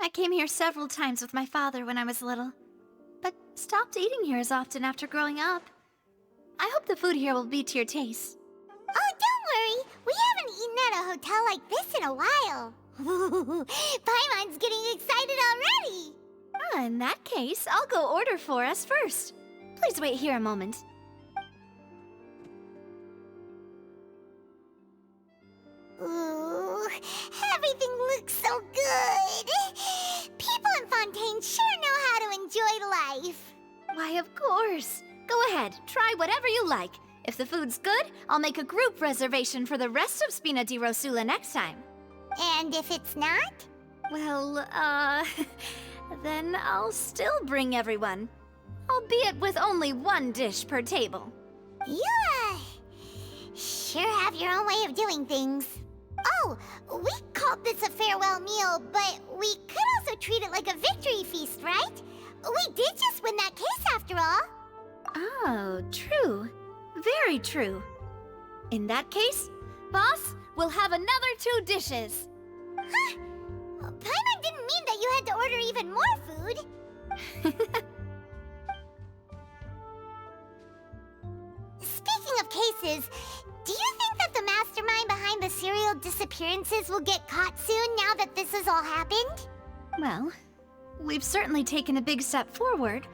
I came here several times with my father when I was little, but stopped eating here as often after growing up. I hope the food here will be to your taste. Oh, don't worry. We haven't eaten at a hotel like this in a while. Paimon's getting excited already. In that case, I'll go order for us first. Please wait here a moment. Ooh, everything looks so good. People in Fontaine sure know how to enjoy life. Why, of course. Go ahead, try whatever you like. If the food's good, I'll make a group reservation for the rest of Spina di Rosula next time. And if it's not? Well, then I'll still bring everyone. Albeit with only one dish per table. You, sure have your own way of doing things. Oh, we called this a farewell meal, but we could also treat it like a victory feast, right? We did just win that case after all. Oh, true. Very true. In that case, boss, we'll have another 2 dishes. Huh? Paimon didn't mean that you had to order even more food. Speaking of cases, do you think that the mastermind behind the serial disappearances will get caught soon now that this has all happened? Well, we've certainly taken a big step forward,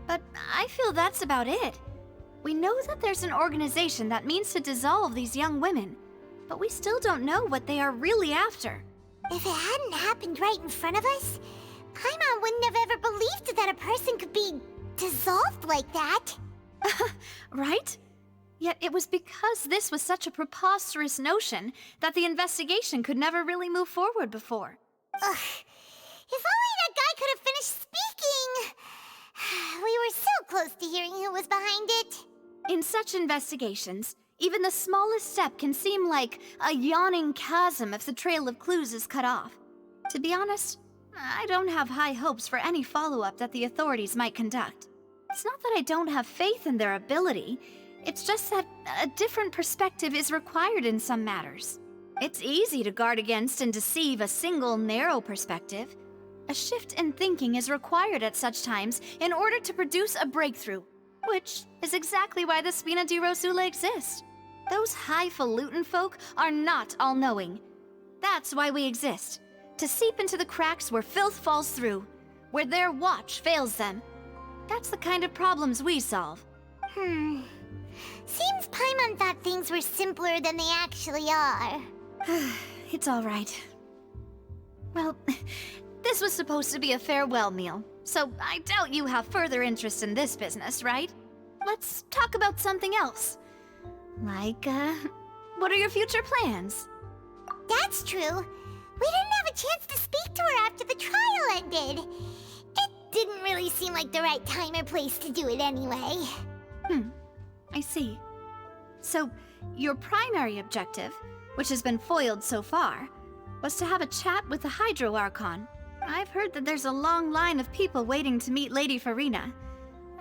but I feel that's about it. We know that there's an organization that means to dissolve these young women, but we still don't know what they are really after. If it hadn't happened right in front of us, Paimon wouldn't have ever believed that a person could be dissolved like that. Right? Yet it was because this was such a preposterous notion that the investigation could never really move forward before. Ugh. If only that guy could have finished speaking! We were so close to hearing who was behind it. In such investigations, even the smallest step can seem like a yawning chasm if the trail of clues is cut off. To be honest, I don't have high hopes for any follow-up that the authorities might conduct. It's not that I don't have faith in their ability, it's just that a different perspective is required in some matters. It's easy to guard against and deceive a single narrow perspective. A shift in thinking is required at such times in order to produce a breakthrough, which is exactly why the Spina di Rosula exist. Those highfalutin folk are not all-knowing. That's why we exist, to seep into the cracks where filth falls through, where their watch fails them. That's the kind of problems we solve. Seems Paimon thought things were simpler than they actually are. It's all right. Well, this was supposed to be a farewell meal, so I doubt you have further interest in this business, right? Let's talk about something else. Like, what are your future plans? That's true. We didn't have a chance to speak to her after the trial ended. It didn't really seem like the right time or place to do it anyway. I see. So, your primary objective, which has been foiled so far, was to have a chat with the Hydro Archon. I've heard that there's a long line of people waiting to meet Lady Farina.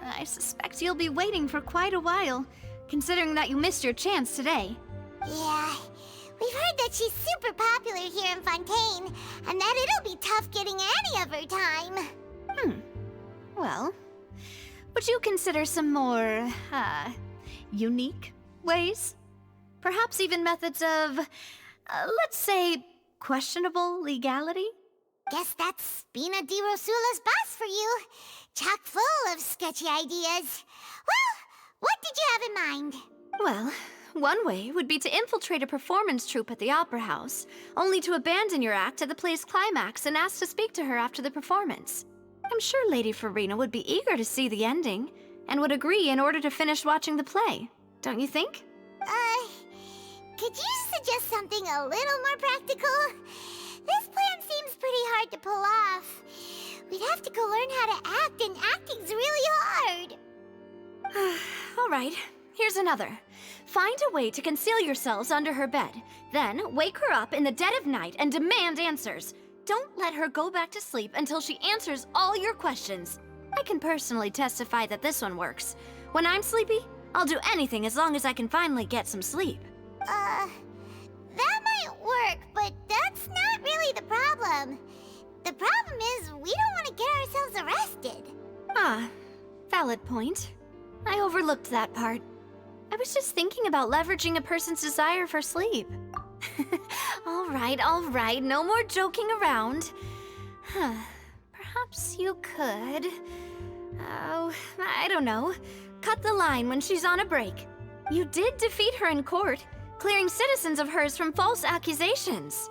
I suspect you'll be waiting for quite a while, considering that you missed your chance today. Yeah, we've heard that she's super popular here in Fontaine, and that it'll be tough getting any of her time. Well, would you consider some more, unique ways? Perhaps even methods of, let's say, questionable legality? Guess that's Spina di Rosula's boss for you. Chock full of sketchy ideas. Well, what did you have in mind? Well, one way would be to infiltrate a performance troupe at the Opera House, only to abandon your act at the play's climax and ask to speak to her after the performance. I'm sure Lady Farina would be eager to see the ending, and would agree in order to finish watching the play, don't you think? Could you suggest something a little more practical? This plan seems pretty hard to pull off. We'd have to go learn how to act, and acting's really hard. All right, here's another. Find a way to conceal yourselves under her bed, then wake her up in the dead of night and demand answers. Don't let her go back to sleep until she answers all your questions. I can personally testify that this one works. When I'm sleepy, I'll do anything as long as I can finally get some sleep. That might work, but that's not really the problem. The problem is Ah, valid point. I overlooked that part. I was just thinking about leveraging a person's desire for sleep. All right, no more joking around. Perhaps you could... Oh, I don't know. Cut the line when she's on a break. You did defeat her in court, clearing citizens of hers from false accusations.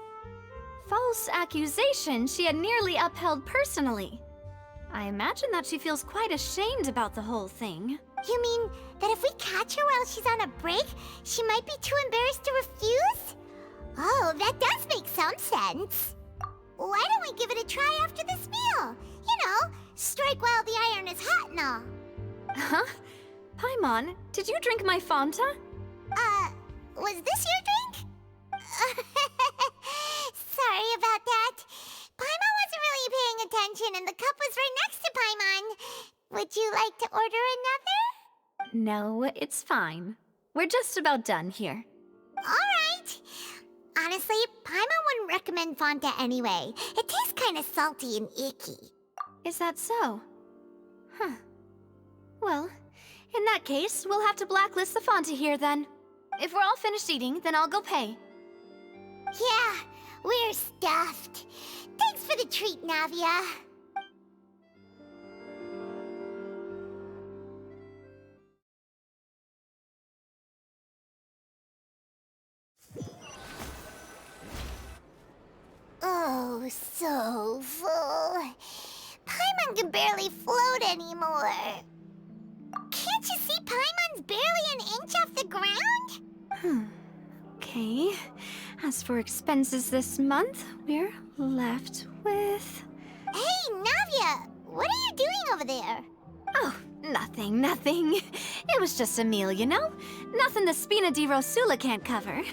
False accusations she had nearly upheld personally. I imagine that she feels quite ashamed about the whole thing. You mean that if we catch her while she's on a break, she might be too embarrassed to refuse? Oh, that does make some sense. Why don't we give it a try after this meal? You know, strike while the iron is hot and all. Huh? Paimon, did you drink my Fanta? Was this your drink? Sorry about that. Paimon wasn't really paying attention and the cup was right next to Paimon. Would you like to order another? No, it's fine. We're just about done here. Alright. Honestly, Paimon wouldn't recommend Fanta anyway. It tastes kind of salty and icky. Is that so? Huh. Well, in that case, we'll have to blacklist the Fanta here then. If we're all finished eating, then I'll go pay. Yeah, we're stuffed. Thanks for the treat, Navia. Oh, so full. Paimon can barely float anymore. Can't you see Paimon's barely an inch off the ground? Okay. As for expenses this month, we're left with... Hey, Navia! What are you doing over there? Oh, nothing. It was just a meal, you know? Nothing the Spina di Rosula can't cover.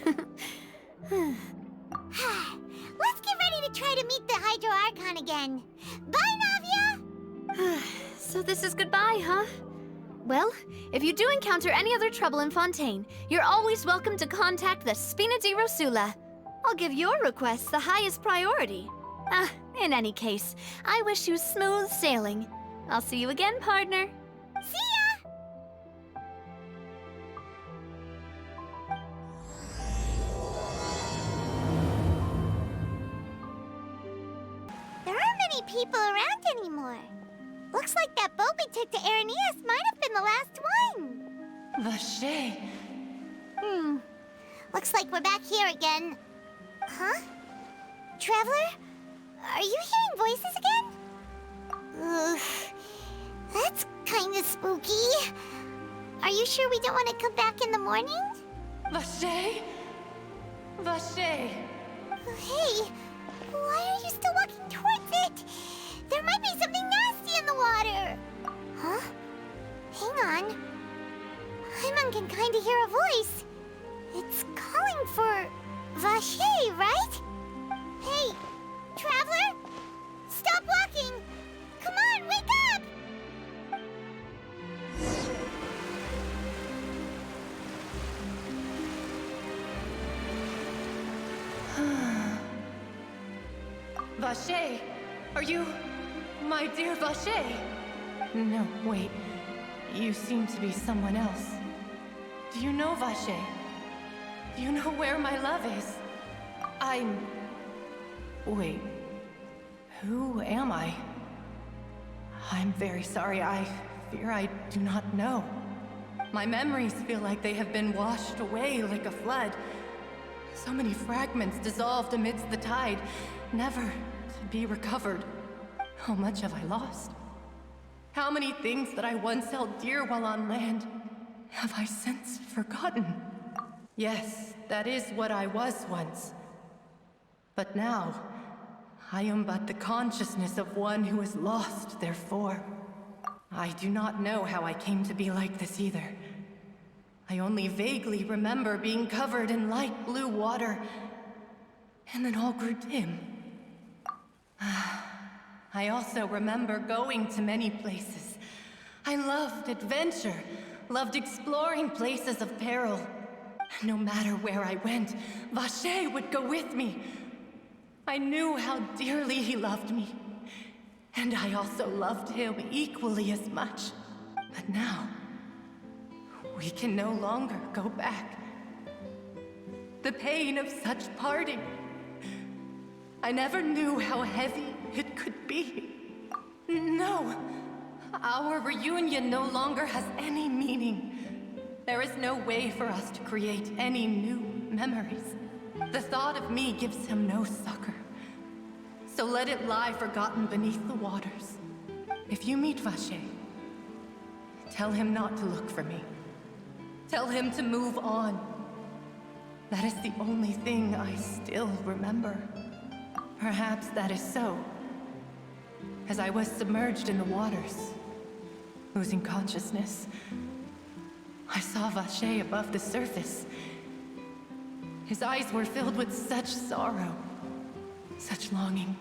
Let's get ready to try to meet the Hydro Archon again. Bye, Navia! So this is goodbye, huh? Well, if you do encounter any other trouble in Fontaine, you're always welcome to contact the Spina di Rosula. I'll give your request the highest priority. In any case, I wish you smooth sailing. I'll see you again, partner. See ya! There aren't many people around anymore. Looks like that boat we took to Araneas might have been the last one. Vache. Looks like we're back here again. Huh? Traveler? Are you hearing voices again? Ugh. That's kinda spooky. Are you sure we don't want to come back in the morning? Vache? Vache. Hey, why are you still walking towards it? There might be something nasty in the water. Huh? Hang on. Paimon can kinda hear a voice. It's calling for Vache, right? Hey, Traveler! Stop walking! Come on, wake up! Vache, are you... my dear Vache? No, wait. You seem to be someone else. Do you know Vache? Do you know where my love is? Wait. Who am I? I'm very sorry. I fear I do not know. My memories feel like they have been washed away like a flood. So many fragments dissolved amidst the tide, never to be recovered. How much have I lost? How many things that I once held dear while on land have I since forgotten? Yes, that is what I was once. But now, I am but the consciousness of one who is lost, therefore. I do not know how I came to be like this either. I only vaguely remember being covered in light blue water, and then all grew dim. I also remember going to many places. I loved adventure, loved exploring places of peril. No matter where I went, Vache would go with me. I knew how dearly he loved me. And I also loved him equally as much. But now, we can no longer go back. The pain of such parting. I never knew how heavy it could be. No, our reunion no longer has any meaning. There is no way for us to create any new memories. The thought of me gives him no succor. So let it lie forgotten beneath the waters. If you meet Vache, tell him not to look for me. Tell him to move on. That is the only thing I still remember. Perhaps that is so. As I was submerged in the waters, losing consciousness, I saw Vache above the surface. His eyes were filled with such sorrow, such longing.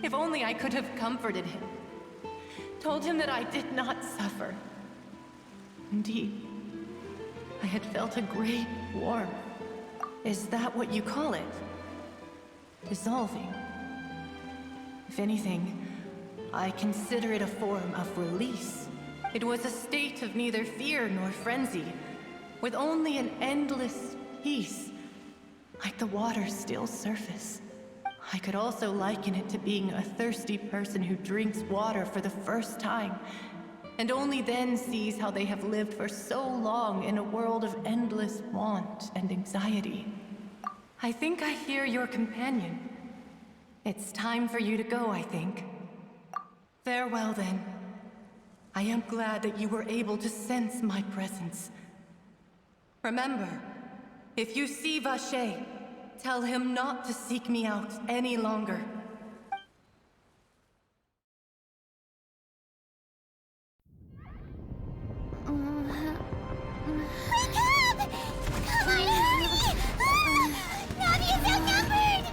If only I could have comforted him, told him that I did not suffer. Indeed, I had felt a great warmth. Is that what you call it? Dissolving? If anything, I consider it a form of release. It was a state of neither fear nor frenzy, with only an endless peace, like the water's still surface. I could also liken it to being a thirsty person who drinks water for the first time, and only then sees how they have lived for so long in a world of endless want and anxiety. I think I hear your companion. It's time for you to go, I think. Farewell, then. I am glad that you were able to sense my presence. Remember, if you see Vache, tell him not to seek me out any longer. Wake up! Come on, hurry! Navi is outnumbered!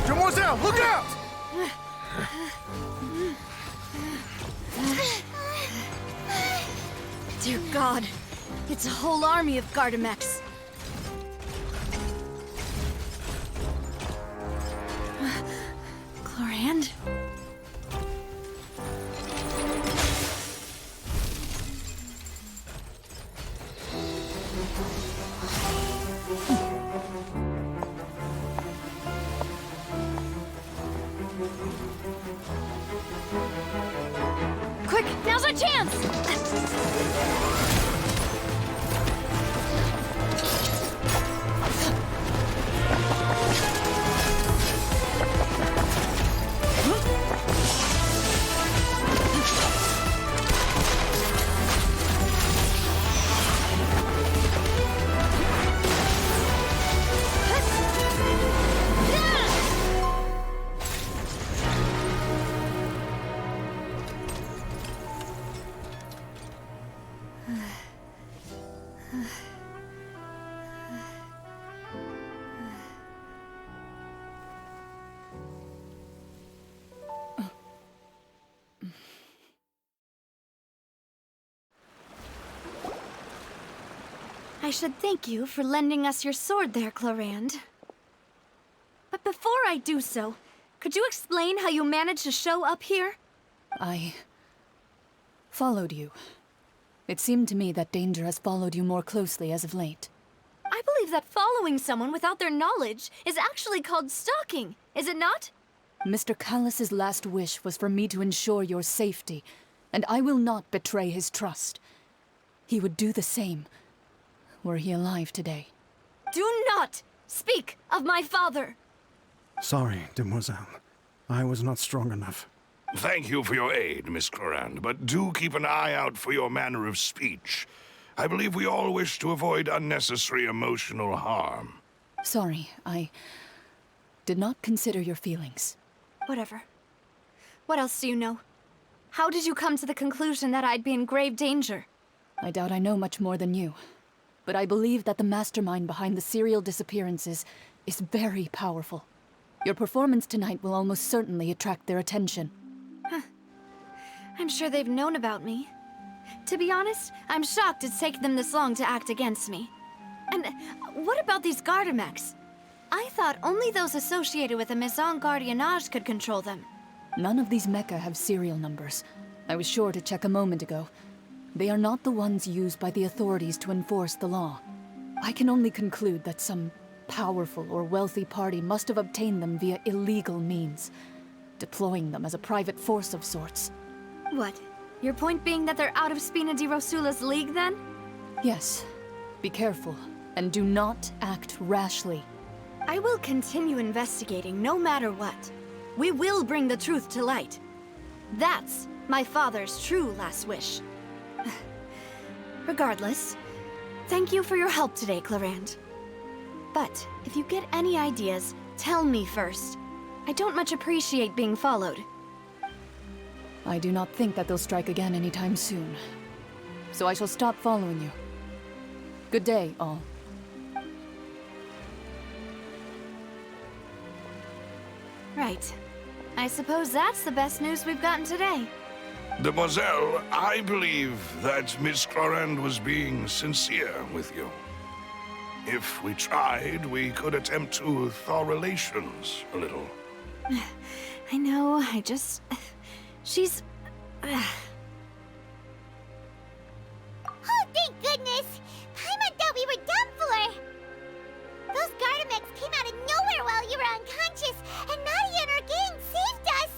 Demoiselle, look out! Dear God, it's a whole army of Gardamex. Chlorand? Quick, now's our chance! I should thank you for lending us your sword there, Chlorand. But before I do so, could you explain how you managed to show up here? I followed you. It seemed to me that danger has followed you more closely as of late. I believe that following someone without their knowledge is actually called stalking, is it not? Mr. Callus's last wish was for me to ensure your safety, and I will not betray his trust. He would do the same, were he alive today. Do not speak of my father! Sorry, Demoiselle. I was not strong enough. Thank you for your aid, Miss Clorand, but do keep an eye out for your manner of speech. I believe we all wish to avoid unnecessary emotional harm. Sorry, I did not consider your feelings. Whatever. What else do you know? How did you come to the conclusion that I'd be in grave danger? I doubt I know much more than you, but I believe that the mastermind behind the serial disappearances is very powerful. Your performance tonight will almost certainly attract their attention. I'm sure they've known about me. To be honest, I'm shocked it's taken them this long to act against me. And what about these Gardamex? I thought only those associated with a Maison Gardiennage could control them. None of these mecha have serial numbers. I was sure to check a moment ago. They are not the ones used by the authorities to enforce the law. I can only conclude that some powerful or wealthy party must have obtained them via illegal means, deploying them as a private force of sorts. What? Your point being that they're out of Spina di Rosula's league, then? Yes. Be careful, and do not act rashly. I will continue investigating no matter what. We will bring the truth to light. That's my father's true last wish. Regardless, thank you for your help today, Clarand. But if you get any ideas, tell me first. I don't much appreciate being followed. I do not think that they'll strike again anytime soon. So I shall stop following you. Good day, all. Right. I suppose that's the best news we've gotten today. Demoiselle, I believe that Miss Clarand was being sincere with you. If we tried, we could attempt to thaw relations a little. I know, she's... Oh, thank goodness! Paimon thought we were done for! Those Gardamex came out of nowhere while you were unconscious, and Nadia and her gang saved us!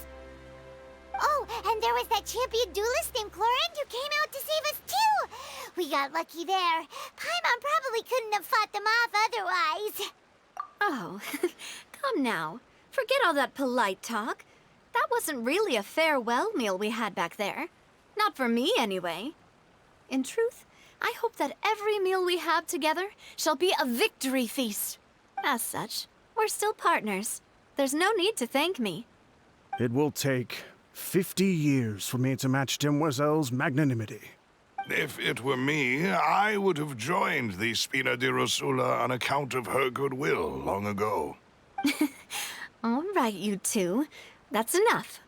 Oh, and there was that champion duelist named Clarand who came out to save us too! We got lucky there. Paimon probably couldn't have fought them off otherwise. Oh, come now. Forget all that polite talk. That wasn't really a farewell meal we had back there. Not for me, anyway. In truth, I hope that every meal we have together shall be a victory feast. As such, we're still partners. There's no need to thank me. It will take 50 years for me to match Demoiselle's magnanimity. If it were me, I would have joined the Spina di Rosula on account of her goodwill long ago. All right, you two. That's enough.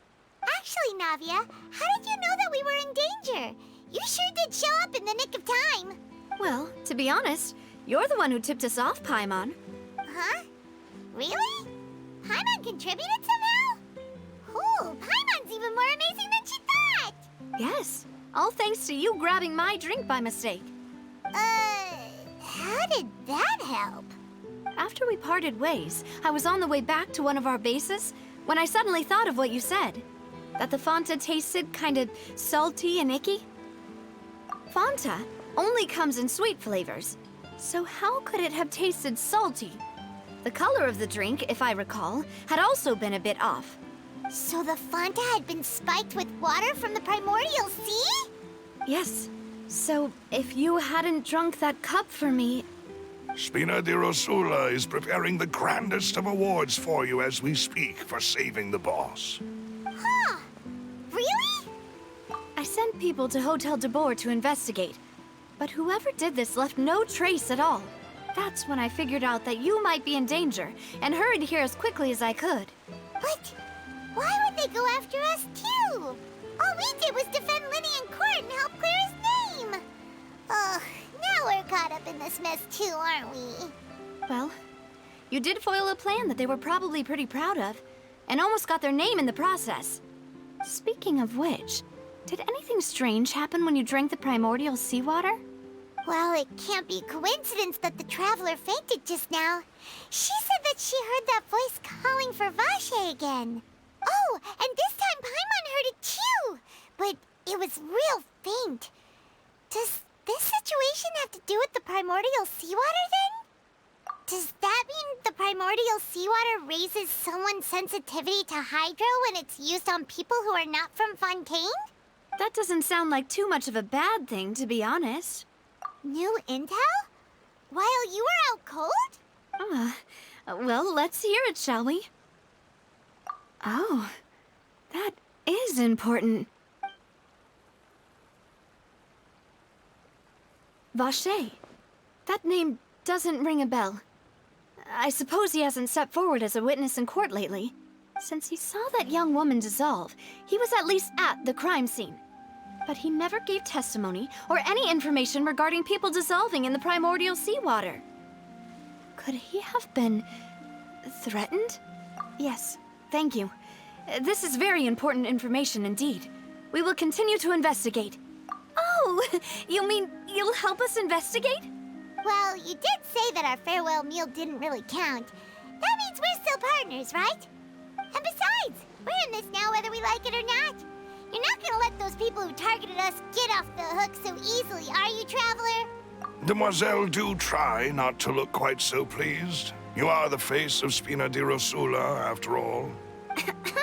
Actually, Navia, how did you know that we were in danger? You sure did show up in the nick of time. Well, to be honest, you're the one who tipped us off, Paimon. Huh? Really? Paimon contributed somehow? Ooh, Paimon's even more amazing than she thought! Yes, all thanks to you grabbing my drink by mistake. How did that help? After we parted ways, I was on the way back to one of our bases when I suddenly thought of what you said. That the Fanta tasted kind of salty and icky. Fanta only comes in sweet flavors, so how could it have tasted salty? The color of the drink, if I recall, had also been a bit off. So the Fanta had been spiked with water from the primordial sea? Yes. So if you hadn't drunk that cup for me... Spina di Rosula is preparing the grandest of awards for you as we speak for saving the boss. Huh. Really? I sent people to Hotel de Boer to investigate, but whoever did this left no trace at all. That's when I figured out that you might be in danger, and hurried here as quickly as I could. But why would they go after us too? All we did was defend Linny in court and help clear his name. Ugh, now we're caught up in this mess too, aren't we? Well, you did foil a plan that they were probably pretty proud of, and almost got their name in the process. Speaking of which, did anything strange happen when you drank the primordial seawater? Well, it can't be coincidence that the traveler fainted just now. She said that she heard that voice calling for Vache again. Oh, and this time Paimon heard it too, but it was real faint. Does this situation have to do with the primordial seawater then? Does that mean the primordial seawater raises someone's sensitivity to hydro when it's used on people who are not from Fontaine? That doesn't sound like too much of a bad thing, to be honest. New intel? While you were out cold? Well, let's hear it, shall we? Oh, that is important. Vache. That name doesn't ring a bell. I suppose he hasn't stepped forward as a witness in court lately. Since he saw that young woman dissolve, he was at least at the crime scene. But he never gave testimony or any information regarding people dissolving in the primordial seawater. Could he have been threatened? Yes, thank you. This is very important information indeed. We will continue to investigate. Oh, you mean you'll help us investigate? Well, you did say that our farewell meal didn't really count. That means we're still partners, right? And besides, we're in this now whether we like it or not. You're not gonna let those people who targeted us get off the hook so easily, are you, Traveler? Demoiselle, do try not to look quite so pleased. You are the face of Spina di Rosula, after all.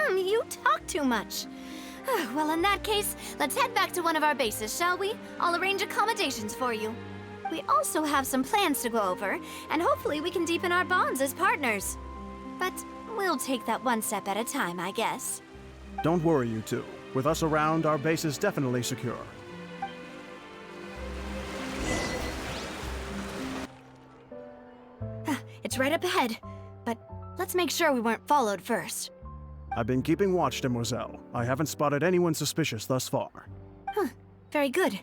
You talk too much. Well, in that case, let's head back to one of our bases, shall we? I'll arrange accommodations for you. We also have some plans to go over, and hopefully we can deepen our bonds as partners. But we'll take that one step at a time, I guess. Don't worry, you two. With us around, our base is definitely secure. It's right up ahead, but let's make sure we weren't followed first. I've been keeping watch, Demoiselle. I haven't spotted anyone suspicious thus far. Very good.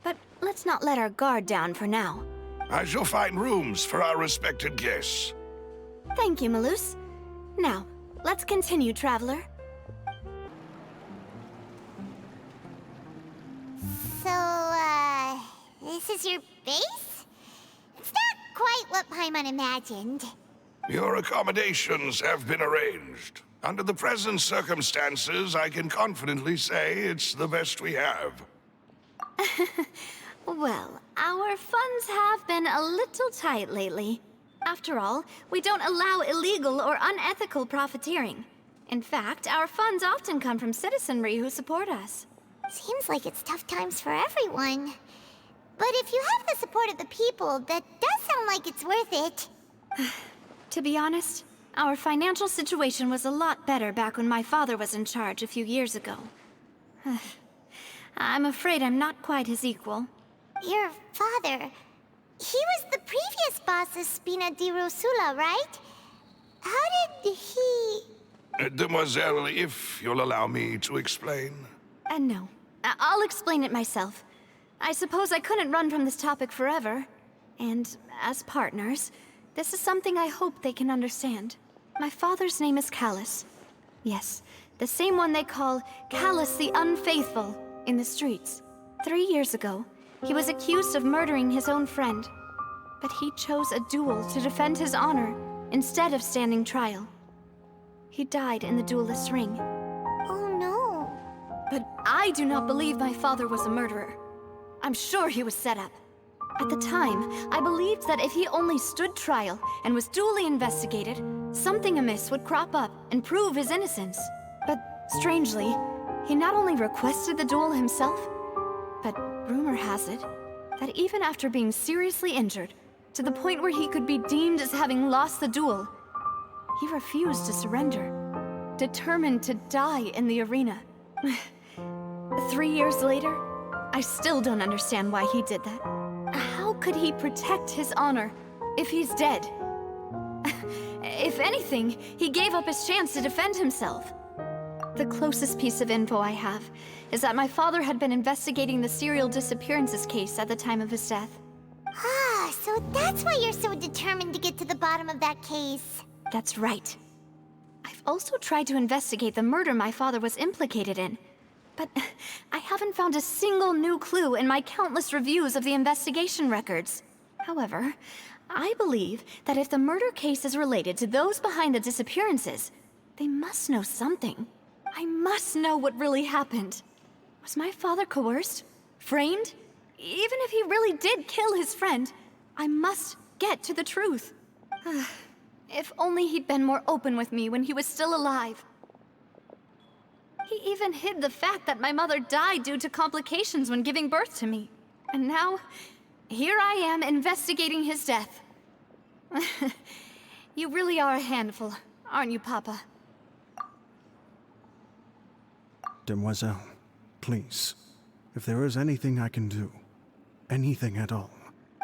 But let's not let our guard down for now. I shall find rooms for our respected guests. Thank you, Malus. Now, let's continue, Traveler. So, this is your base? It's not quite what Paimon imagined. Your accommodations have been arranged. Under the present circumstances, I can confidently say it's the best we have. Well, our funds have been a little tight lately. After all, we don't allow illegal or unethical profiteering. In fact, our funds often come from citizenry who support us. Seems like it's tough times for everyone. But if you have the support of the people, that does sound like it's worth it. To be honest, our financial situation was a lot better back when my father was in charge a few years ago. I'm afraid I'm not quite his equal. Your father, he was the previous boss of Spina di Rosula, right? How did he... Demoiselle, if you'll allow me to explain. No, I'll explain it myself. I suppose I couldn't run from this topic forever. And as partners, this is something I hope they can understand. My father's name is Callus. Yes, the same one they call Callus the Unfaithful in the streets. 3 years ago, he was accused of murdering his own friend. But he chose a duel to defend his honor instead of standing trial. He died in the duelist's ring. Oh no. But I do not believe my father was a murderer. I'm sure he was set up. At the time, I believed that if he only stood trial and was duly investigated, something amiss would crop up and prove his innocence. But strangely, he not only requested the duel himself, but rumor has it that even after being seriously injured, to the point where he could be deemed as having lost the duel, he refused to surrender, determined to die in the arena. 3 years later, I still don't understand why he did that. How could he protect his honor if he's dead? If anything, he gave up his chance to defend himself. The closest piece of info I have is that my father had been investigating the serial disappearances case at the time of his death. Ah, so that's why you're so determined to get to the bottom of that case. That's right. I've also tried to investigate the murder my father was implicated in, but I haven't found a single new clue in my countless reviews of the investigation records. However, I believe that if the murder case is related to those behind the disappearances, they must know something. I must know what really happened. Was my father coerced? Framed? Even if he really did kill his friend, I must get to the truth. If only he'd been more open with me when he was still alive. He even hid the fact that my mother died due to complications when giving birth to me. And now, here I am investigating his death. You really are a handful, aren't you, Papa? Demoiselle, please, if there is anything I can do, anything at all,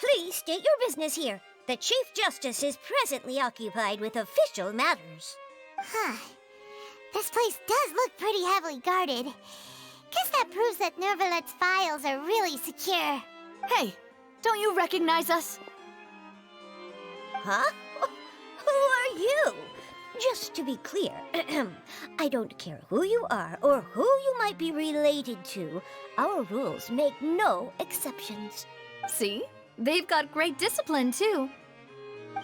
Please state your business here. The Chief Justice is presently occupied with official matters. Huh. This place does look pretty heavily guarded. Guess that proves that Nervalet's files are really secure. Hey, don't you recognize us? Huh? Who are you? Just to be clear, I don't care who you are or who you might be related to. Our rules make no exceptions. See? They've got great discipline, too.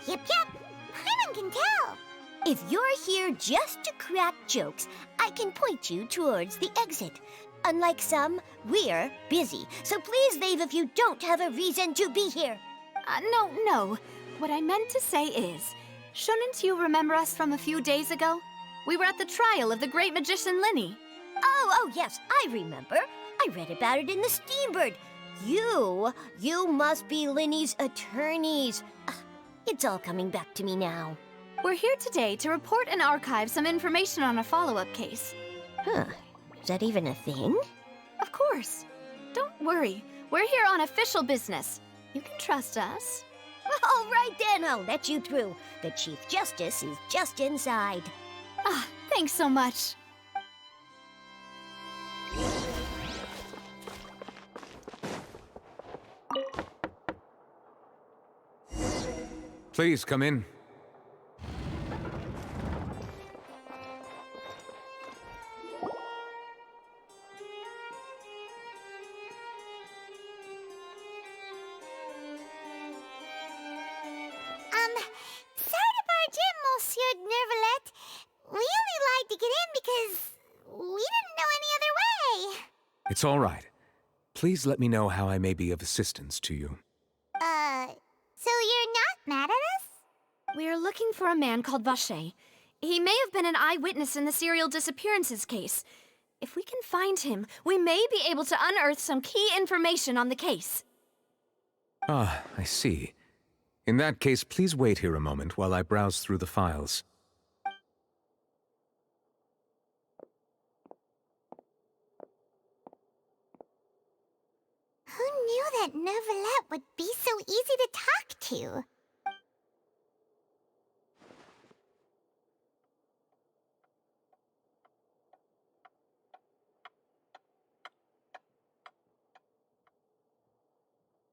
Yep. Paimon can tell. If you're here just to crack jokes, I can point you towards the exit. Unlike some, we're busy, so please leave if you don't have a reason to be here. No. What I meant to say is, shouldn't you remember us from a few days ago? We were at the trial of the great magician Linny. Oh, yes, I remember. I read about it in the Steambird. You must be Linny's attorneys. It's all coming back to me now. We're here today to report and archive some information on a follow-up case. Huh. Is that even a thing? Of course. Don't worry. We're here on official business. You can trust us. All right then, I'll let you through. The Chief Justice is just inside. Thanks so much. Please come in. Sorry to barge in, Monsieur Nervalet. We only lied to get in because we didn't know any other way. It's all right. Please let me know how I may be of assistance to you. So you're not mad at us? We're looking for a man called Vacher. He may have been an eyewitness in the serial disappearances case. If we can find him, we may be able to unearth some key information on the case. Ah, I see. In that case, please wait here a moment while I browse through the files. Who knew that Nervalet would be so easy to talk to?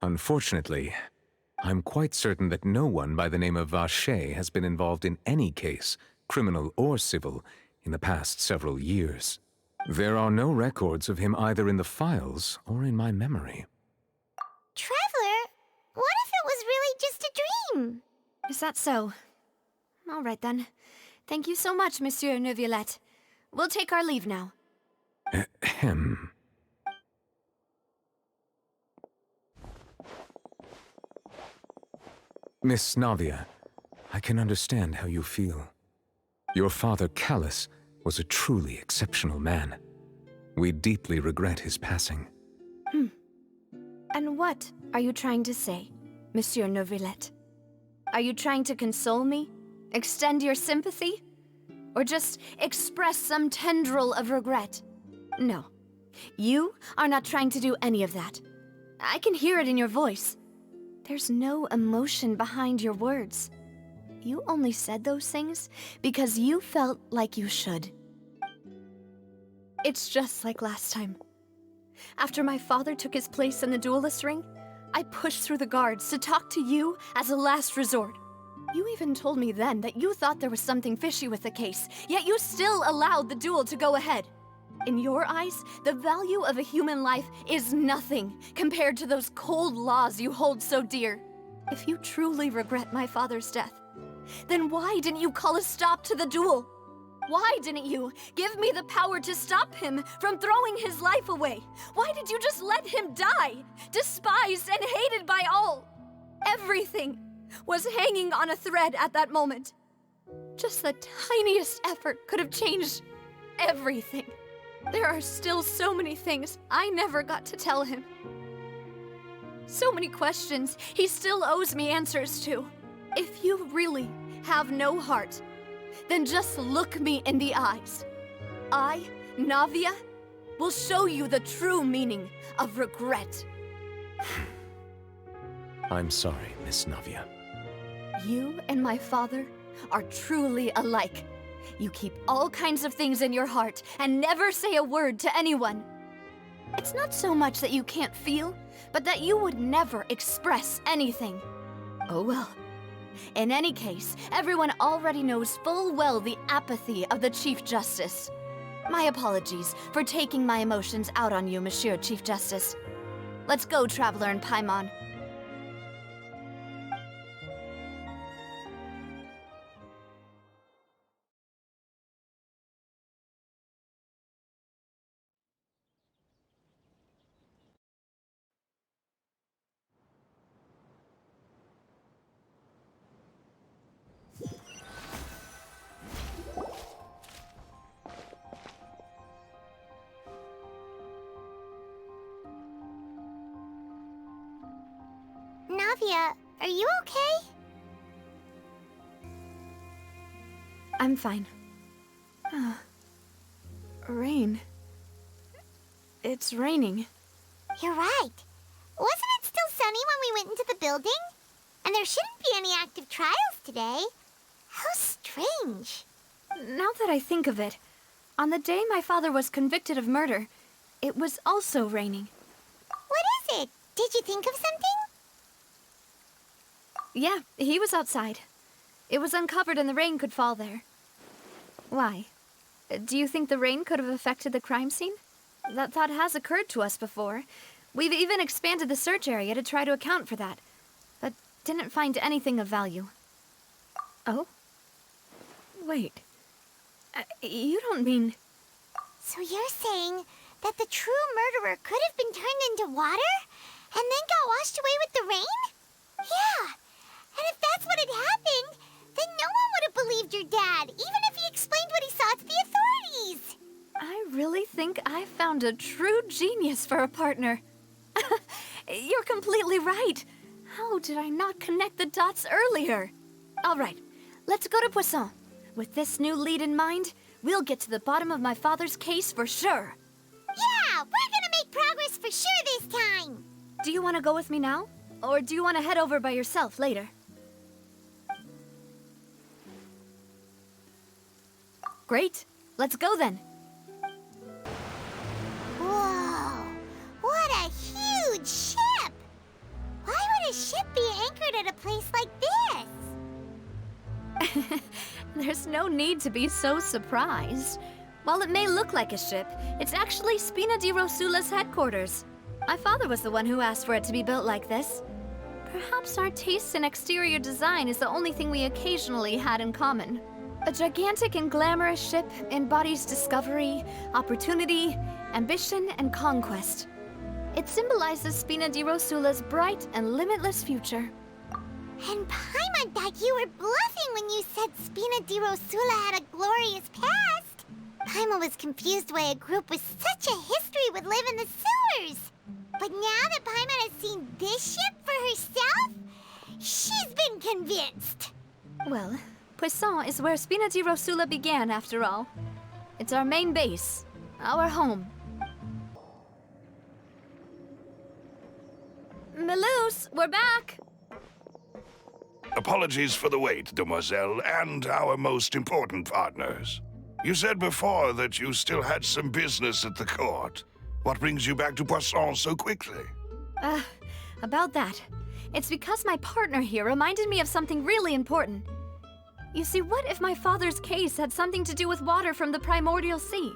Unfortunately, I'm quite certain that no one by the name of Vacher has been involved in any case, criminal or civil, in the past several years. There are no records of him either in the files or in my memory. Traveler, what if it was really just a dream? Is that so? All right then. Thank you so much, Monsieur Neuvillette. We'll take our leave now. Ahem. Miss Navia, I can understand how you feel. Your father, Callus, was a truly exceptional man. We deeply regret his passing. And what are you trying to say, Monsieur Neuvillette? Are you trying to console me? Extend your sympathy? Or just express some tendril of regret? No. You are not trying to do any of that. I can hear it in your voice. There's no emotion behind your words. You only said those things because you felt like you should. It's just like last time. After my father took his place in the duelist ring, I pushed through the guards to talk to you as a last resort. You even told me then that you thought there was something fishy with the case, yet you still allowed the duel to go ahead. In your eyes, the value of a human life is nothing compared to those cold laws you hold so dear. If you truly regret my father's death, then why didn't you call a stop to the duel? Why didn't you give me the power to stop him from throwing his life away? Why did you just let him die, despised and hated by all? Everything was hanging on a thread at that moment. Just the tiniest effort could have changed everything. There are still so many things I never got to tell him. So many questions he still owes me answers to. If you really have no heart, then just look me in the eyes. I, Navia, will show you the true meaning of regret. I'm sorry, Miss Navia. You and my father are truly alike. You keep all kinds of things in your heart and never say a word to anyone. It's not so much that you can't feel, but that you would never express anything. Oh well. In any case, everyone already knows full well the apathy of the Chief Justice. My apologies for taking my emotions out on you, Monsieur Chief Justice. Let's go, Traveler and Paimon. Navia, are you okay? I'm fine. Rain. It's raining. You're right. Wasn't it still sunny when we went into the building? And there shouldn't be any active trials today. How strange. Now that I think of it, on the day my father was convicted of murder, it was also raining. What is it? Did you think of something? Yeah, he was outside. It was uncovered and the rain could fall there. Why? Do you think the rain could have affected the crime scene? That thought has occurred to us before. We've even expanded the search area to try to account for that, but didn't find anything of value. Oh? Wait. You don't mean... So you're saying that the true murderer could have been turned into water and then got washed away with the rain? Yeah. And if that's what had happened, then no one would have believed your dad, even if he explained what he saw to the authorities. I really think I found a true genius for a partner. You're completely right. How did I not connect the dots earlier? All right, let's go to Poisson. With this new lead in mind, we'll get to the bottom of my father's case for sure. Yeah, we're gonna make progress for sure this time. Do you want to go with me now? Or do you want to head over by yourself later? Great. Let's go then. Whoa, what a huge ship! Why would a ship be anchored at a place like this? There's no need to be so surprised. While it may look like a ship, it's actually Spina di Rosula's headquarters. My father was the one who asked for it to be built like this. Perhaps our taste in exterior design is the only thing we occasionally had in common. A gigantic and glamorous ship embodies discovery, opportunity, ambition, and conquest. It symbolizes Spina di Rosula's bright and limitless future. And Paimon thought you were bluffing when you said Spina di Rosula had a glorious past. Paimon was confused why a group with such a history would live in the sewers. But now that Paimon has seen this ship for herself, she's been convinced. Well, Poisson is where Spina di Rosula began, after all. It's our main base, our home. Melus, we're back! Apologies for the wait, demoiselle, and our most important partners. You said before that you still had some business at the court. What brings you back to Poisson so quickly? About that. It's because my partner here reminded me of something really important. You see, what if my father's case had something to do with water from the primordial sea?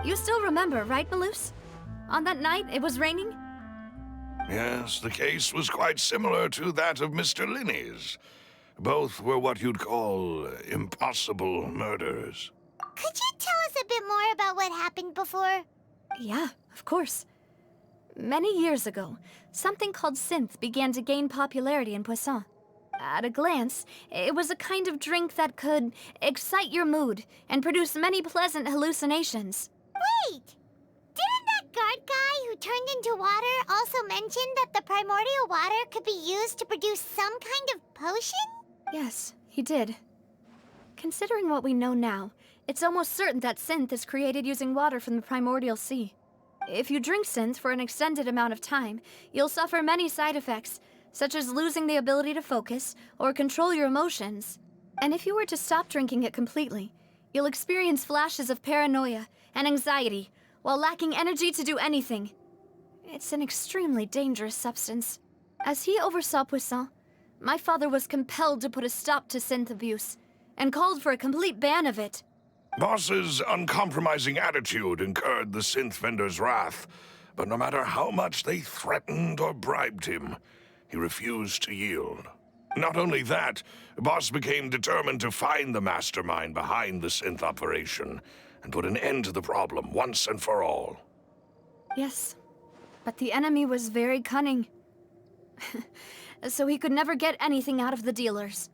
You still remember, right, Melus? On that night, it was raining? Yes, the case was quite similar to that of Mr. Linney's. Both were what you'd call impossible murders. Could you tell us a bit more about what happened before? Yeah, of course. Many years ago, something called synth began to gain popularity in Poisson. At a glance, it was a kind of drink that could excite your mood and produce many pleasant hallucinations. Wait! Didn't that guard guy who turned into water also mention that the primordial water could be used to produce some kind of potion? Yes, he did. Considering what we know now, it's almost certain that synth is created using water from the primordial sea. If you drink synth for an extended amount of time, you'll suffer many side effects, such as losing the ability to focus or control your emotions. And if you were to stop drinking it completely, you'll experience flashes of paranoia and anxiety while lacking energy to do anything. It's an extremely dangerous substance. As he oversaw Poisson, my father was compelled to put a stop to synth abuse and called for a complete ban of it. Boss's uncompromising attitude incurred the synth vendor's wrath, but no matter how much they threatened or bribed him, he refused to yield. Not only that, Boss became determined to find the mastermind behind the synth operation and put an end to the problem once and for all. Yes, but the enemy was very cunning. So he could never get anything out of the dealers,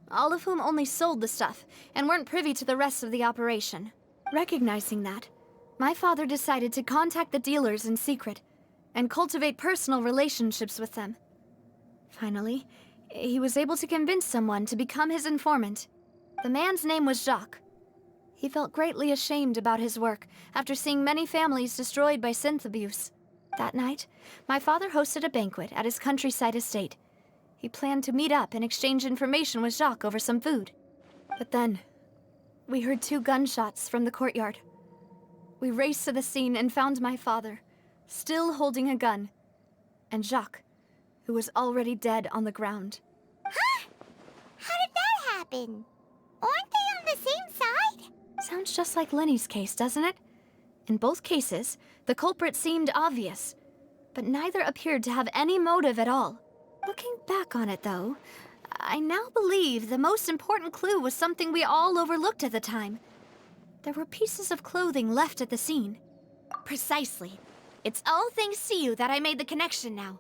all of whom only sold the stuff and weren't privy to the rest of the operation. Recognizing that, my father decided to contact the dealers in secret and cultivate personal relationships with them. Finally, he was able to convince someone to become his informant. The man's name was Jacques. He felt greatly ashamed about his work after seeing many families destroyed by synth abuse. That night, my father hosted a banquet at his countryside estate. He planned to meet up and exchange information with Jacques over some food. But then, we heard 2 gunshots from the courtyard. We raced to the scene and found my father, still holding a gun, and Jacques, who was already dead on the ground. Huh? How did that happen? Aren't they on the same side? Sounds just like Lenny's case, doesn't it? In both cases, the culprit seemed obvious, but neither appeared to have any motive at all. Looking back on it, though, I now believe the most important clue was something we all overlooked at the time. There were pieces of clothing left at the scene. Precisely. It's all thanks to you that I made the connection now.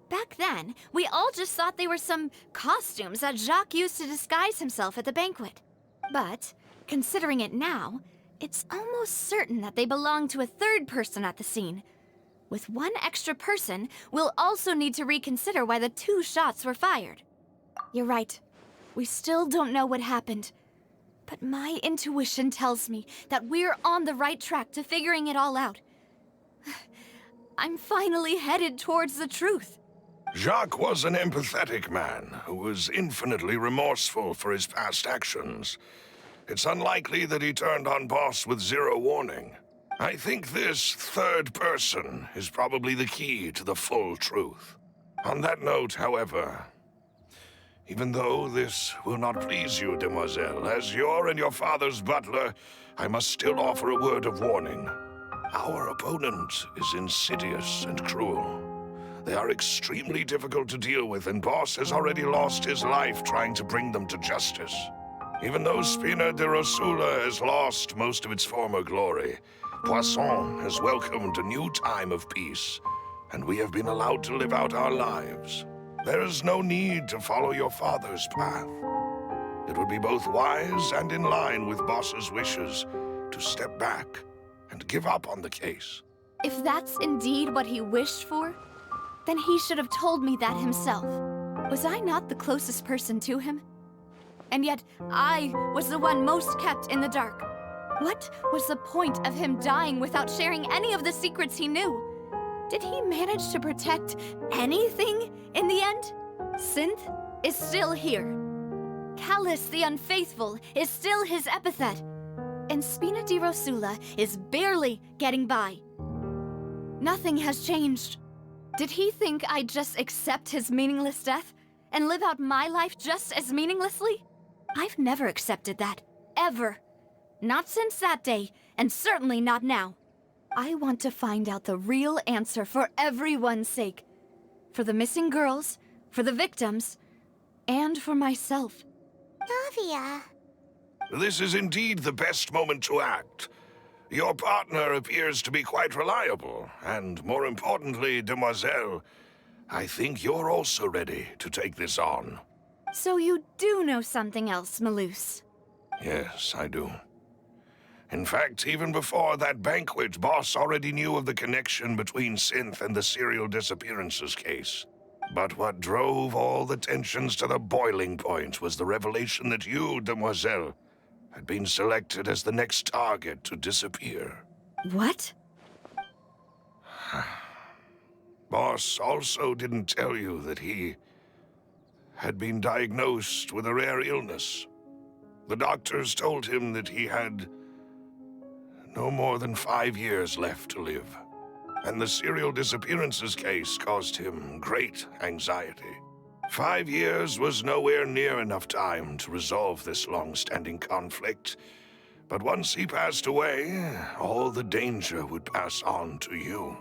Back then, we all just thought they were some costumes that Jacques used to disguise himself at the banquet. But, considering it now, it's almost certain that they belong to a third person at the scene. With one extra person, we'll also need to reconsider why the 2 shots were fired. You're right. We still don't know what happened. But my intuition tells me that we're on the right track to figuring it all out. I'm finally headed towards the truth. Jacques was an empathetic man who was infinitely remorseful for his past actions. It's unlikely that he turned on Boss with 0 warning. I think this third person is probably the key to the full truth. On that note, however, even though this will not please you, demoiselle, as your and your father's butler, I must still offer a word of warning. Our opponent is insidious and cruel. They are extremely difficult to deal with, and Boss has already lost his life trying to bring them to justice. Even though Spina de Rosula has lost most of its former glory, Poisson has welcomed a new time of peace, and we have been allowed to live out our lives. There is no need to follow your father's path. It would be both wise and in line with Boss's wishes to step back and give up on the case. If that's indeed what he wished for, then he should have told me that himself. Was I not the closest person to him? And yet, I was the one most kept in the dark. What was the point of him dying without sharing any of the secrets he knew? Did he manage to protect anything in the end? Synth is still here. Callus the Unfaithful is still his epithet. And Spina di Rosula is barely getting by. Nothing has changed. Did he think I'd just accept his meaningless death and live out my life just as meaninglessly? I've never accepted that. Ever. Not since that day, and certainly not now. I want to find out the real answer for everyone's sake. For the missing girls, for the victims, and for myself. Navia. This is indeed the best moment to act. Your partner appears to be quite reliable, and more importantly, demoiselle, I think you're also ready to take this on. So you do know something else, Malus? Yes, I do. In fact, even before that banquet, Boss already knew of the connection between Synth and the serial disappearances case. But what drove all the tensions to the boiling point was the revelation that you, demoiselle, had been selected as the next target to disappear. What? Boss also didn't tell you that he had been diagnosed with a rare illness. The doctors told him that he had no more than 5 years left to live, and the serial disappearances case caused him great anxiety. 5 years was nowhere near enough time to resolve this long-standing conflict, but once he passed away, all the danger would pass on to you.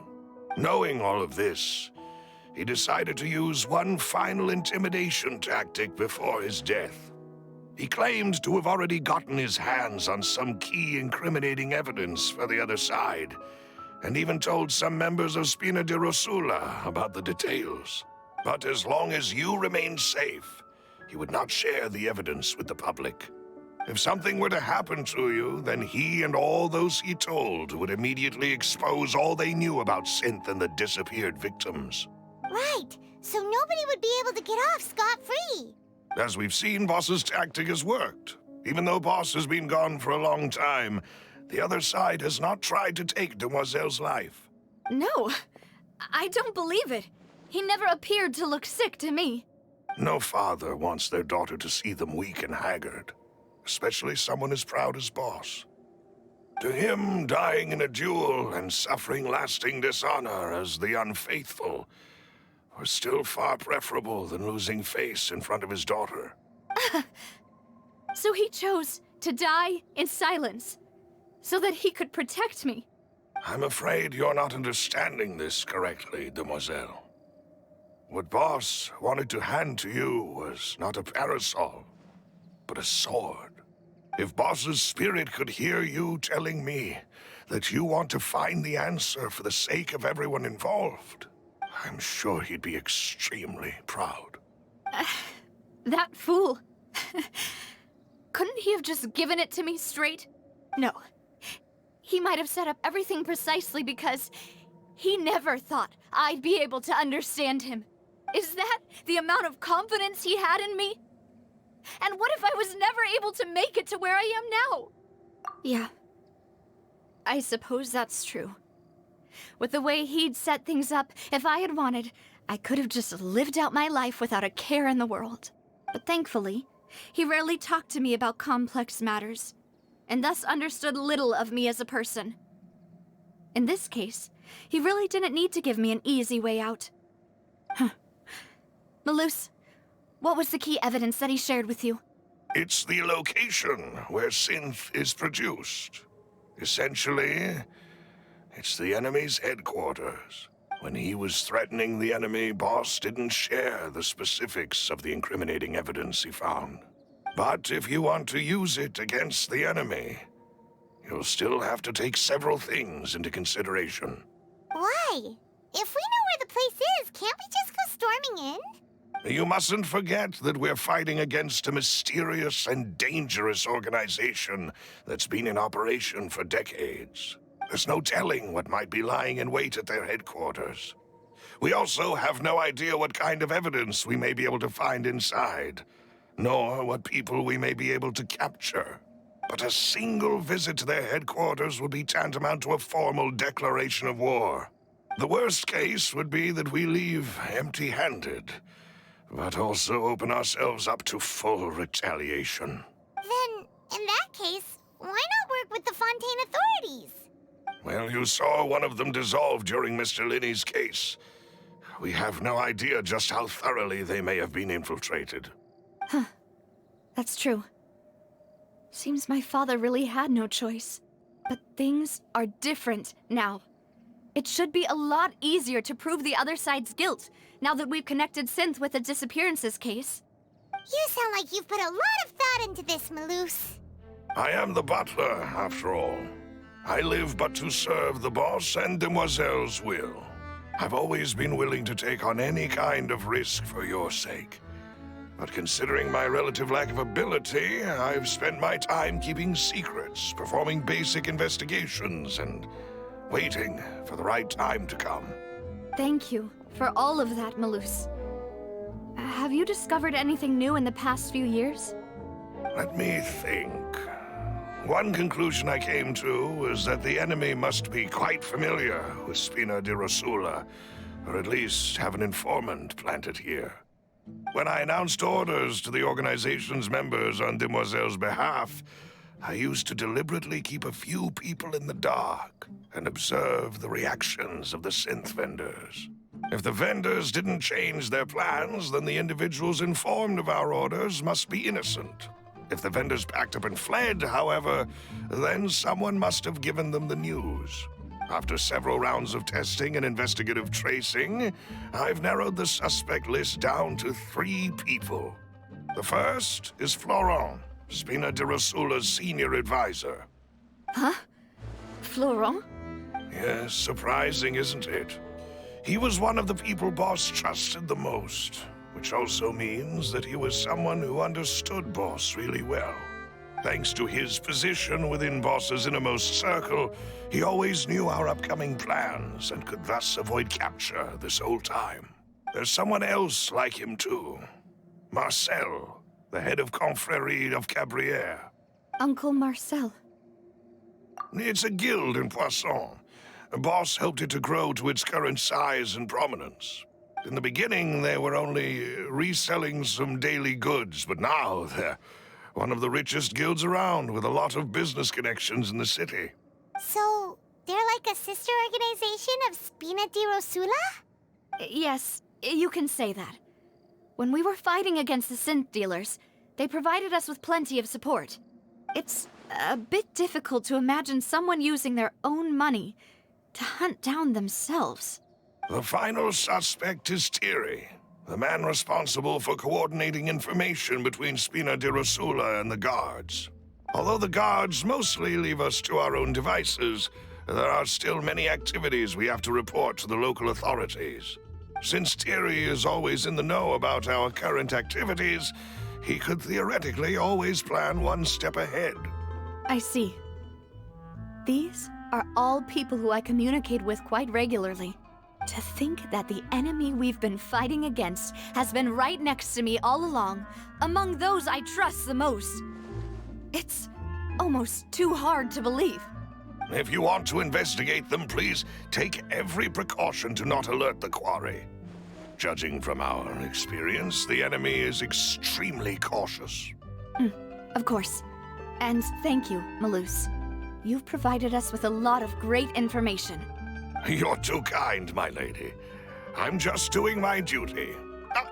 Knowing all of this, he decided to use one final intimidation tactic before his death. He claimed to have already gotten his hands on some key incriminating evidence for the other side, and even told some members of Spina di Rosula about the details. But as long as you remained safe, he would not share the evidence with the public. If something were to happen to you, then he and all those he told would immediately expose all they knew about Synth and the disappeared victims. Right, so nobody would be able to get off scot-free. As we've seen, Boss's tactic has worked. Even though Boss has been gone for a long time, the other side has not tried to take Demoiselle's life. No, I don't believe it. He never appeared to look sick to me. No father wants their daughter to see them weak and haggard, especially someone as proud as Boss. To him, dying in a duel and suffering lasting dishonor as the unfaithful was still far preferable than losing face in front of his daughter. So he chose to die in silence, so that he could protect me. I'm afraid you're not understanding this correctly, Demoiselle. What Boss wanted to hand to you was not a parasol, but a sword. If Boss's spirit could hear you telling me that you want to find the answer for the sake of everyone involved, I'm sure he'd be extremely proud. That fool. Couldn't he have just given it to me straight? No. He might have set up everything precisely because he never thought I'd be able to understand him. Is that the amount of confidence he had in me? And what if I was never able to make it to where I am now? Yeah. I suppose that's true. With the way he'd set things up, if I had wanted, I could have just lived out my life without a care in the world. But thankfully, he rarely talked to me about complex matters, and thus understood little of me as a person. In this case, he really didn't need to give me an easy way out. Malus, what was the key evidence that he shared with you? It's the location where Synth is produced. Essentially, it's the enemy's headquarters. When he was threatening the enemy, Boss didn't share the specifics of the incriminating evidence he found. But if you want to use it against the enemy, you'll still have to take several things into consideration. Why? If we know where the place is, can't we just go storming in? You mustn't forget that we're fighting against a mysterious and dangerous organization that's been in operation for decades. There's no telling what might be lying in wait at their headquarters. We also have no idea what kind of evidence we may be able to find inside, nor what people we may be able to capture. But a single visit to their headquarters would be tantamount to a formal declaration of war. The worst case would be that we leave empty-handed, but also open ourselves up to full retaliation. Then, in that case, why not work with the Fontaine authorities? Well, you saw one of them dissolve during Mr. Linney's case. We have no idea just how thoroughly they may have been infiltrated. That's true. Seems my father really had no choice. But things are different now. It should be a lot easier to prove the other side's guilt, now that we've connected Synth with the disappearances case. You sound like you've put a lot of thought into this, Malus. I am the butler, after all. I live but to serve the boss and Demoiselle's will. I've always been willing to take on any kind of risk for your sake. But considering my relative lack of ability, I've spent my time keeping secrets, performing basic investigations, and waiting for the right time to come. Thank you for all of that, Malus. Have you discovered anything new in the past few years? Let me think. One conclusion I came to was that the enemy must be quite familiar with Spina di Rosula, or at least have an informant planted here. When I announced orders to the organization's members on Demoiselle's behalf, I used to deliberately keep a few people in the dark and observe the reactions of the synth vendors. If the vendors didn't change their plans, then the individuals informed of our orders must be innocent. If the vendors packed up and fled, however, then someone must have given them the news. After several rounds of testing and investigative tracing, I've narrowed the suspect list down to 3 people. The first is Florent, Spina de Rosula's senior advisor. Huh? Florent? Yes, surprising, isn't it? He was one of the people Boss trusted the most, which also means that he was someone who understood Boss really well. Thanks to his position within Boss's innermost circle, he always knew our upcoming plans and could thus avoid capture this whole time. There's someone else like him too. Marcel, the head of Confrérie of Cabrières. Uncle Marcel. It's a guild in Poisson. Boss helped it to grow to its current size and prominence. In the beginning, they were only reselling some daily goods, but now they're one of the richest guilds around, with a lot of business connections in the city. So, they're like a sister organization of Spina di Rosula? Yes, you can say that. When we were fighting against the synth dealers, they provided us with plenty of support. It's a bit difficult to imagine someone using their own money to hunt down themselves. The final suspect is Thierry, the man responsible for coordinating information between Spina di Rosula and the guards. Although the guards mostly leave us to our own devices, there are still many activities we have to report to the local authorities. Since Thierry is always in the know about our current activities, he could theoretically always plan one step ahead. I see. These are all people who I communicate with quite regularly. To think that the enemy we've been fighting against has been right next to me all along, among those I trust the most. It's almost too hard to believe. If you want to investigate them, please take every precaution to not alert the quarry. Judging from our experience, the enemy is extremely cautious. Of course. And thank you, Malus. You've provided us with a lot of great information. You're too kind, my lady. I'm just doing my duty.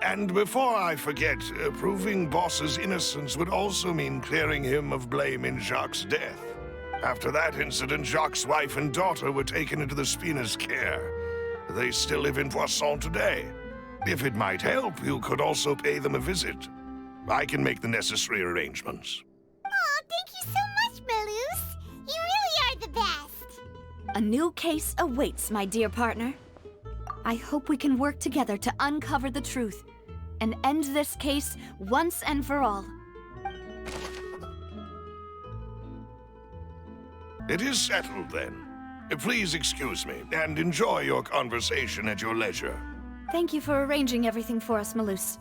And before I forget, proving Boss's innocence would also mean clearing him of blame in Jacques' death. After that incident, Jacques' wife and daughter were taken into the Spina's care. They still live in Poisson today. If it might help, you could also pay them a visit. I can make the necessary arrangements. Oh, thank you so much, Malus. You really are the best. A new case awaits, my dear partner. I hope we can work together to uncover the truth and end this case once and for all. It is settled, then. Please excuse me, and enjoy your conversation at your leisure. Thank you for arranging everything for us, Malus.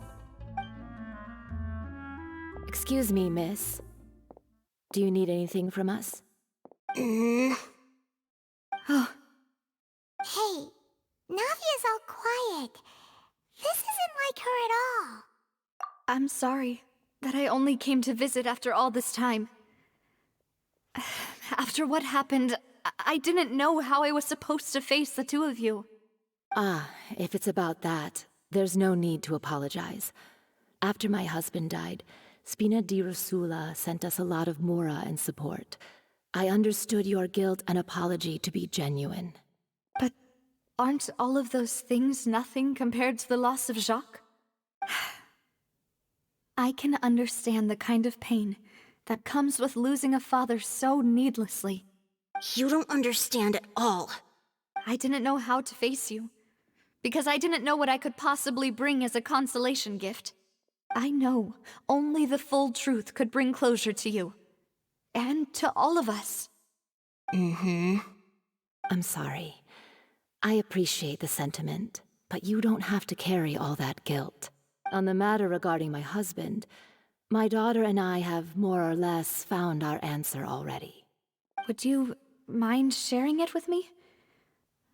Excuse me, miss. Do you need anything from us? Oh, Hey, Navia's all quiet. This isn't like her at all. I'm sorry that I only came to visit after all this time. After what happened, I didn't know how I was supposed to face the two of you. Ah, if it's about that, there's no need to apologize. After my husband died, Spina di Rosula sent us a lot of mora and support. I understood your guilt and apology to be genuine. But aren't all of those things nothing compared to the loss of Jacques? I can understand the kind of pain that comes with losing a father so needlessly. You don't understand at all. I didn't know how to face you, because I didn't know what I could possibly bring as a consolation gift. I know only the full truth could bring closure to you, and to all of us. I'm sorry. I appreciate the sentiment, but you don't have to carry all that guilt. On the matter regarding my husband, my daughter and I have more or less found our answer already. Would you mind sharing it with me?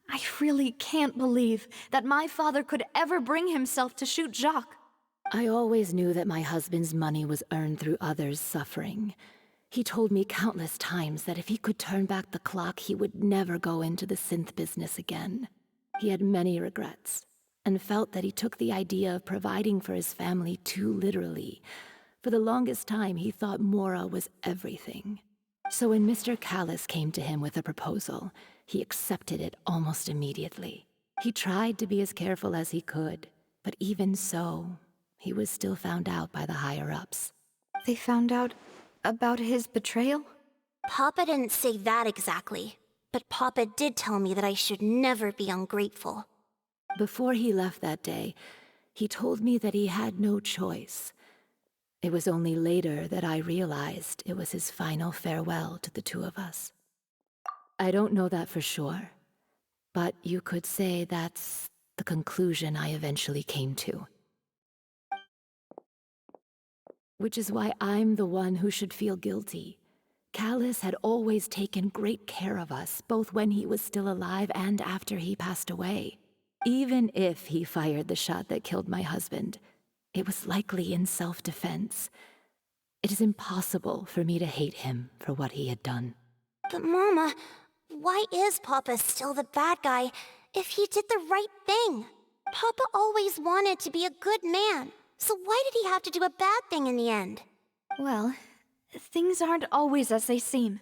I really can't believe that my father could ever bring himself to shoot Jacques. I always knew that my husband's money was earned through others' suffering. He told me countless times that if he could turn back the clock, he would never go into the synth business again. He had many regrets, and felt that he took the idea of providing for his family too literally. For the longest time, he thought Mora was everything. So when Mr. Callis came to him with a proposal, he accepted it almost immediately. He tried to be as careful as he could, but even so, he was still found out by the higher-ups. They found out about his betrayal? Papa didn't say that exactly, but Papa did tell me that I should never be ungrateful. Before he left that day, he told me that he had no choice. It was only later that I realized it was his final farewell to the two of us. I don't know that for sure, but you could say that's the conclusion I eventually came to. Which is why I'm the one who should feel guilty. Callis had always taken great care of us, both when he was still alive and after he passed away. Even if he fired the shot that killed my husband, it was likely in self-defense. It is impossible for me to hate him for what he had done. But Mama, why is Papa still the bad guy if he did the right thing? Papa always wanted to be a good man, so why did he have to do a bad thing in the end? Well, things aren't always as they seem.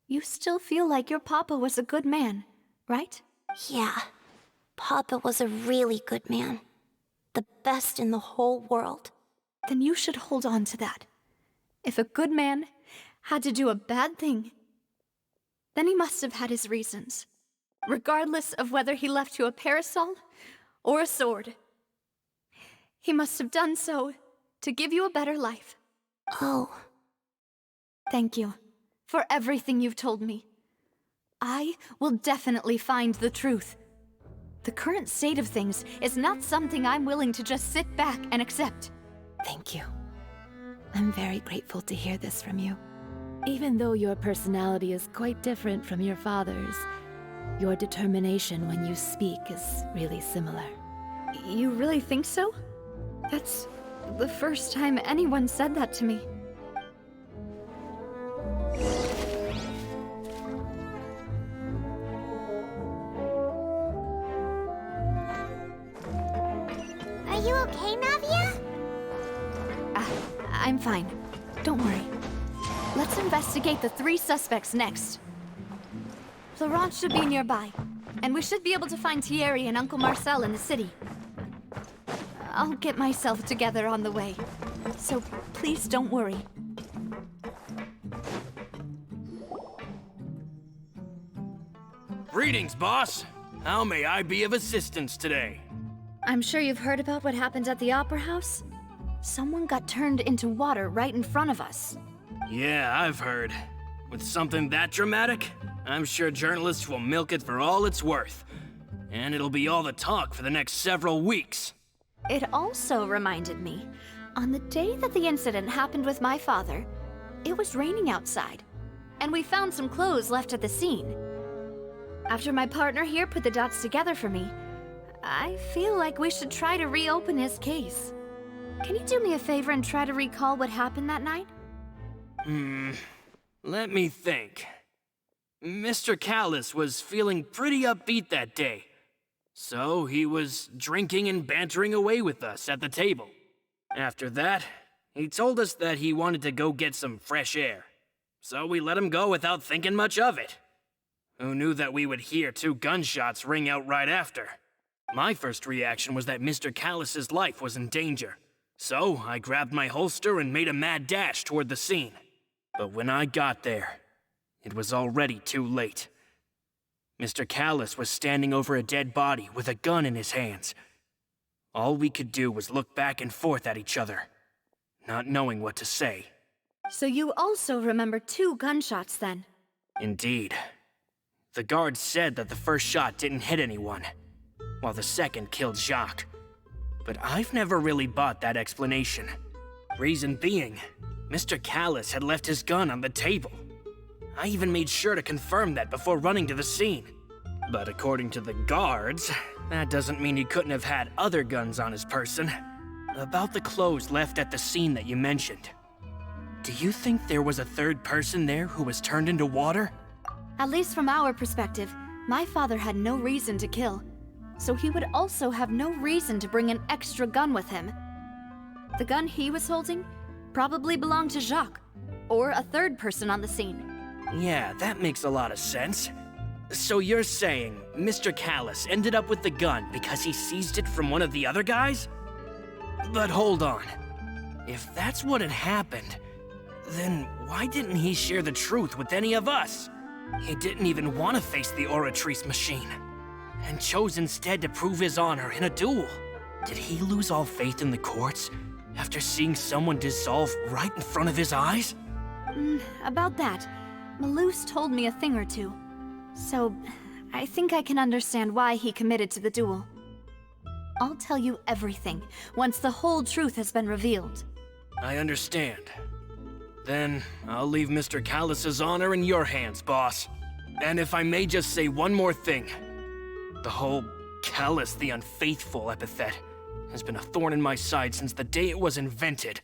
You still feel like your papa was a good man, right? Yeah, Papa was a really good man. The best in the whole world. Then you should hold on to that. If a good man had to do a bad thing, then he must have had his reasons, regardless of whether he left you a parasol or a sword. He must have done so to give you a better life. Oh. Thank you for everything you've told me. I will definitely find the truth. The current state of things is not something I'm willing to just sit back and accept. Thank you. I'm very grateful to hear this from you. Even though your personality is quite different from your father's, your determination when you speak is really similar. You really think so? That's the first time anyone said that to me. Are you okay, Navia? I'm fine. Don't worry. Let's investigate the 3 suspects next. Florent should be nearby, and we should be able to find Thierry and Uncle Marcel in the city. I'll get myself together on the way, so please don't worry. Greetings, boss. How may I be of assistance today? I'm sure you've heard about what happened at the Opera House. Someone got turned into water right in front of us. Yeah, I've heard. With something that dramatic, I'm sure journalists will milk it for all it's worth. And it'll be all the talk for the next several weeks. It also reminded me, on the day that the incident happened with my father, it was raining outside, and we found some clothes left at the scene. After my partner here put the dots together for me, I feel like we should try to reopen his case. Can you do me a favor and try to recall what happened that night? Let me think. Mr. Callis was feeling pretty upbeat that day. So he was drinking and bantering away with us at the table. After that, he told us that he wanted to go get some fresh air. So we let him go without thinking much of it. Who knew that we would hear 2 gunshots ring out right after? My first reaction was that Mr. Callis's life was in danger. So I grabbed my holster and made a mad dash toward the scene. But when I got there, it was already too late. Mr. Callis was standing over a dead body with a gun in his hands. All we could do was look back and forth at each other, not knowing what to say. So you also remember 2 gunshots then? Indeed. The guard said that the first shot didn't hit anyone, while the second killed Jacques. But I've never really bought that explanation. Reason being, Mr. Callis had left his gun on the table. I even made sure to confirm that before running to the scene. But according to the guards, that doesn't mean he couldn't have had other guns on his person. About the clothes left at the scene that you mentioned. Do you think there was a third person there who was turned into water? At least from our perspective, my father had no reason to kill, so he would also have no reason to bring an extra gun with him. The gun he was holding probably belonged to Jacques, or a third person on the scene. Yeah, that makes a lot of sense. So you're saying Mr. Callus ended up with the gun because he seized it from one of the other guys? But hold on. If that's what had happened, then why didn't he share the truth with any of us? He didn't even want to face the Oratrice machine, and chose instead to prove his honor in a duel. Did he lose all faith in the courts after seeing someone dissolve right in front of his eyes? About that, Malus told me a thing or two, so I think I can understand why he committed to the duel. I'll tell you everything once the whole truth has been revealed. I understand. Then I'll leave Mr. Callus's honor in your hands, boss. And if I may just say one more thing. The whole Callus the Unfaithful epithet has been a thorn in my side since the day it was invented.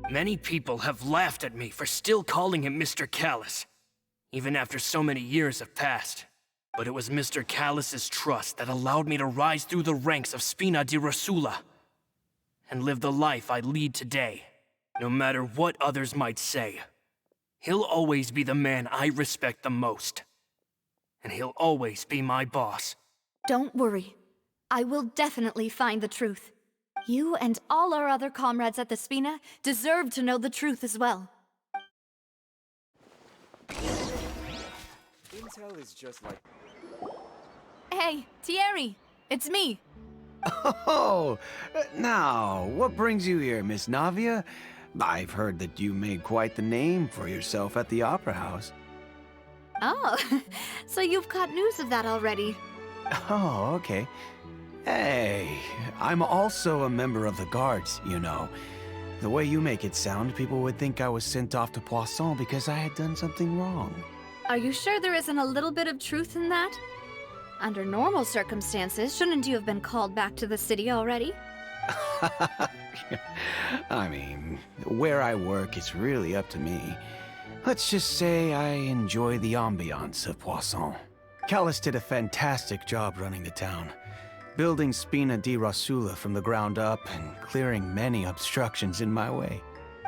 Many people have laughed at me for still calling him Mr. Callus, even after so many years have passed. But it was Mr. Callus's trust that allowed me to rise through the ranks of Spina di Rosula and live the life I lead today. No matter what others might say, he'll always be the man I respect the most. And he'll always be my boss. Don't worry. I will definitely find the truth. You and all our other comrades at the Spina deserve to know the truth as well. Intel is just like... Hey, Thierry! It's me! Oh, now, what brings you here, Miss Navia? I've heard that you made quite the name for yourself at the Opera House. Oh, so you've caught news of that already. Oh, okay. Hey, I'm also a member of the Guards, you know. The way you make it sound, people would think I was sent off to Poisson because I had done something wrong. Are you sure there isn't a little bit of truth in that? Under normal circumstances, shouldn't you have been called back to the city already? I mean, where I work is really up to me. Let's just say I enjoy the ambiance of Poisson. Callus did a fantastic job running the town, building Spina di Rosula from the ground up and clearing many obstructions in my way.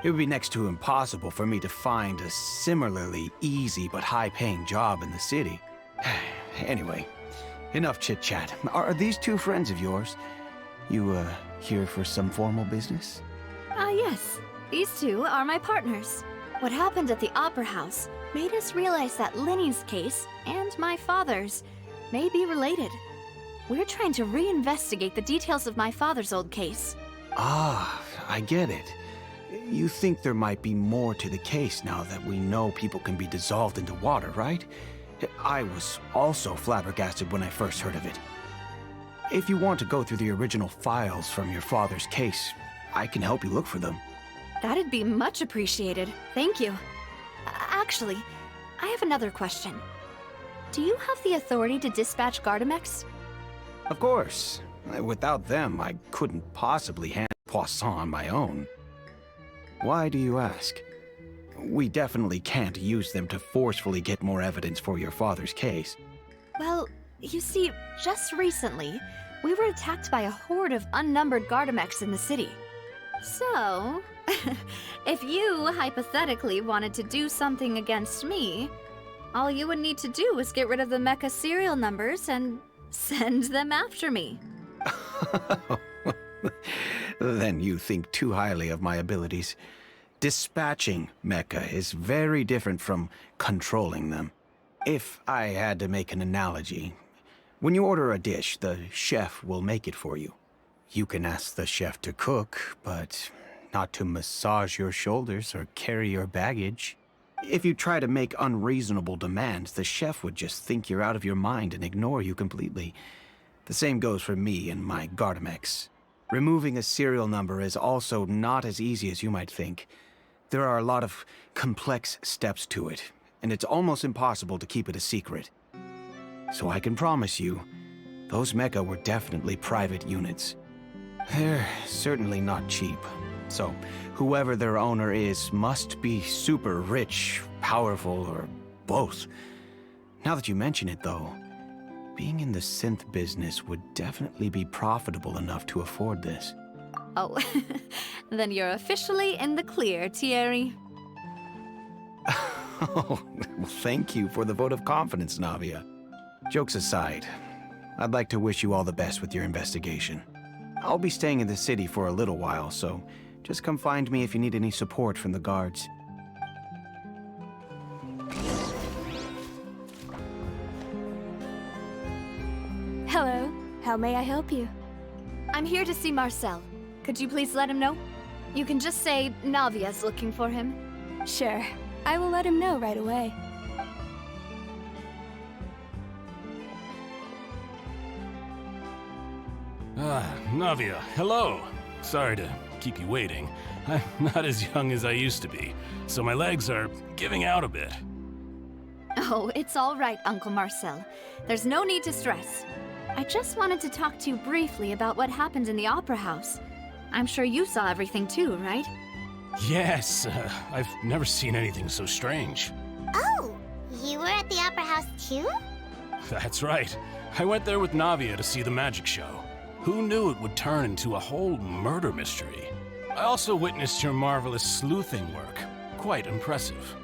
It would be next to impossible for me to find a similarly easy but high-paying job in the city. Anyway, enough chit-chat. Are these two friends of yours? You, here for some formal business? Yes. These two are my partners. What happened at the Opera House made us realize that Linny's case and my father's may be related. We're trying to reinvestigate the details of my father's old case. Ah, I get it. You think there might be more to the case now that we know people can be dissolved into water, right? I was also flabbergasted when I first heard of it. If you want to go through the original files from your father's case, I can help you look for them. That'd be much appreciated. Thank you. Actually, I have another question. Do you have the authority to dispatch Gardamex? Of course. Without them, I couldn't possibly handle Poisson on my own. Why do you ask? We definitely can't use them to forcefully get more evidence for your father's case. Well, you see, just recently, we were attacked by a horde of unnumbered Gardamex in the city. So, if you hypothetically wanted to do something against me, all you would need to do is get rid of the mecha serial numbers and send them after me. Then you think too highly of my abilities. Dispatching mecha is very different from controlling them. If I had to make an analogy, when you order a dish, the chef will make it for you. You can ask the chef to cook, but not to massage your shoulders or carry your baggage. If you try to make unreasonable demands, the chef would just think you're out of your mind and ignore you completely. The same goes for me and my Gardamex. Removing a serial number is also not as easy as you might think. There are a lot of complex steps to it, and it's almost impossible to keep it a secret. So I can promise you, those mecha were definitely private units. They're certainly not cheap. So, whoever their owner is must be super rich, powerful, or both. Now that you mention it, though, being in the synth business would definitely be profitable enough to afford this. Oh, then you're officially in the clear, Thierry. Oh, well, thank you for the vote of confidence, Navia. Jokes aside, I'd like to wish you all the best with your investigation. I'll be staying in the city for a little while, so just come find me if you need any support from the guards. Hello. How may I help you? I'm here to see Marcel. Could you please let him know? You can just say Navia's looking for him. Sure. I will let him know right away. Navia, hello. Sorry to keep you waiting. I'm not as young as I used to be, so my legs are giving out a bit. Oh, it's all right, Uncle Marcel. There's no need to stress. I just wanted to talk to you briefly about what happened in the Opera House. I'm sure you saw everything too, right? Yes, I've never seen anything so strange. Oh, you were at the Opera House too? That's right. I went there with Navia to see the magic show. Who knew it would turn into a whole murder mystery? I also witnessed your marvelous sleuthing work. Quite impressive.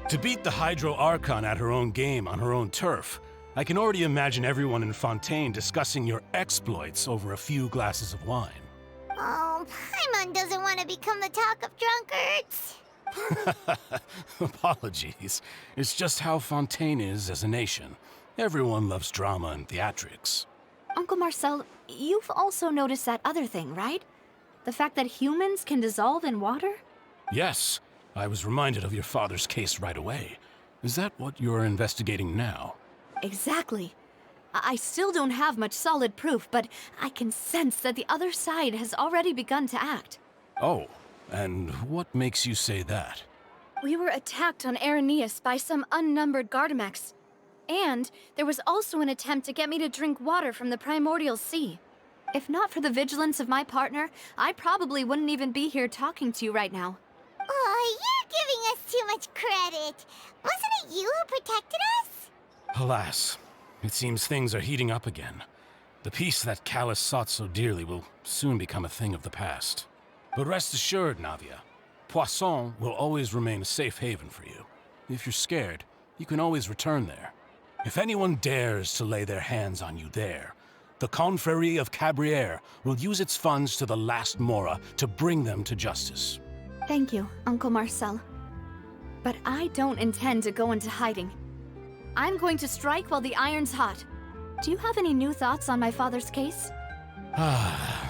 To beat the Hydro Archon at her own game on her own turf, I can already imagine everyone in Fontaine discussing your exploits over a few glasses of wine. Oh, Paimon doesn't want to become the talk of drunkards. Apologies. It's just how Fontaine is as a nation. Everyone loves drama and theatrics. Uncle Marcel, you've also noticed that other thing, right? The fact that humans can dissolve in water? Yes, I was reminded of your father's case right away. Is that what you're investigating now? Exactly. I still don't have much solid proof, but I can sense that the other side has already begun to act. Oh, and what makes you say that? We were attacked on Araneus by some unnumbered Gardamex. And there was also an attempt to get me to drink water from the primordial sea. If not for the vigilance of my partner, I probably wouldn't even be here talking to you right now. Oh, you're giving us too much credit. Wasn't it you who protected us? Alas, it seems things are heating up again. The peace that Callus sought so dearly will soon become a thing of the past. But rest assured, Navia, Poisson will always remain a safe haven for you. If you're scared, you can always return there. If anyone dares to lay their hands on you there, the Confrérie of Cabrières will use its funds to the last Mora to bring them to justice. Thank you, Uncle Marcel. But I don't intend to go into hiding. I'm going to strike while the iron's hot. Do you have any new thoughts on my father's case?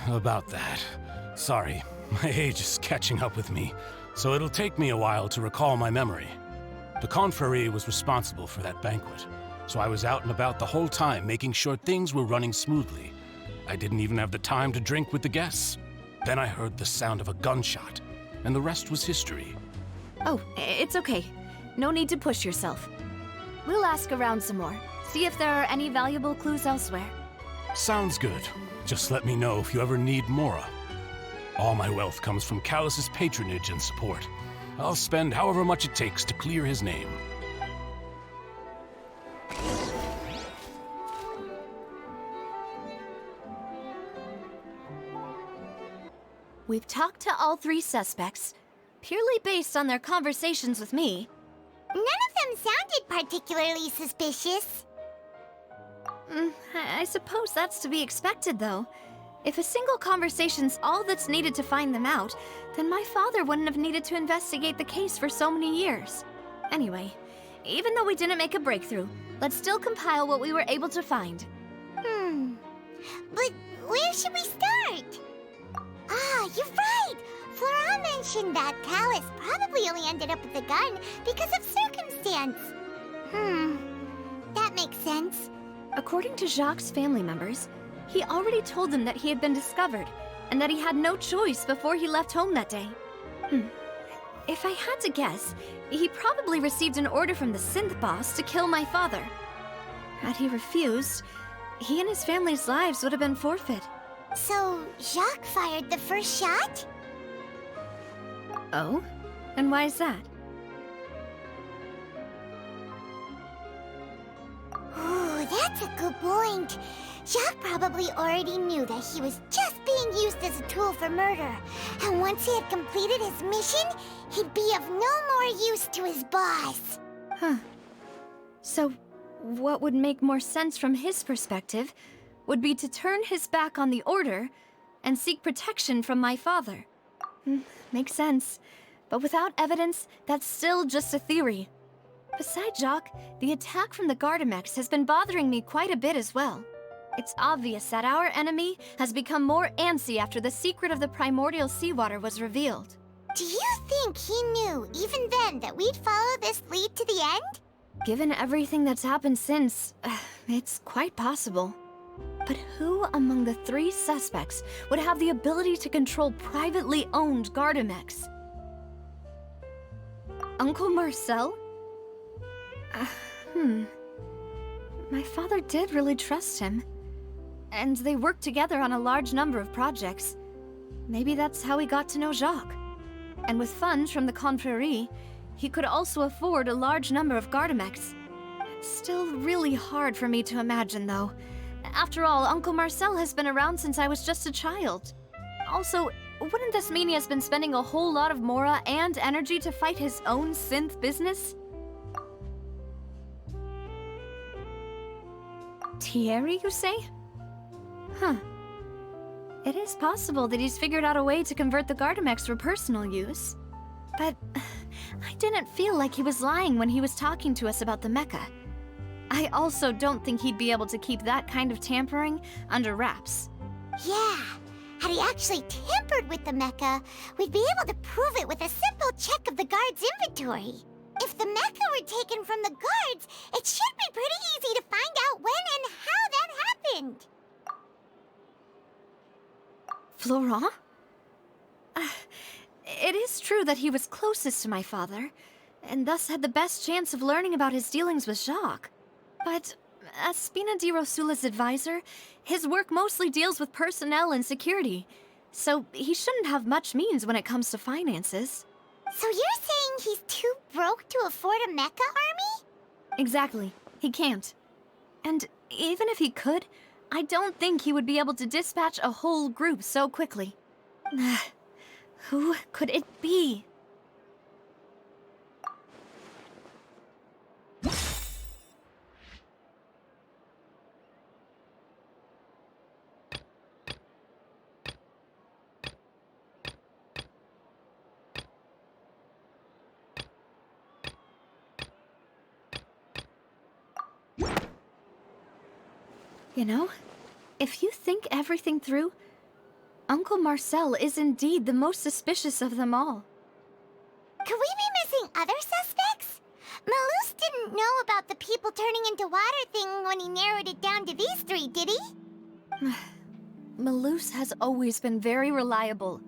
About that. Sorry, my age is catching up with me, so it'll take me a while to recall my memory. The Confrérie was responsible for that banquet, so I was out and about the whole time making sure things were running smoothly. I didn't even have the time to drink with the guests. Then I heard the sound of a gunshot, and the rest was history. Oh, it's okay. No need to push yourself. We'll ask around some more, see if there are any valuable clues elsewhere. Sounds good. Just let me know if you ever need Mora. All my wealth comes from Callus's patronage and support. I'll spend however much it takes to clear his name. We've talked to all three suspects, purely based on their conversations with me. None of them sounded particularly suspicious. I suppose that's to be expected, though. If a single conversation's all that's needed to find them out, then my father wouldn't have needed to investigate the case for so many years. Anyway, even though we didn't make a breakthrough, let's still compile what we were able to find. But where should we start? Ah, you're right! Flora mentioned that Callus probably only ended up with the gun because of circumstance. That makes sense. According to Jacques' family members, he already told them that he had been discovered, and that he had no choice before he left home that day. If I had to guess, he probably received an order from the synth boss to kill my father. Had he refused, he and his family's lives would have been forfeit. So, Jacques fired the first shot? Oh? And why is that? Ooh, that's a good point. Jacques probably already knew that he was just being used as a tool for murder. And once he had completed his mission, he'd be of no more use to his boss. Huh. So, what would make more sense from his perspective would be to turn his back on the Order and seek protection from my father. Makes sense. But without evidence, that's still just a theory. Besides Jacques, the attack from the Gardamex has been bothering me quite a bit as well. It's obvious that our enemy has become more antsy after the secret of the primordial seawater was revealed. Do you think he knew, even then, that we'd follow this lead to the end? Given everything that's happened since, it's quite possible. But who among the 3 suspects would have the ability to control privately owned Gardamex? Uncle Marcel? My father did really trust him. And they worked together on a large number of projects. Maybe that's how he got to know Jacques. And with funds from the Confrérie, he could also afford a large number of Gardamex. It's still really hard for me to imagine, though. After all, Uncle Marcel has been around since I was just a child. Also, wouldn't this mean he has been spending a whole lot of mora and energy to fight his own synth business? Thierry, you say? Huh. It is possible that he's figured out a way to convert the Gardamex for personal use. But I didn't feel like he was lying when he was talking to us about the mecha. I also don't think he'd be able to keep that kind of tampering under wraps. Yeah, had he actually tampered with the mecha, we'd be able to prove it with a simple check of the guard's inventory. If the mecha were taken from the guards, it should be pretty easy to find out when and how that happened. Florent? It is true that he was closest to my father, and thus had the best chance of learning about his dealings with Jacques. But as Spina di Rosula's advisor, his work mostly deals with personnel and security, so he shouldn't have much means when it comes to finances. So you're saying he's too broke to afford a mecha army? Exactly. He can't. And even if he could, I don't think he would be able to dispatch a whole group so quickly. Who could it be? You know, if you think everything through, Uncle Marcel is indeed the most suspicious of them all. Could we be missing other suspects? Malus didn't know about the people turning into water thing when he narrowed it down to these 3, did he? Malus has always been very reliable,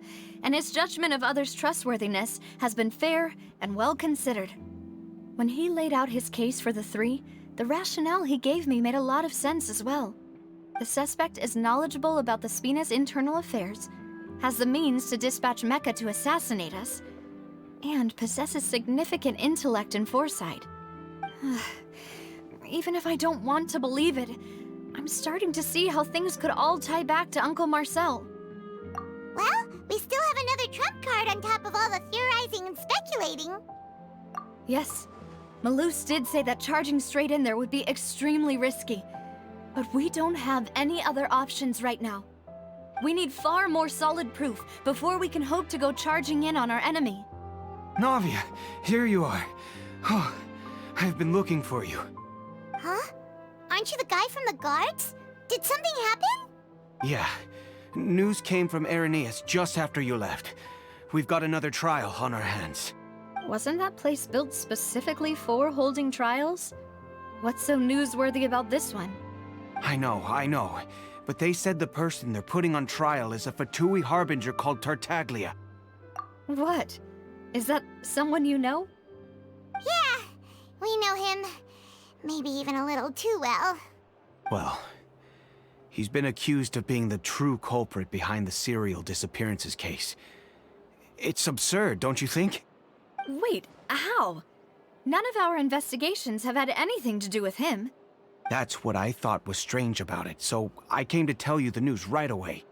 and his judgment of others' trustworthiness has been fair and well considered. When he laid out his case for the 3, the rationale he gave me made a lot of sense as well. The suspect is knowledgeable about the Spina's internal affairs, has the means to dispatch Mecha to assassinate us, and possesses significant intellect and foresight. Even if I don't want to believe it, I'm starting to see how things could all tie back to Uncle Marcel. Well, we still have another trump card on top of all the theorizing and speculating. Yes, Malus did say that charging straight in there would be extremely risky. But we don't have any other options right now. We need far more solid proof before we can hope to go charging in on our enemy. Navia, here you are. Oh, I've been looking for you. Huh? Aren't you the guy from the guards? Did something happen? Yeah. News came from Irenaeus just after you left. We've got another trial on our hands. Wasn't that place built specifically for holding trials? What's so newsworthy about this one? I know. But they said the person they're putting on trial is a Fatui harbinger called Tartaglia. What? Is that someone you know? Yeah, we know him. Maybe even a little too well. Well, He's been accused of being the true culprit behind the serial disappearances case. It's absurd, don't you think? Wait, how? None of our investigations have had anything to do with him. That's what I thought was strange about it, so I came to tell you the news right away.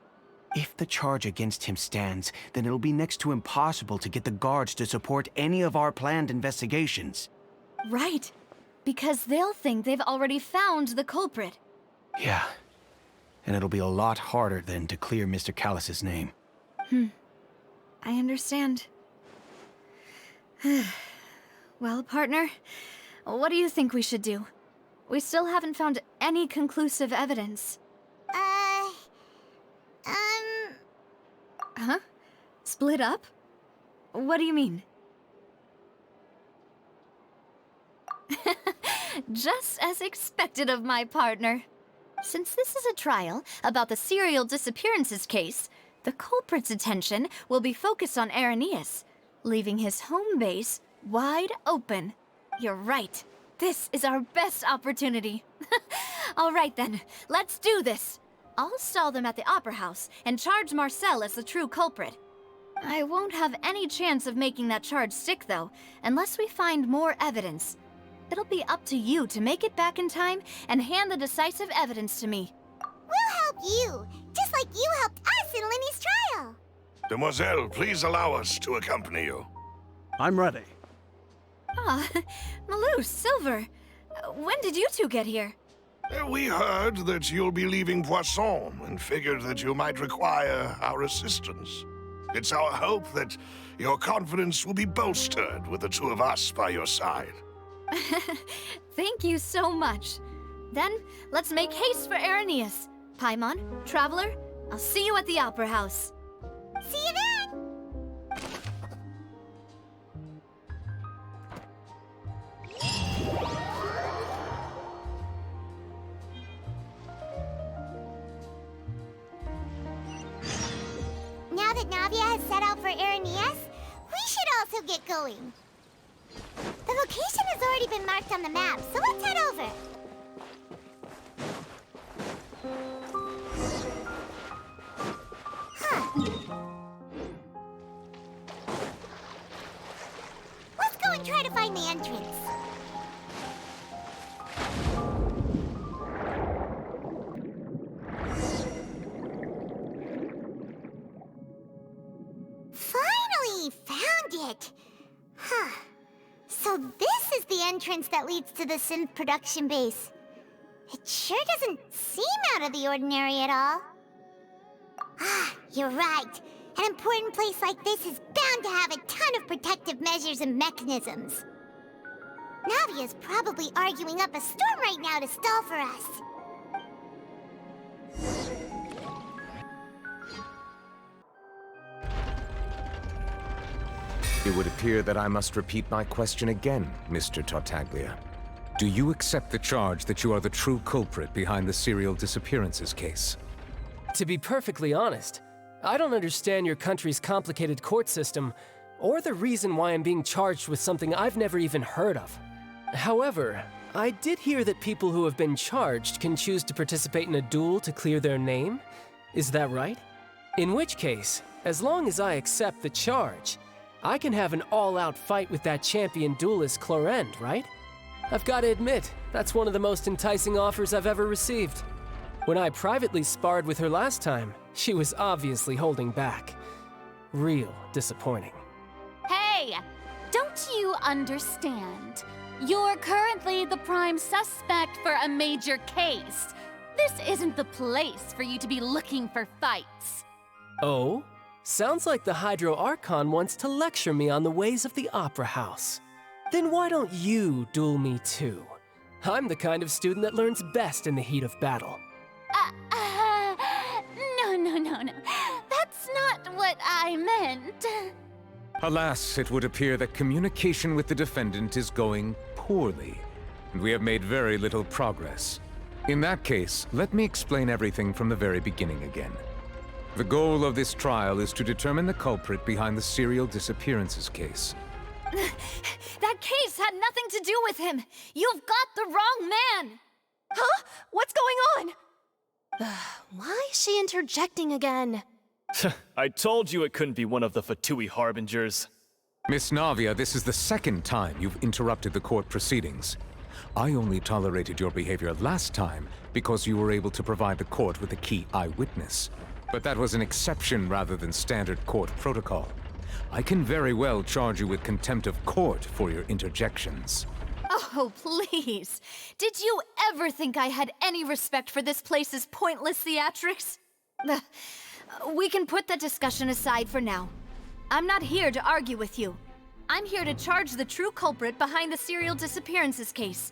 If the charge against him stands, then it'll be next to impossible to get the guards to support any of our planned investigations. Right. Because they'll think they've already found the culprit. Yeah. And it'll be a lot harder then to clear Mr. Callus's name. I understand. Well, partner, what do you think we should do? We still haven't found any conclusive evidence. Huh? Split up? What do you mean? Just as expected of my partner. Since this is a trial about the serial disappearances case, the culprit's attention will be focused on Irenaeus, leaving his home base wide open. You're right. This is our best opportunity. All right then, let's do this. I'll stall them at the Opera House and charge Marcel as the true culprit. I won't have any chance of making that charge stick, though, unless we find more evidence. It'll be up to you to make it back in time and hand the decisive evidence to me. We'll help you, just like you helped us in Linny's trial. Demoiselle, please allow us to accompany you. I'm ready. Ah, Malou, Silver, when did you two get here? We heard that you'll be leaving Poisson and figured that you might require our assistance. It's our hope that your confidence will be bolstered with the two of us by your side. Thank you so much. Then, let's make haste for Irenaeus. Paimon, Traveler, I'll see you at the Opera House. See you then! Now that Navia has set out for Irenaeus, we should also get going. The location has already been marked on the map, so let's head over. Let's go and try to find the entrance. Finally found it! So this is the entrance that leads to the synth production base. It sure doesn't seem out of the ordinary at all. You're right. An important place like this is bound to have a ton of protective measures and mechanisms. Navia's probably arguing up a storm right now to stall for us. It would appear that I must repeat my question again, Mr. Tartaglia. Do you accept the charge that you are the true culprit behind the serial disappearances case? To be perfectly honest, I don't understand your country's complicated court system, or the reason why I'm being charged with something I've never even heard of. However, I did hear that people who have been charged can choose to participate in a duel to clear their name. Is that right? In which case, as long as I accept the charge, I can have an all-out fight with that champion duelist Clorend, right? I've got to admit, that's one of the most enticing offers I've ever received. When I privately sparred with her last time, she was obviously holding back. Real disappointing. Hey! Don't you understand? You're currently the prime suspect for a major case. This isn't the place for you to be looking for fights. Oh? Sounds like the Hydro Archon wants to lecture me on the ways of the Opera House. Then why don't you duel me too? I'm the kind of student that learns best in the heat of battle. No. That's not what I meant. Alas, it would appear that communication with the defendant is going poorly, and we have made very little progress. In that case, let me explain everything from the very beginning again. The goal of this trial is to determine the culprit behind the serial disappearances case. That case had nothing to do with him! You've got the wrong man! Huh? What's going on? Why is she interjecting again? I told you it couldn't be one of the Fatui Harbingers. Miss Navia, this is the second time you've interrupted the court proceedings. I only tolerated your behavior last time because you were able to provide the court with a key eyewitness. But that was an exception rather than standard court protocol. I can very well charge you with contempt of court for your interjections. Oh, please. Did you ever think I had any respect for this place's pointless theatrics? We can put that discussion aside for now. I'm not here to argue with you. I'm here to charge the true culprit behind the serial disappearances case.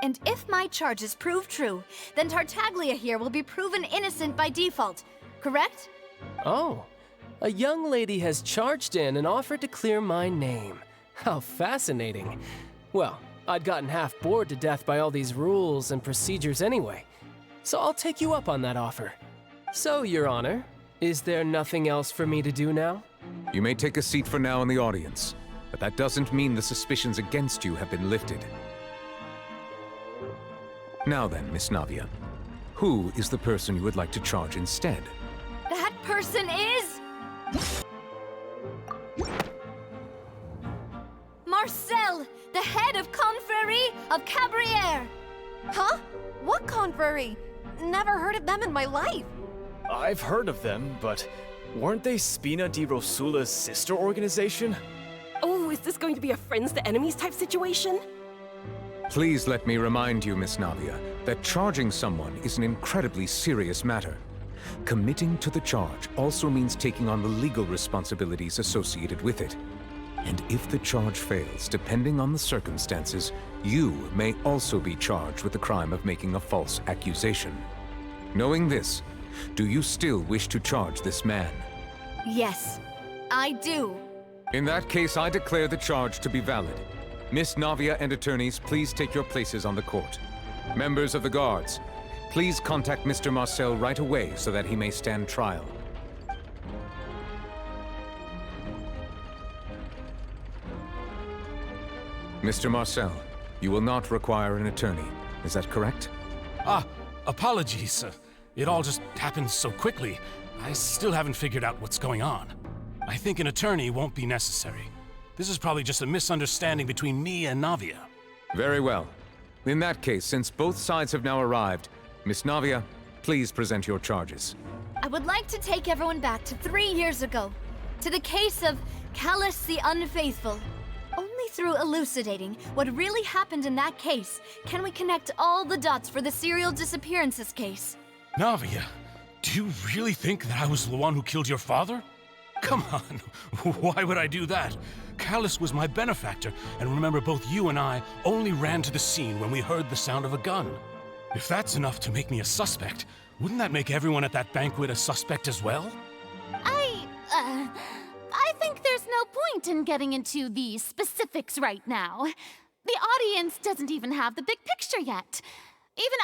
And if my charges prove true, then Tartaglia here will be proven innocent by default, correct? Oh, a young lady has charged in and offered to clear my name. How fascinating. Well, I'd gotten half bored to death by all these rules and procedures anyway, so I'll take you up on that offer. So, Your Honor, is there nothing else for me to do now? You may take a seat for now in the audience, but that doesn't mean the suspicions against you have been lifted. Now then, Miss Navia, who is the person you would like to charge instead? That person is... Marcel, the head of Confrérie of Cabrières! Huh? What confrérie? Never heard of them in my life. I've heard of them, but weren't they Spina di Rosula's sister organization? Oh, is this going to be a friends to enemies type situation? Please let me remind you, Miss Navia, that charging someone is an incredibly serious matter. Committing to the charge also means taking on the legal responsibilities associated with it. And if the charge fails, depending on the circumstances, you may also be charged with the crime of making a false accusation. Knowing this, do you still wish to charge this man? Yes, I do. In that case, I declare the charge to be valid. Miss Navia and attorneys, please take your places on the court. Members of the guards, please contact Mr. Marcel right away so that he may stand trial. Mr. Marcel, you will not require an attorney. Is that correct? Apologies. It all just happened so quickly. I still haven't figured out what's going on. I think an attorney won't be necessary. This is probably just a misunderstanding between me and Navia. Very well. In that case, since both sides have now arrived, Miss Navia, please present your charges. I would like to take everyone back to 3 years ago, to the case of Callus the Unfaithful. Only through elucidating what really happened in that case can we connect all the dots for the serial disappearances case. Navia, do you really think that I was the one who killed your father? Come on, why would I do that? Callus was my benefactor, and remember both you and I only ran to the scene when we heard the sound of a gun. If that's enough to make me a suspect, wouldn't that make everyone at that banquet a suspect as well? I think there's no point in getting into the specifics right now. The audience doesn't even have the big picture yet. Even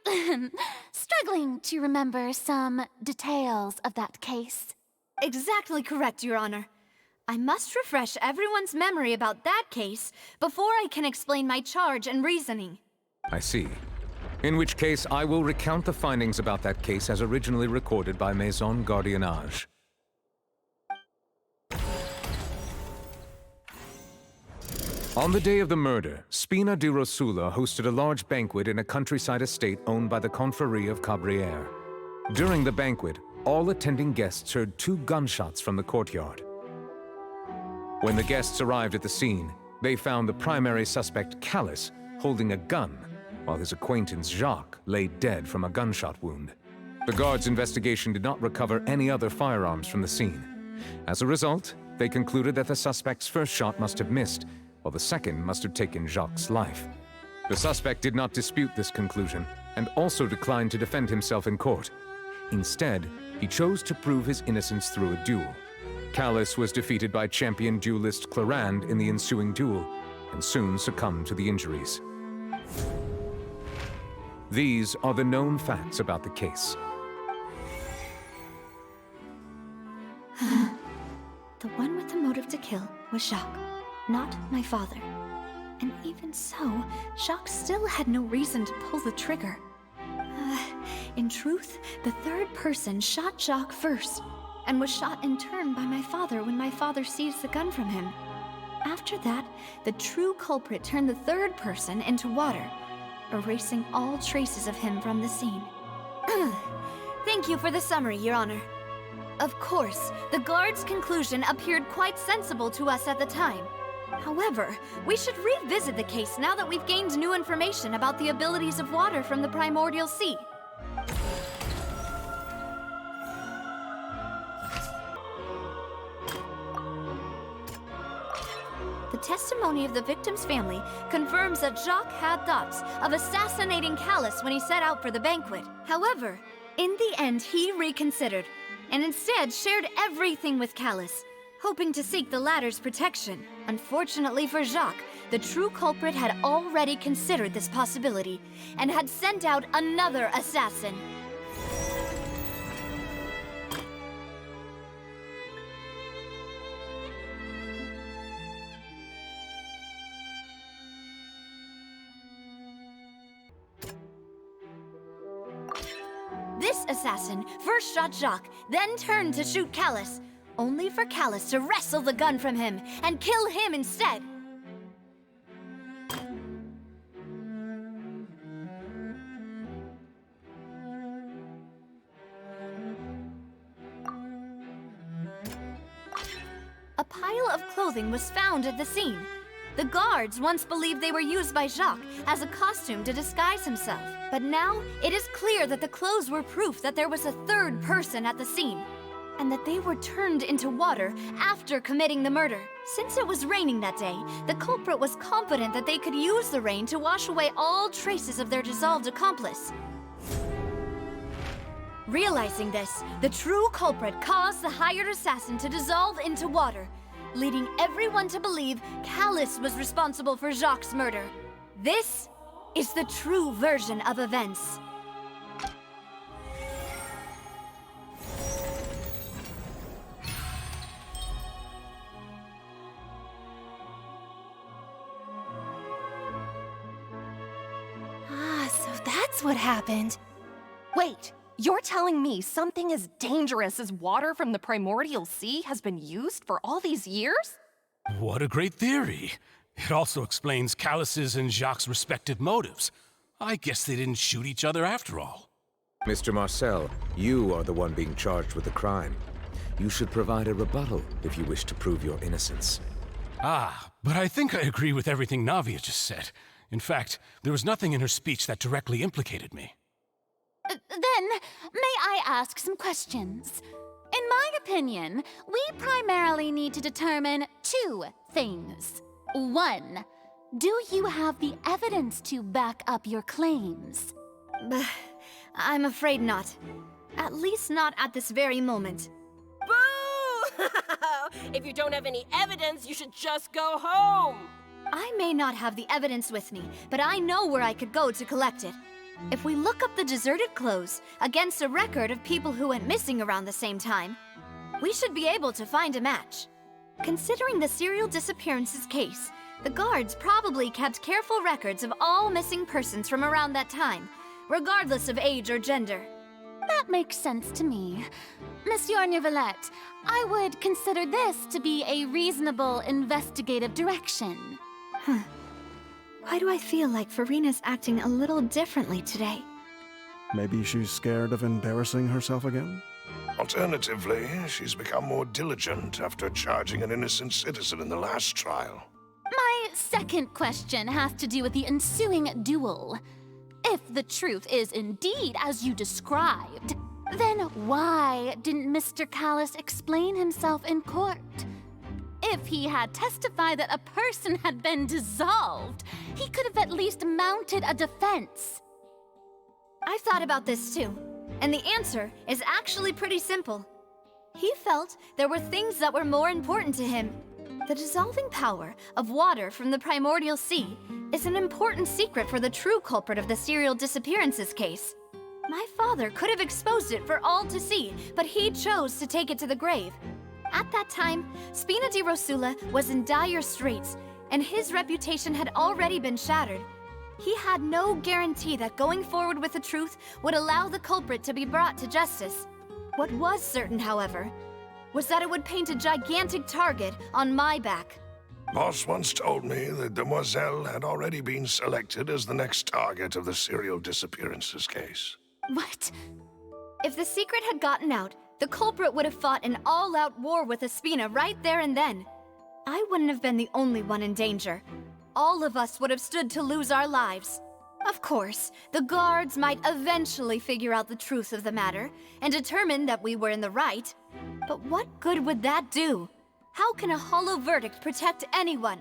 I'm struggling to remember some details of that case. Exactly correct, Your Honor. I must refresh everyone's memory about that case before I can explain my charge and reasoning. I see. In which case, I will recount the findings about that case as originally recorded by Maison Gardiennage. On the day of the murder, Spina di Rosula hosted a large banquet in a countryside estate owned by the Confrérie of Cabrières. During the banquet, all attending guests heard 2 gunshots from the courtyard. When the guests arrived at the scene, they found the primary suspect, Callus, holding a gun, while his acquaintance, Jacques, lay dead from a gunshot wound. The guards' investigation did not recover any other firearms from the scene. As a result, they concluded that the suspect's first shot must have missed, while the second must have taken Jacques' life. The suspect did not dispute this conclusion, and also declined to defend himself in court. Instead, he chose to prove his innocence through a duel. Callus was defeated by champion duelist Clarand in the ensuing duel, and soon succumbed to the injuries. These are the known facts about the case. The one with the motive to kill was Jacques, not my father. And even so, Jacques still had no reason to pull the trigger. In truth, the third person shot Jacques first, and was shot in turn by my father when my father seized the gun from him. After that, the true culprit turned the third person into water, erasing all traces of him from the scene. Thank you for the summary, Your Honor. Of course, the guard's conclusion appeared quite sensible to us at the time. However, we should revisit the case now that we've gained new information about the abilities of water from the primordial sea. The testimony of the victim's family confirms that Jacques had thoughts of assassinating Callus when he set out for the banquet. However, in the end, he reconsidered, and instead shared everything with Callus, hoping to seek the latter's protection. Unfortunately for Jacques, the true culprit had already considered this possibility, and had sent out another assassin. This assassin first shot Jacques, then turned to shoot Callus, only for Callus to wrestle the gun from him and kill him instead. A pile of clothing was found at the scene. The guards once believed they were used by Jacques as a costume to disguise himself. But now, it is clear that the clothes were proof that there was a third person at the scene, and that they were turned into water after committing the murder. Since it was raining that day, the culprit was confident that they could use the rain to wash away all traces of their dissolved accomplice. Realizing this, the true culprit caused the hired assassin to dissolve into water, leading everyone to believe Callus was responsible for Jacques' murder. This is the true version of events. So that's what happened. Wait, you're telling me something as dangerous as water from the primordial sea has been used for all these years? What a great theory. It also explains Callus's and Jacques' respective motives. I guess they didn't shoot each other after all. Mr. Marcel, you are the one being charged with the crime. You should provide a rebuttal if you wish to prove your innocence. But I think I agree with everything Navia just said. In fact, there was nothing in her speech that directly implicated me. Then, may I ask some questions? In my opinion, we primarily need to determine two things. One, do you have the evidence to back up your claims? I'm afraid not. At least not at this very moment. Boo! If you don't have any evidence, you should just go home! I may not have the evidence with me, but I know where I could go to collect it. If we look up the deserted clothes against a record of people who went missing around the same time, we should be able to find a match. Considering the serial disappearances case, the guards probably kept careful records of all missing persons from around that time, regardless of age or gender. That makes sense to me. Monsieur Neuvillette, I would consider this to be a reasonable investigative direction. Why do I feel like Farina's acting a little differently today? Maybe she's scared of embarrassing herself again? Alternatively, she's become more diligent after charging an innocent citizen in the last trial. My second question has to do with the ensuing duel. If the truth is indeed as you described, then why didn't Mr. Callus explain himself in court? If he had testified that a person had been dissolved, he could have at least mounted a defense. I've thought about this too, and the answer is actually pretty simple. He felt there were things that were more important to him. The dissolving power of water from the primordial sea is an important secret for the true culprit of the serial disappearances case. My father could have exposed it for all to see, but he chose to take it to the grave. At that time, Spina di Rosula was in dire straits, and his reputation had already been shattered. he had no guarantee that going forward with the truth would allow the culprit to be brought to justice. What was certain, however, was that it would paint a gigantic target on my back. Boss once told me that Demoiselle had already been selected as the next target of the serial disappearances case. What? If the secret had gotten out, the culprit would have fought an all-out war with Espina right there and then. I wouldn't have been the only one in danger. All of us would have stood to lose our lives. Of course, the guards might eventually figure out the truth of the matter and determine that we were in the right. But what good would that do? How can a hollow verdict protect anyone?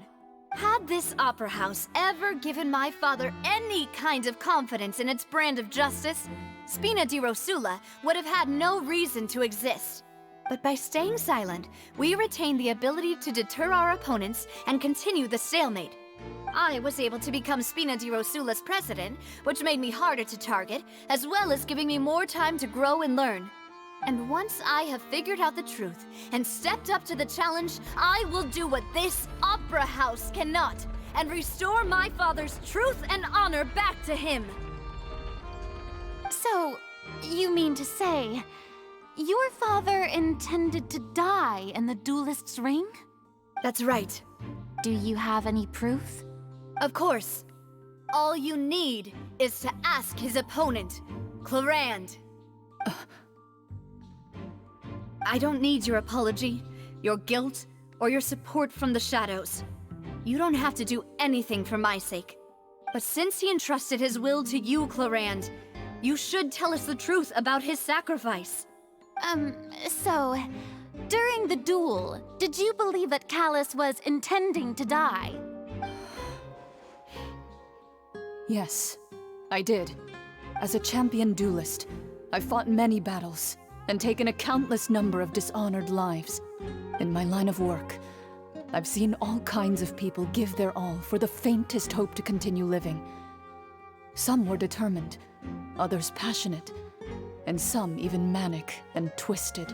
Had this opera house ever given my father any kind of confidence in its brand of justice, Spina di Rosula would have had no reason to exist. But by staying silent, we retained the ability to deter our opponents and continue the stalemate. I was able to become Spina di Rosula's president, which made me harder to target, as well as giving me more time to grow and learn. And once I have figured out the truth and stepped up to the challenge, I will do what this opera house cannot, and restore my father's truth and honor back to him. So, you mean to say, your father intended to die in the duelist's ring? That's right. Do you have any proof? Of course. All you need is to ask his opponent, Clarand. I don't need your apology, your guilt, or your support from the shadows. You don't have to do anything for my sake. But since he entrusted his will to you, Clarand, you should tell us the truth about his sacrifice. So, during the duel, did you believe that Callus was intending to die? Yes, I did. As a champion duelist, I've fought many battles and taken a countless number of dishonored lives. In my line of work, I've seen all kinds of people give their all for the faintest hope to continue living. Some were determined, others passionate, and some even manic and twisted.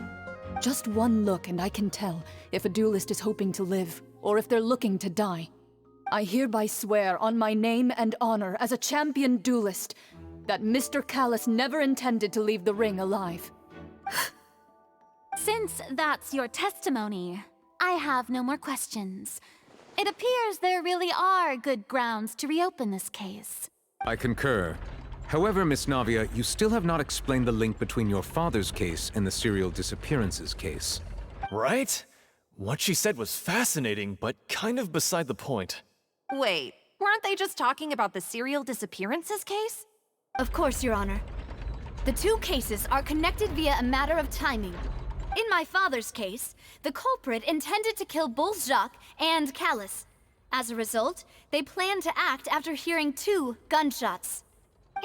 Just one look and I can tell if a duelist is hoping to live or if they're looking to die. I hereby swear on my name and honor as a champion duelist that Mr. Callus never intended to leave the ring alive. Since that's your testimony, I have no more questions. It appears there really are good grounds to reopen this case. I concur. However, Miss Navia, you still have not explained the link between your father's case and the serial disappearances case. Right? What she said was fascinating, but kind of beside the point. Wait, weren't they just talking about the serial disappearances case? Of course, Your Honor. The two cases are connected via a matter of timing. In my father's case, the culprit intended to kill both Jacques and Callus. As a result, they planned to act after hearing 2 gunshots.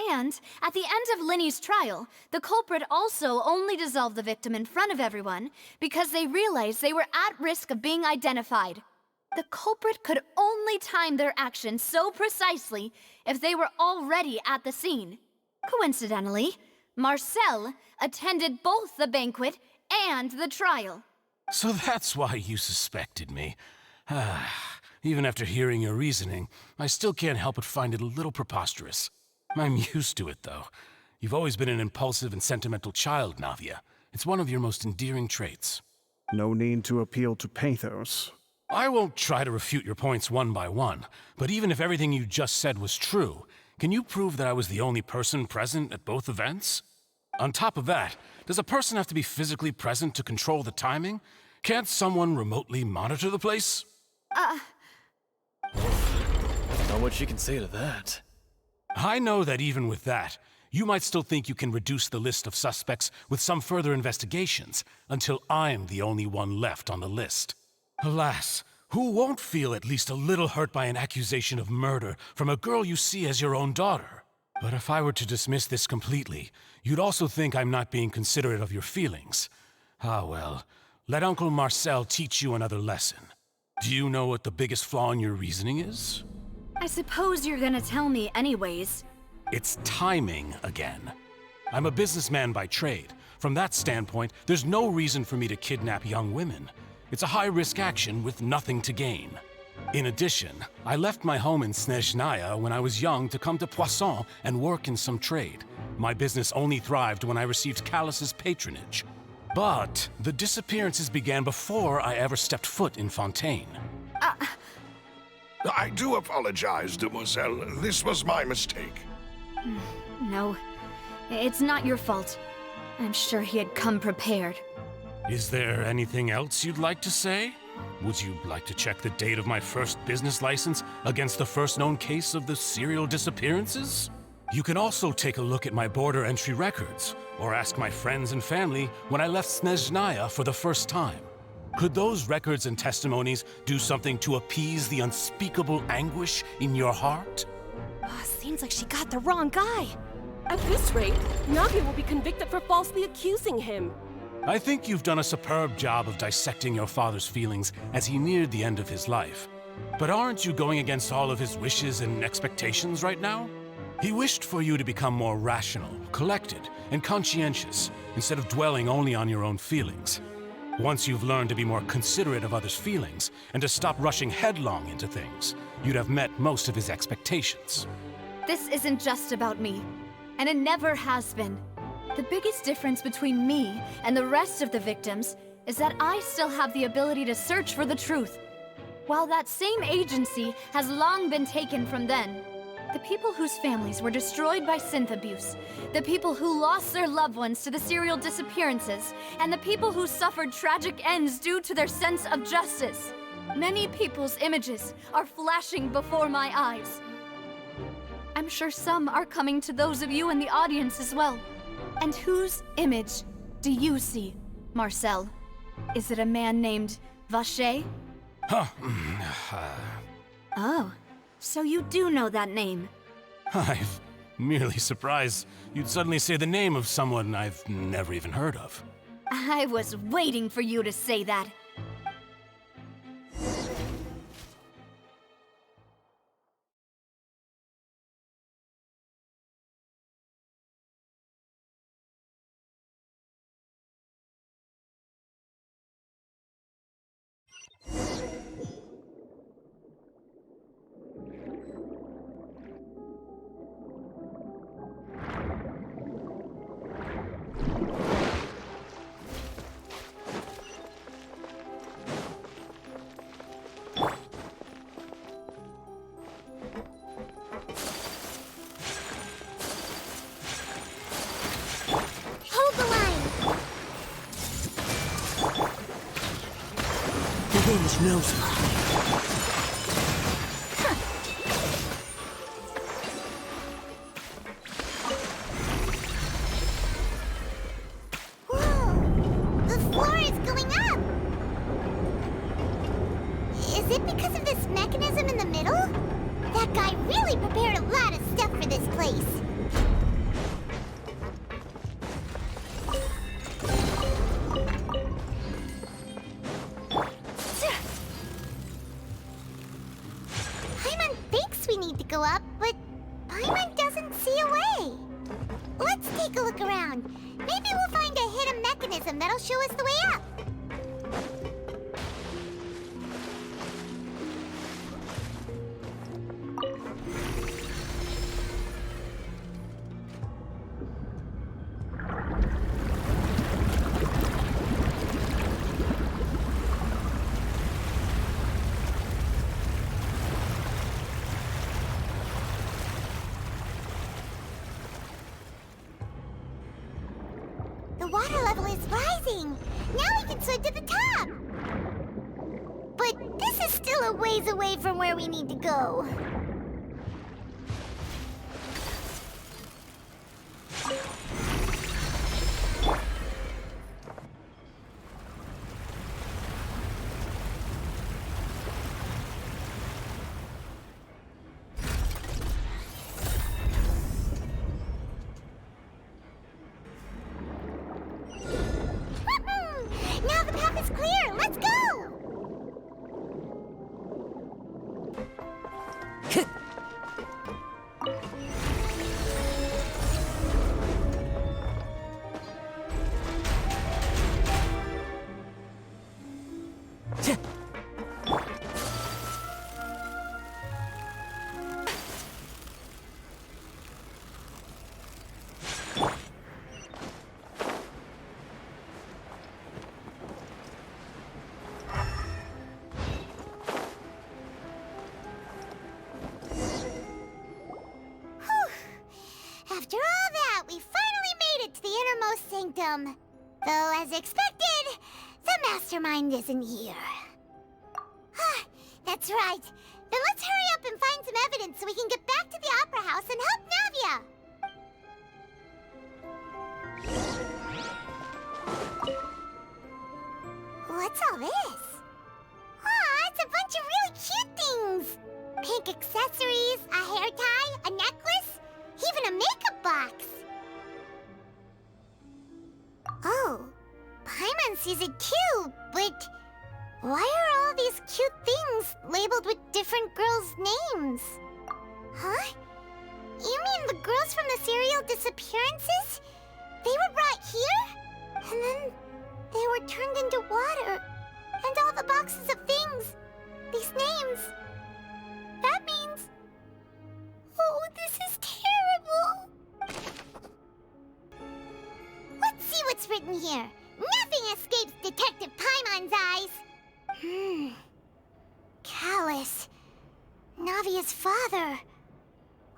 And at the end of Linny's trial, the culprit also only dissolved the victim in front of everyone because they realized they were at risk of being identified. The culprit could only time their actions so precisely if they were already at the scene. Coincidentally, Marcel attended both the banquet and the trial. So that's why you suspected me. Even after hearing your reasoning, I still can't help but find it a little preposterous. I'm used to it, though. You've always been an impulsive and sentimental child, Navia. It's one of your most endearing traits. No need to appeal to pathos. I won't try to refute your points one by one, but even if everything you just said was true, can you prove that I was the only person present at both events? On top of that, does a person have to be physically present to control the timing? Can't someone remotely monitor the place? Not what she can say to that. I know that even with that, you might still think you can reduce the list of suspects with some further investigations until I'm the only one left on the list. Alas, who won't feel at least a little hurt by an accusation of murder from a girl you see as your own daughter? But if I were to dismiss this completely, you'd also think I'm not being considerate of your feelings. Ah well, let Uncle Marcel teach you another lesson. Do you know what the biggest flaw in your reasoning is? I suppose you're gonna tell me anyways. It's timing again. I'm a businessman by trade. From that standpoint, there's no reason for me to kidnap young women. It's a high-risk action with nothing to gain. In addition, I left my home in Snezhnaya when I was young to come to Poisson and work in some trade. My business only thrived when I received Callus's patronage. But the disappearances began before I ever stepped foot in Fontaine. I do apologize, demoiselle. This was my mistake. No, it's not your fault. I'm sure he had come prepared. Is there anything else you'd like to say? Would you like to check the date of my first business license against the first known case of the serial disappearances? You can also take a look at my border entry records, or ask my friends and family when I left Snezhnaya for the first time. Could those records and testimonies do something to appease the unspeakable anguish in your heart? Seems like she got the wrong guy. At this rate, Navia will be convicted for falsely accusing him. I think you've done a superb job of dissecting your father's feelings as he neared the end of his life. But aren't you going against all of his wishes and expectations right now? He wished for you to become more rational, collected, and conscientious, instead of dwelling only on your own feelings. Once you've learned to be more considerate of others' feelings, and to stop rushing headlong into things, you'd have met most of his expectations. This isn't just about me, and it never has been. The biggest difference between me and the rest of the victims is that I still have the ability to search for the truth, while that same agency has long been taken from them. The people whose families were destroyed by synth abuse, the people who lost their loved ones to the serial disappearances, and the people who suffered tragic ends due to their sense of justice. Many people's images are flashing before my eyes. I'm sure some are coming to those of you in the audience as well. And whose image do you see, Marcel? Is it a man named Vacher? Oh, so you do know that name. I'm merely surprised you'd suddenly say the name of someone I've never even heard of. I was waiting for you to say that. Revenge knows me. Whoa! The floor is going up! Is it because of this mechanism in the middle? That guy really prepared a lot of stuff for this place. Go up, but Paimon doesn't see a way. Let's take a look around. Maybe we'll find a hidden mechanism that'll show us the way up. The water level is rising! Now we can swim to the top! But this is still a ways away from where we need to go. Now the path is clear! Let's go! Phantom. Though, as expected, the mastermind isn't here. That's right. Then let's hurry up and find some evidence so we can get back to the Opera House and help Navia. What's all this? Aw, it's a bunch of really cute things. Pink accessories, a hair tie, a necklace, even a makeup box. Oh, Paimon sees it too, but why are all these cute things labeled with different girls' names? Huh? You mean the girls from the serial disappearances? They were brought here? And then they were turned into water. And all the boxes of things. These names. That means... Oh, this is terrible. Let's see what's written here. Nothing escapes Detective Paimon's eyes. Callus. Navia's father.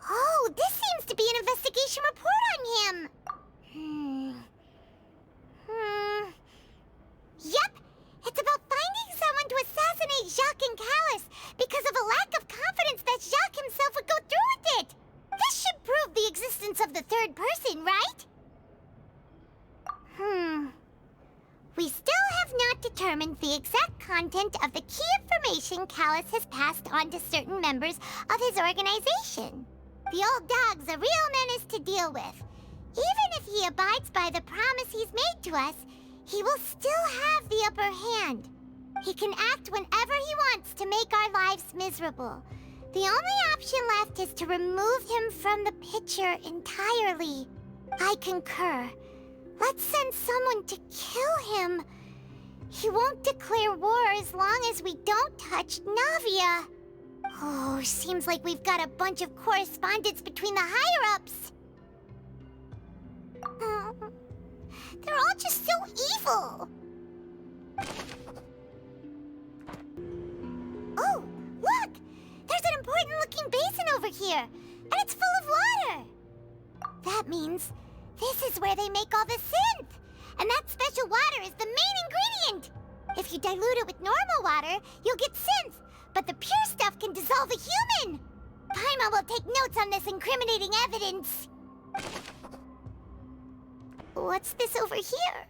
Oh, this seems to be an investigation report on him. Yep, it's about finding someone to assassinate Jacques and Callus because of a lack of confidence that Jacques himself would go through with it. This should prove the existence of the third person, right? We still have not determined the exact content of the key information Callus has passed on to certain members of his organization. The old dog's a real menace to deal with. Even if he abides by the promise he's made to us, he will still have the upper hand. He can act whenever he wants to make our lives miserable. The only option left is to remove him from the picture entirely. I concur. Let's send someone to kill him. He won't declare war as long as we don't touch Navia. Oh, seems like we've got a bunch of correspondence between the higher-ups. They're all just so evil. Oh, look! There's an important-looking basin over here, and it's full of water. That means this is where they make all the synth, and that special water is the main ingredient. If you dilute it with normal water, you'll get synth, but the pure stuff can dissolve a human. Paimon will take notes on this incriminating evidence. What's this over here?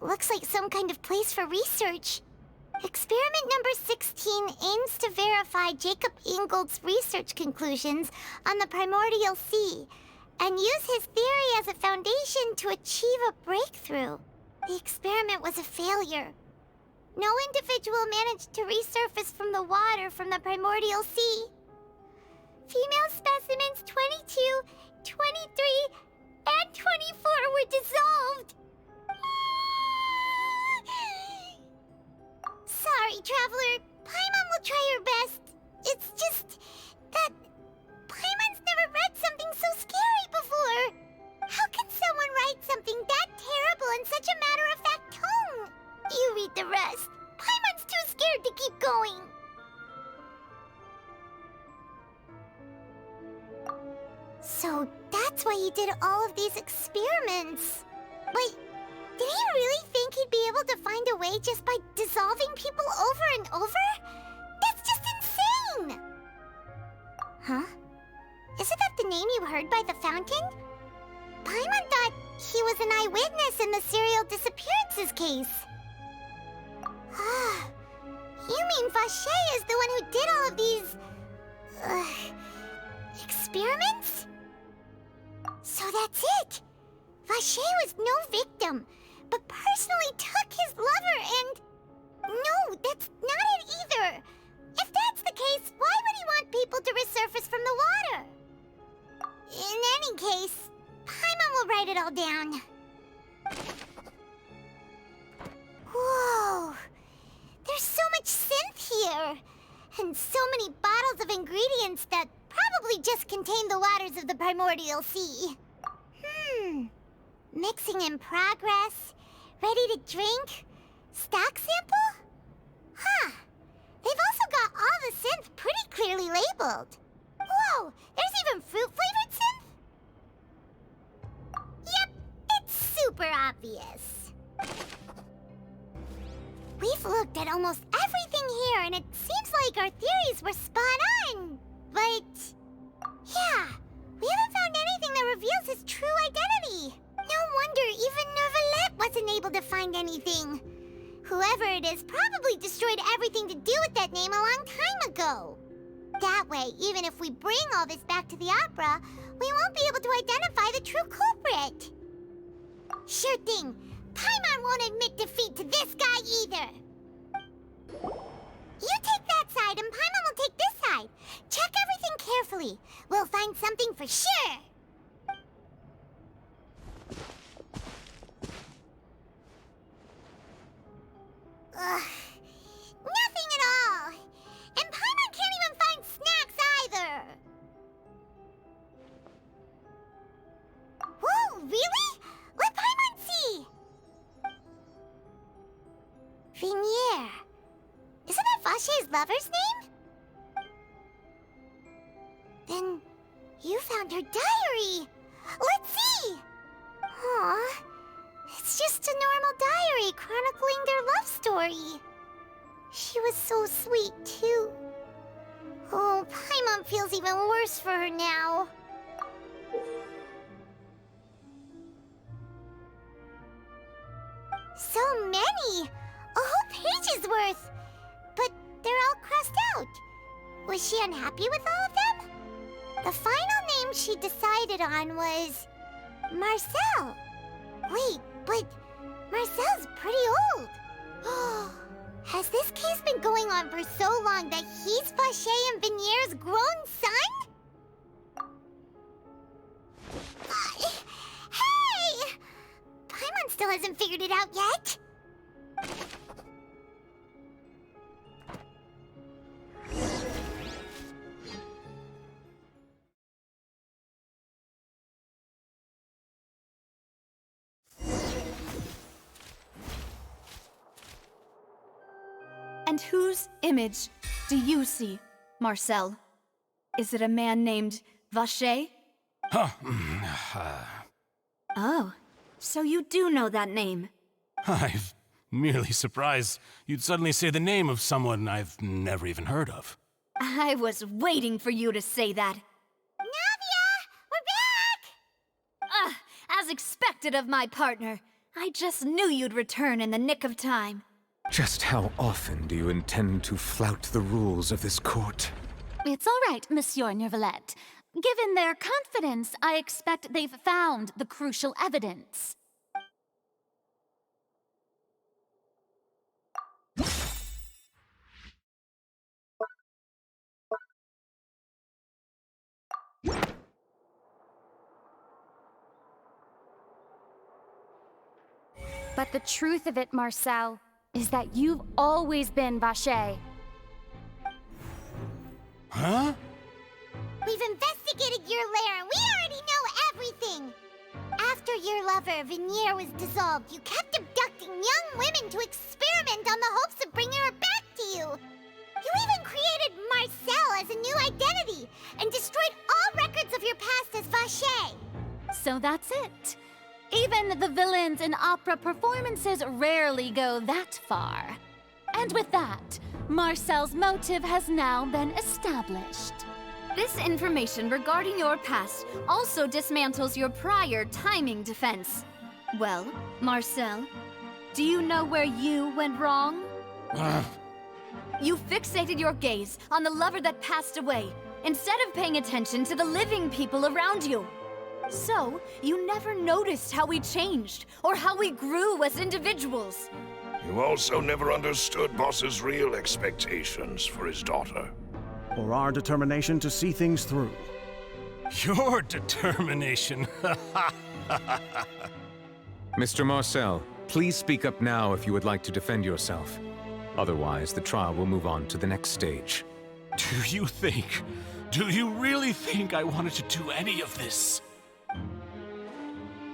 Looks like some kind of place for research. Experiment number 16 aims to verify Jacob Ingold's research conclusions on the primordial sea and use his theory as a foundation to achieve a breakthrough. The experiment was a failure. No individual managed to resurface from the water from the primordial sea. Female specimens 22, 23, and 24 were dissolved. Sorry, Traveler. Paimon will try her best. It's just that Paimon's never read something so scary before. How can someone write something that terrible in such a matter-of-fact tone? You read the rest. Paimon's too scared to keep going. So that's why he did all of these experiments. Wait, did he really think he'd be able to find a way just by dissolving people over and over? That's just insane! Huh? Isn't that the name you heard by the fountain? Paimon thought he was an eyewitness in the serial disappearances case. You mean Vacher is the one who did all of these... experiments? So that's it! Vacher was no victim, but personally took his lover and... No, that's not it either! If that's the case, why would he want people to resurface from the water? In any case, Paimon will write it all down. Whoa! There's so much synth here! And so many bottles of ingredients that probably just contain the waters of the primordial sea. Mixing in progress, ready to drink, stock sample? Huh. They've also got all the synth pretty clearly labeled. Whoa, there's even fruit-flavored synth? Yep, it's super looked at almost everything here, and it seems like our theories were spot on. But yeah, we haven't found anything that reveals his true identity. No wonder even Neuvillette wasn't able to find anything. Whoever it is probably destroyed everything to do with that name a long time ago. That way, even if we bring all this back to the opera, we won't be able to identify the true culprit. Sure thing. Paimon won't admit defeat to this guy either. You take that side and Paimon will take this side. Check everything carefully. We'll find something for sure. Ugh. Nothing at all. And Paimon can't even find snacks either. Whoa, really? Let Paimon see. Vignier. Isn't that Vache's lover's name? Then you found her diary. Let's see. Aw. It's just a normal diary chronicling their love story. She was so sweet, too. Oh, Paimon feels even worse for her now. So many! A whole page's worth! But they're all crossed out. Was she unhappy with all of them? The final name she decided on was Marcel. Wait, but Marcel's pretty old. Has this case been going on for so long that he's Vache and Vignier's grown son? Hey! Paimon still hasn't figured it out yet. And whose image do you see, Marcel? Is it a man named Vache? Oh, so you do know that name. I'm merely surprised you'd suddenly say the name of someone I've never even heard of. I was waiting for you to say that. Navia! We're back! As expected of my partner. I just knew you'd return in the nick of time. Just how often do you intend to flout the rules of this court? It's all right, Monsieur Neuvillette. Given their confidence, I expect they've found the crucial evidence. But the truth of it, Marcel, is that you've always been Vache. Huh? We've investigated your lair and we already know everything! After your lover, Vignier, was dissolved, you kept abducting young women to experiment on the hopes of bringing her back to you! You even created Marcel as a new identity and destroyed all records of your past as Vache! So that's it. Even the villains in opera performances rarely go that far. And with that, Marcel's motive has now been established. This information regarding your past also dismantles your prior timing defense. Well, Marcel, do you know where you went wrong? You fixated your gaze on the lover that passed away, instead of paying attention to the living people around you. So, you never noticed how we changed, or how we grew as individuals. You also never understood Boss's real expectations for his daughter. Or our determination to see things through. Your determination. Mr. Marcel, please speak up now if you would like to defend yourself. Otherwise, the trial will move on to the next stage. Do you really think I wanted to do any of this?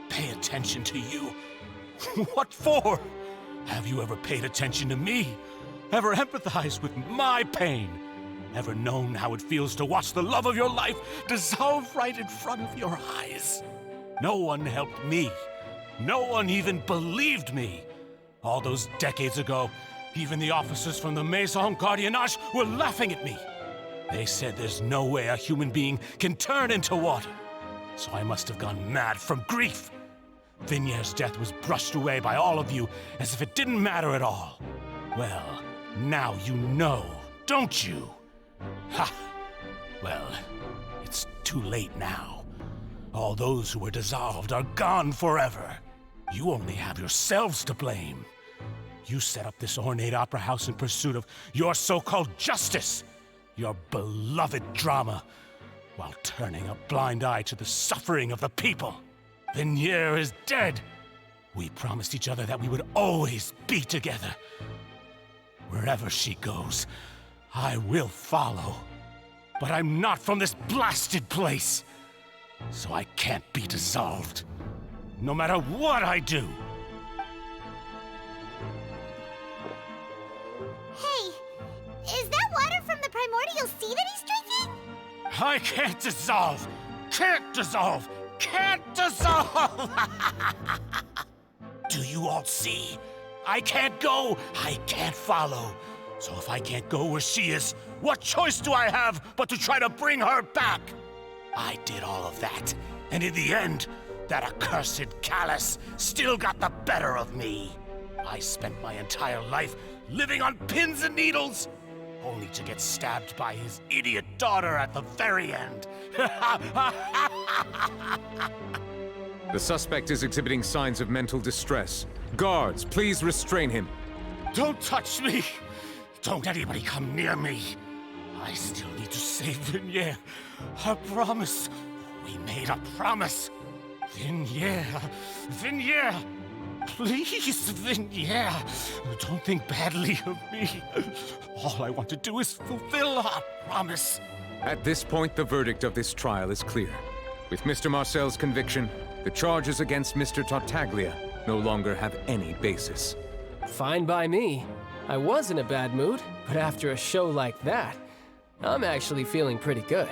Pay attention to you? What for? Have you ever paid attention to me? Ever empathized with my pain? Ever known how it feels to watch the love of your life dissolve right in front of your eyes? No one helped me. No one even believed me. All those decades ago, Even the officers from the Maison Gardiennage were laughing at me. They said there's no way a human being can turn into water. So I must have gone mad from grief. Vignier's death was brushed away by all of you as if it didn't matter at all. Well, now you know, don't you? Ha! Well, it's too late now. All those who were dissolved are gone forever. You only have yourselves to blame. You set up this ornate opera house in pursuit of your so-called justice, your beloved drama, while turning a blind eye to the suffering of the people. Vignier is dead. We promised each other that we would always be together. Wherever she goes, I will follow. But I'm not from this blasted place, so I can't be dissolved, no matter what I do. Hey, is that water from the primordial sea that he's drinking? I can't dissolve! Can't dissolve! Can't dissolve! Do you all see? I can't go, I can't follow. So if I can't go where she is, what choice do I have but to try to bring her back? I did all of that, and in the end, that accursed Callus still got the better of me. I spent my entire life living on pins and needles, only to get stabbed by his idiot daughter at the very end. The suspect is exhibiting signs of mental distress. Guards, please restrain him. Don't touch me! Don't anybody come near me! I still need to save Vignier. A promise. We made a promise. Vignier. Vignier! Please, Vignier. Don't think badly of me. All I want to do is fulfill our promise. At this point, the verdict of this trial is clear. With Mr. Marcel's conviction, the charges against Mr. Tartaglia no longer have any basis. Fine by me. I was in a bad mood, but after a show like that, I'm actually feeling pretty good.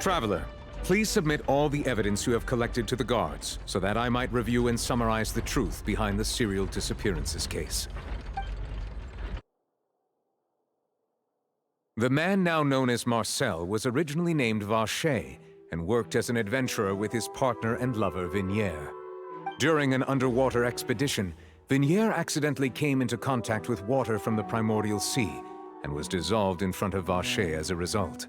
Traveler, please submit all the evidence you have collected to the guards, so that I might review and summarize the truth behind the serial disappearances case. The man now known as Marcel was originally named Vacher and worked as an adventurer with his partner and lover Vignier. During an underwater expedition, Vignier accidentally came into contact with water from the primordial sea and was dissolved in front of Vacher as a result.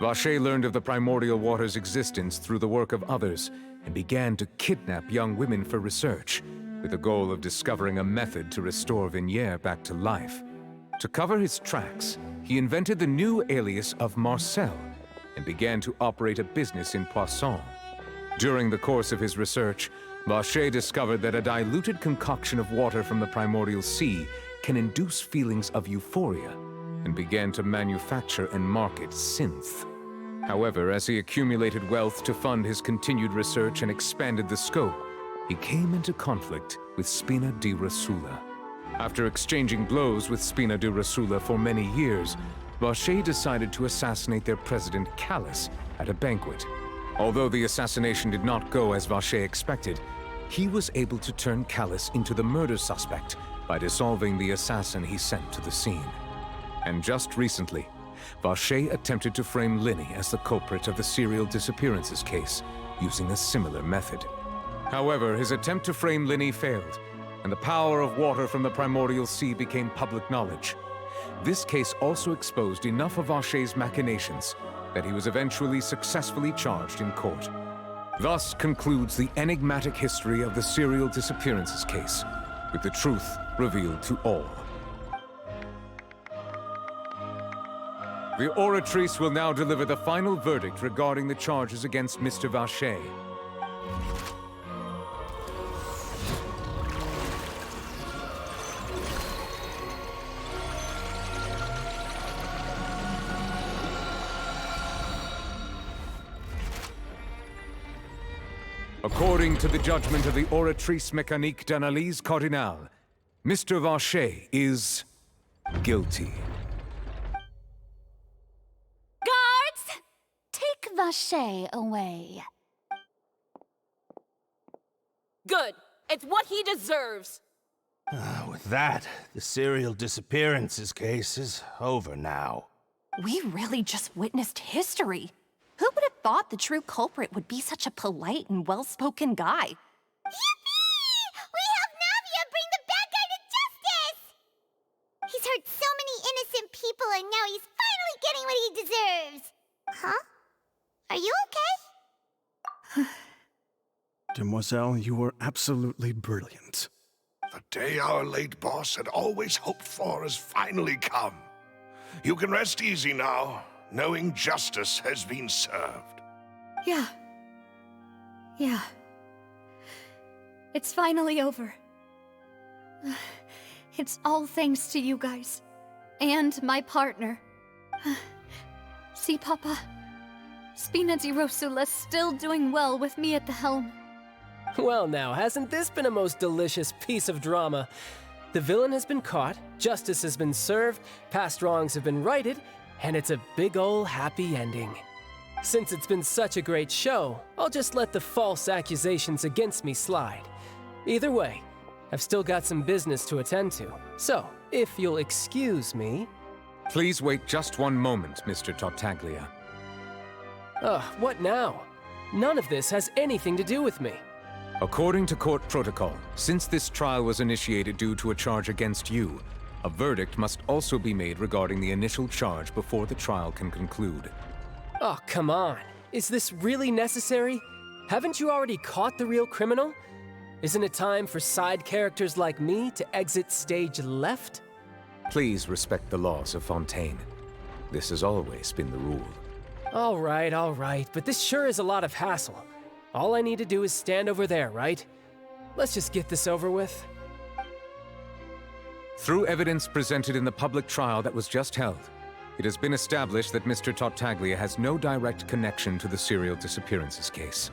Vacher learned of the primordial water's existence through the work of others and began to kidnap young women for research, with the goal of discovering a method to restore Vignier back to life. To cover his tracks, he invented the new alias of Marcel and began to operate a business in Poisson. During the course of his research, Vacher discovered that a diluted concoction of water from the primordial sea can induce feelings of euphoria, and began to manufacture and market synth. However, as he accumulated wealth to fund his continued research and expanded the scope, he came into conflict with Spina di Rosula. After exchanging blows with Spina di Rosula for many years, Vacher decided to assassinate their president Callus at a banquet. Although the assassination did not go as Vacher expected, he was able to turn Callus into the murder suspect by dissolving the assassin he sent to the scene. And just recently, Vacher attempted to frame Linny as the culprit of the serial disappearances case, using a similar method. However, his attempt to frame Linny failed, and the power of water from the primordial sea became public knowledge. This case also exposed enough of Vacher's machinations that he was eventually successfully charged in court. Thus concludes the enigmatic history of the serial disappearances case, with the truth revealed to all. The Oratrice will now deliver the final verdict regarding the charges against Mr. Vacher. According to the judgment of the Oratrice Mécanique d'Analyse Cardinale, Mr. Vacher is guilty. Guards! Take Vacher away. Good. It's what he deserves. With that, the serial disappearances case is over now. We really just witnessed history. Who would have thought the true culprit would be such a polite and well-spoken guy? Yippee! We helped Navia bring the bad guy to justice! He's hurt so many innocent people and now he's finally getting what he deserves! Huh? Are you okay? Demoiselle, you were absolutely brilliant. The day our late boss had always hoped for has finally come. You can rest easy now, knowing justice has been served. Yeah. It's finally over. It's all thanks to you guys. And my partner. See, Papa? Spina di Rosula's still doing well with me at the helm. Well now, hasn't this been a most delicious piece of drama? The villain has been caught, justice has been served, past wrongs have been righted, and it's a big ol' happy ending. Since it's been such a great show, I'll just let the false accusations against me slide. Either way, I've still got some business to attend to, so if you'll excuse me... Please wait just one moment, Mr. Tartaglia. Ugh, what now? None of this has anything to do with me. According to court protocol, since this trial was initiated due to a charge against you, a verdict must also be made regarding the initial charge before the trial can conclude. Oh, come on. Is this really necessary? Haven't you already caught the real criminal? Isn't it time for side characters like me to exit stage left? Please respect the laws of Fontaine. This has always been the rule. All right, but this sure is a lot of hassle. All I need to do is stand over there, right? Let's just get this over with. Through evidence presented in the public trial that was just held, it has been established that Mr. Tartaglia has no direct connection to the serial disappearances case.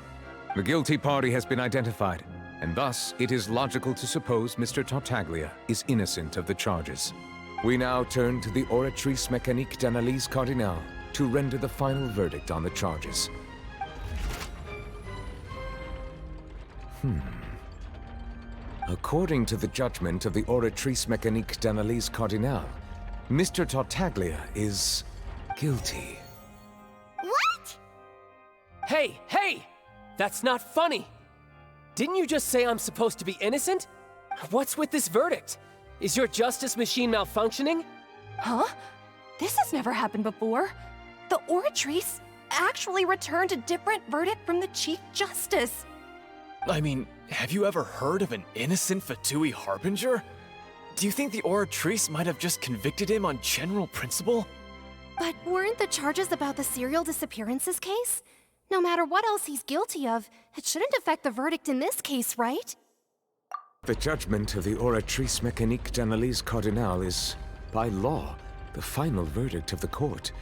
The guilty party has been identified, and thus it is logical to suppose Mr. Tartaglia is innocent of the charges. We now turn to the Oratrice Mécanique d'Analyse Cardinale to render the final verdict on the charges. According to the judgment of the Oratrice Mécanique d'Analyse Cardinale, Mr. Tartaglia is guilty. What? Hey! That's not funny! Didn't you just say I'm supposed to be innocent? What's with this verdict? Is your justice machine malfunctioning? Huh? This has never happened before. The Oratrice actually returned a different verdict from the Chief Justice. I mean, have you ever heard of an innocent Fatui Harbinger? Do you think the Oratrice might have just convicted him on general principle? But weren't the charges about the serial disappearances case? No matter what else he's guilty of, it shouldn't affect the verdict in this case, right? The judgment of the Oratrice Mécanique d'Analyse Cardinale is, by law, the final verdict of the court.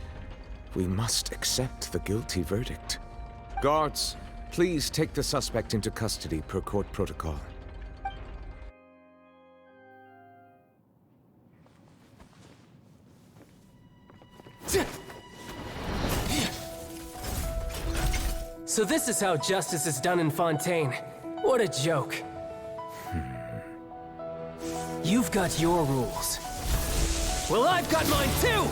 We must accept the guilty verdict. Guards, please take the suspect into custody per court protocol. So this is how justice is done in Fontaine. What a joke. You've got your rules. Well, I've got mine too!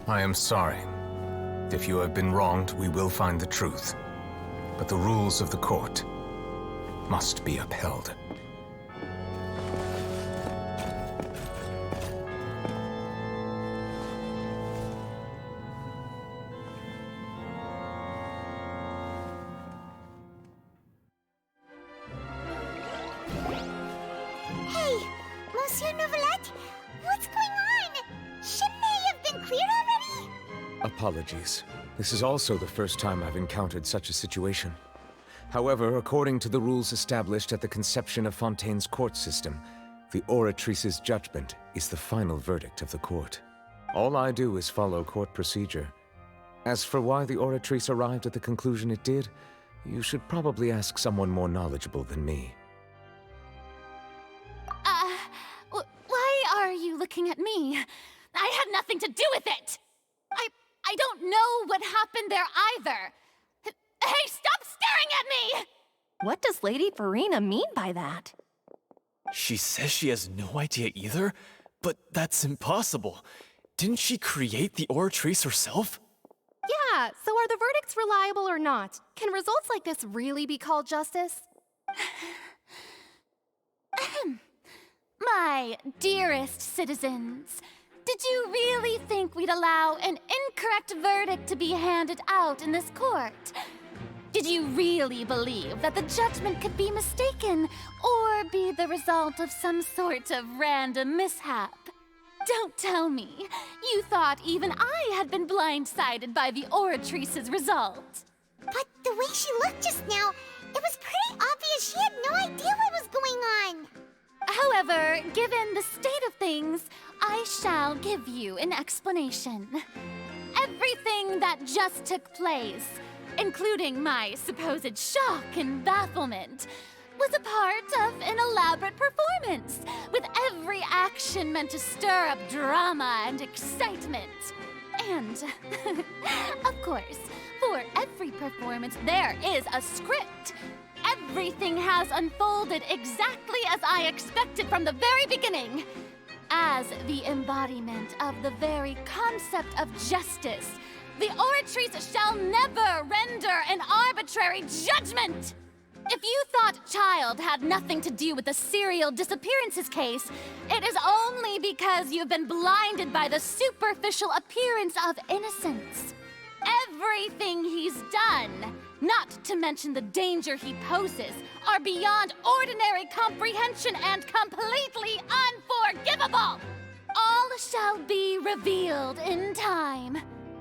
I am sorry. If you have been wronged, we will find the truth. But the rules of the court must be upheld. Monsieur Novelette? What's going on? Shouldn't they have been cleared already? Apologies. This is also the first time I've encountered such a situation. However, according to the rules established at the conception of Fontaine's court system, the Oratrice's judgment is the final verdict of the court. All I do is follow court procedure. As for why the Oratrice arrived at the conclusion it did, you should probably ask someone more knowledgeable than me. Why are you looking at me? I had nothing to do with it! I don't know what happened there either! Hey, stop staring at me! What does Lady Farina mean by that? She says she has no idea either, but that's impossible. Didn't she create the Oratrice herself? Yeah, so are the verdicts reliable or not? Can results like this really be called justice? My dearest citizens, did you really think we'd allow an incorrect verdict to be handed out in this court? Did you really believe that the judgment could be mistaken or be the result of some sort of random mishap? Don't tell me you thought even I had been blindsided by the Oratrice's result. But the way she looked just now, it was pretty obvious she had no idea what was going on. However, given the state of things, I shall give you an explanation. Everything that just took place, including my supposed shock and bafflement, was a part of an elaborate performance, with every action meant to stir up drama and excitement. And, of course, for every performance there is a script. Everything has unfolded exactly as I expected from the very beginning. As the embodiment of the very concept of justice, the Oratrice shall never render an arbitrary judgment! If you thought Child had nothing to do with the serial disappearances case, it is only because you've been blinded by the superficial appearance of innocence. Everything he's done, not to mention the danger he poses, are beyond ordinary comprehension and completely unforgivable! All shall be revealed in time.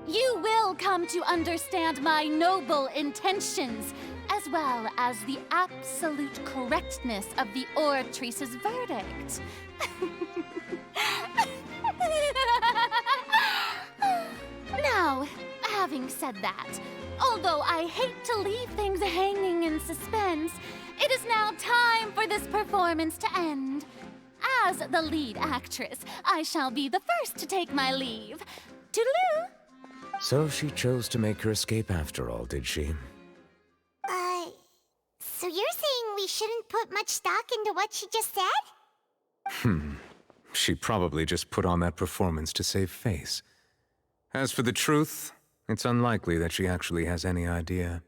You will come to understand my noble intentions, as well as the absolute correctness of the Oratrice's verdict. Now, having said that, although I hate to leave things hanging in suspense, it is now time for this performance to end. As the lead actress, I shall be the first to take my leave. Toodaloo! So she chose to make her escape after all, did she? So you're saying we shouldn't put much stock into what she just said? She probably just put on that performance to save face. As for the truth, it's unlikely that she actually has any idea.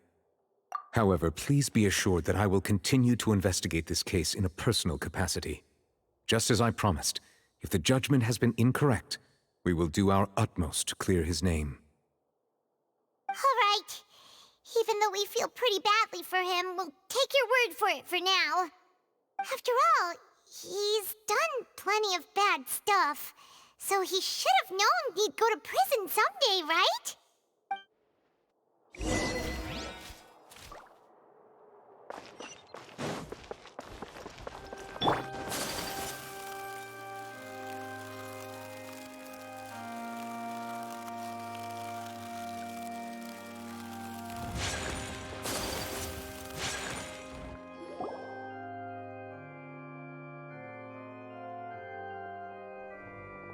However, please be assured that I will continue to investigate this case in a personal capacity. Just as I promised, if the judgment has been incorrect, we will do our utmost to clear his name. All right. Even though we feel pretty badly for him, we'll take your word for it for now. After all, he's done plenty of bad stuff, so he should have known he'd go to prison someday, right?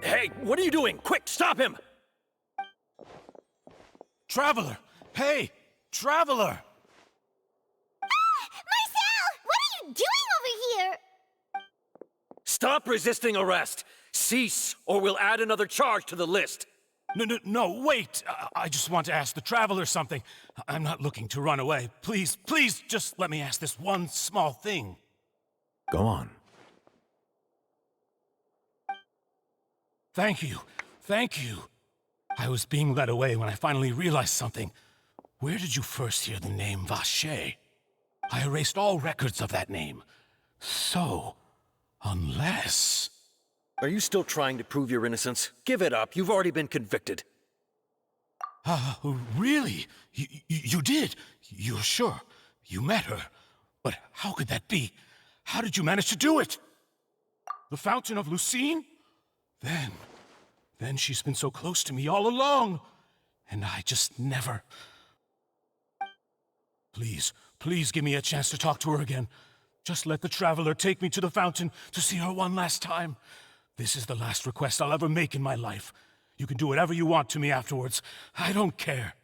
Hey, what are you doing? Quick, stop him! Traveler! Hey! Traveler! Marcel! What are you doing over here? Stop resisting arrest! Cease, or we'll add another charge to the list. No, wait! I just want to ask the Traveler something. I'm not looking to run away. Please, just let me ask this one small thing. Go on. Thank you. I was being led away when I finally realized something. Where did you first hear the name Vacher? I erased all records of that name. So, unless... Are you still trying to prove your innocence? Give it up. You've already been convicted. Really? You did? You're sure? You met her? But how could that be? How did you manage to do it? The Fountain of Lucine? Then she's been so close to me all along. And I just never... Please give me a chance to talk to her again. Just let the Traveler take me to the fountain to see her one last time. This is the last request I'll ever make in my life. You can do whatever you want to me afterwards. I don't care.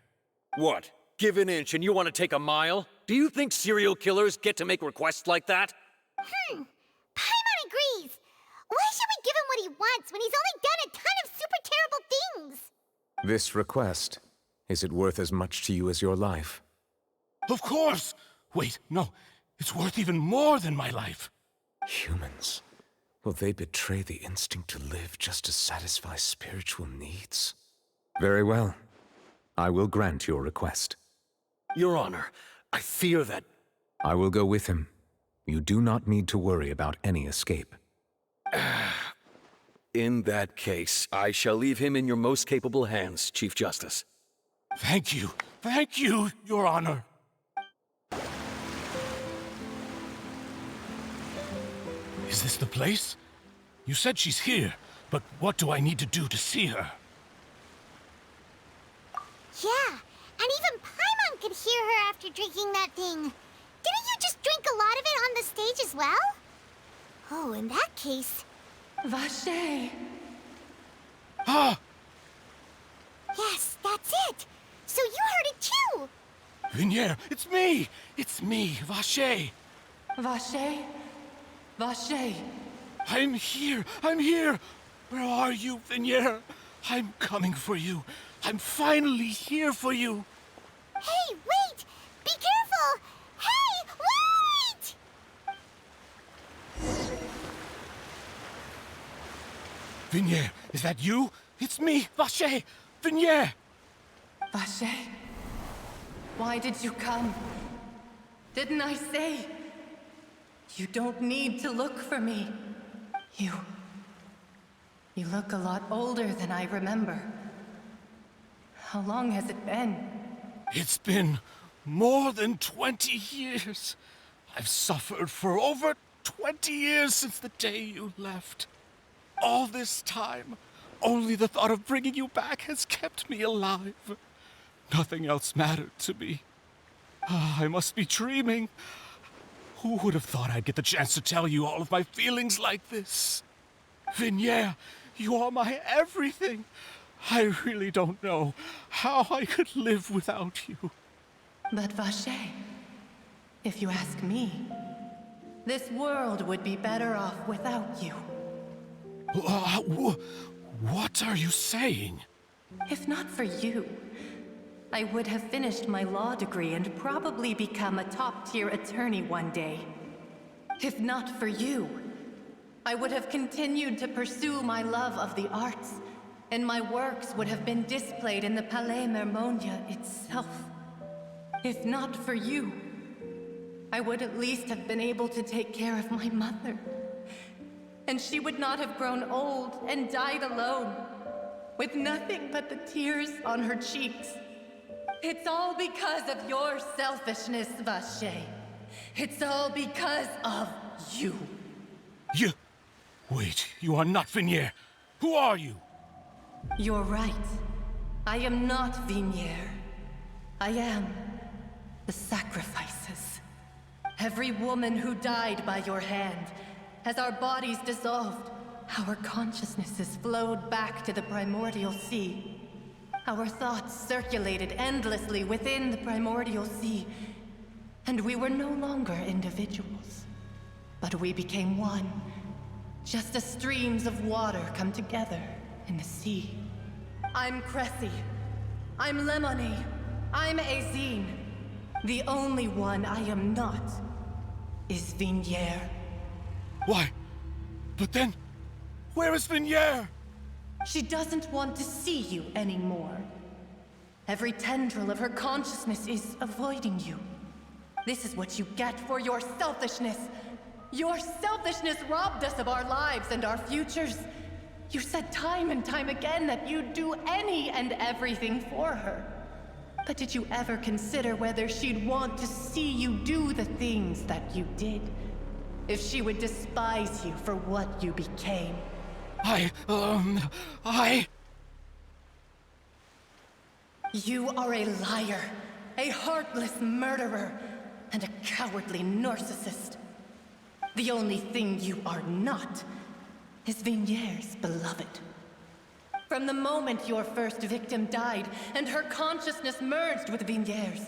What? Give an inch and you want to take a mile? Do you think serial killers get to make requests like that? Paimon agrees. Why should we give him what he wants when he's only done a ton of super terrible things? This request, is it worth as much to you as your life? Of course! Wait, no. It's worth even more than my life. Humans. Will they betray the instinct to live just to satisfy spiritual needs? Very well. I will grant your request. Your Honor, I fear that... I will go with him. You do not need to worry about any escape. In that case, I shall leave him in your most capable hands, Chief Justice. Thank you, Your Honor. Is this the place? You said she's here, but what do I need to do to see her? Yeah, and even Paimon could hear her after drinking that thing. Didn't you just drink a lot of it on the stage as well? Oh, in that case... Vache! Ah! Yes, that's it! So you heard it too! Vignier, it's me! It's me, Vache! Vache? Vache! I'm here! Where are you, Vignier? I'm coming for you. I'm finally here for you. Hey, wait! Be careful! Hey, wait! Vignier, is that you? It's me, Vache! Vignier! Vache? Why did you come? Didn't I say? You don't need to look for me. You look a lot older than I remember. How long has it been? It's been more than 20 years. I've suffered for over 20 years since the day you left. All this time, only the thought of bringing you back has kept me alive. Nothing else mattered to me. I must be dreaming. Who would have thought I'd get the chance to tell you all of my feelings like this? Vignier, you are my everything. I really don't know how I could live without you. But Vache, if you ask me, this world would be better off without you. What are you saying? If not for you, I would have finished my law degree and probably become a top-tier attorney one day. If not for you, I would have continued to pursue my love of the arts, and my works would have been displayed in the Palais Mermonia itself. If not for you, I would at least have been able to take care of my mother. And she would not have grown old and died alone, with nothing but the tears on her cheeks. It's all because of your selfishness, Vache. It's all because of you. You... Wait, you are not Vignier. Who are you? You're right. I am not Vignier. I am the sacrifices. Every woman who died by your hand, as our bodies dissolved, our consciousnesses flowed back to the primordial sea. Our thoughts circulated endlessly within the primordial sea, and we were no longer individuals. But we became one, just as streams of water come together in the sea. I'm Cressy. I'm Lemony. I'm Azine. The only one I am not is Vignier. Why? But then, where is Vignier? She doesn't want to see you anymore. Every tendril of her consciousness is avoiding you. This is what you get for your selfishness. Your selfishness robbed us of our lives and our futures, You said time and time again that you'd do any and everything for her. But did you ever consider whether she'd want to see you do the things that you did? If she would despise you for what you became? You are a liar, a heartless murderer, and a cowardly narcissist. The only thing you are not is Vigniere's beloved. From the moment your first victim died and her consciousness merged with Vigniere's,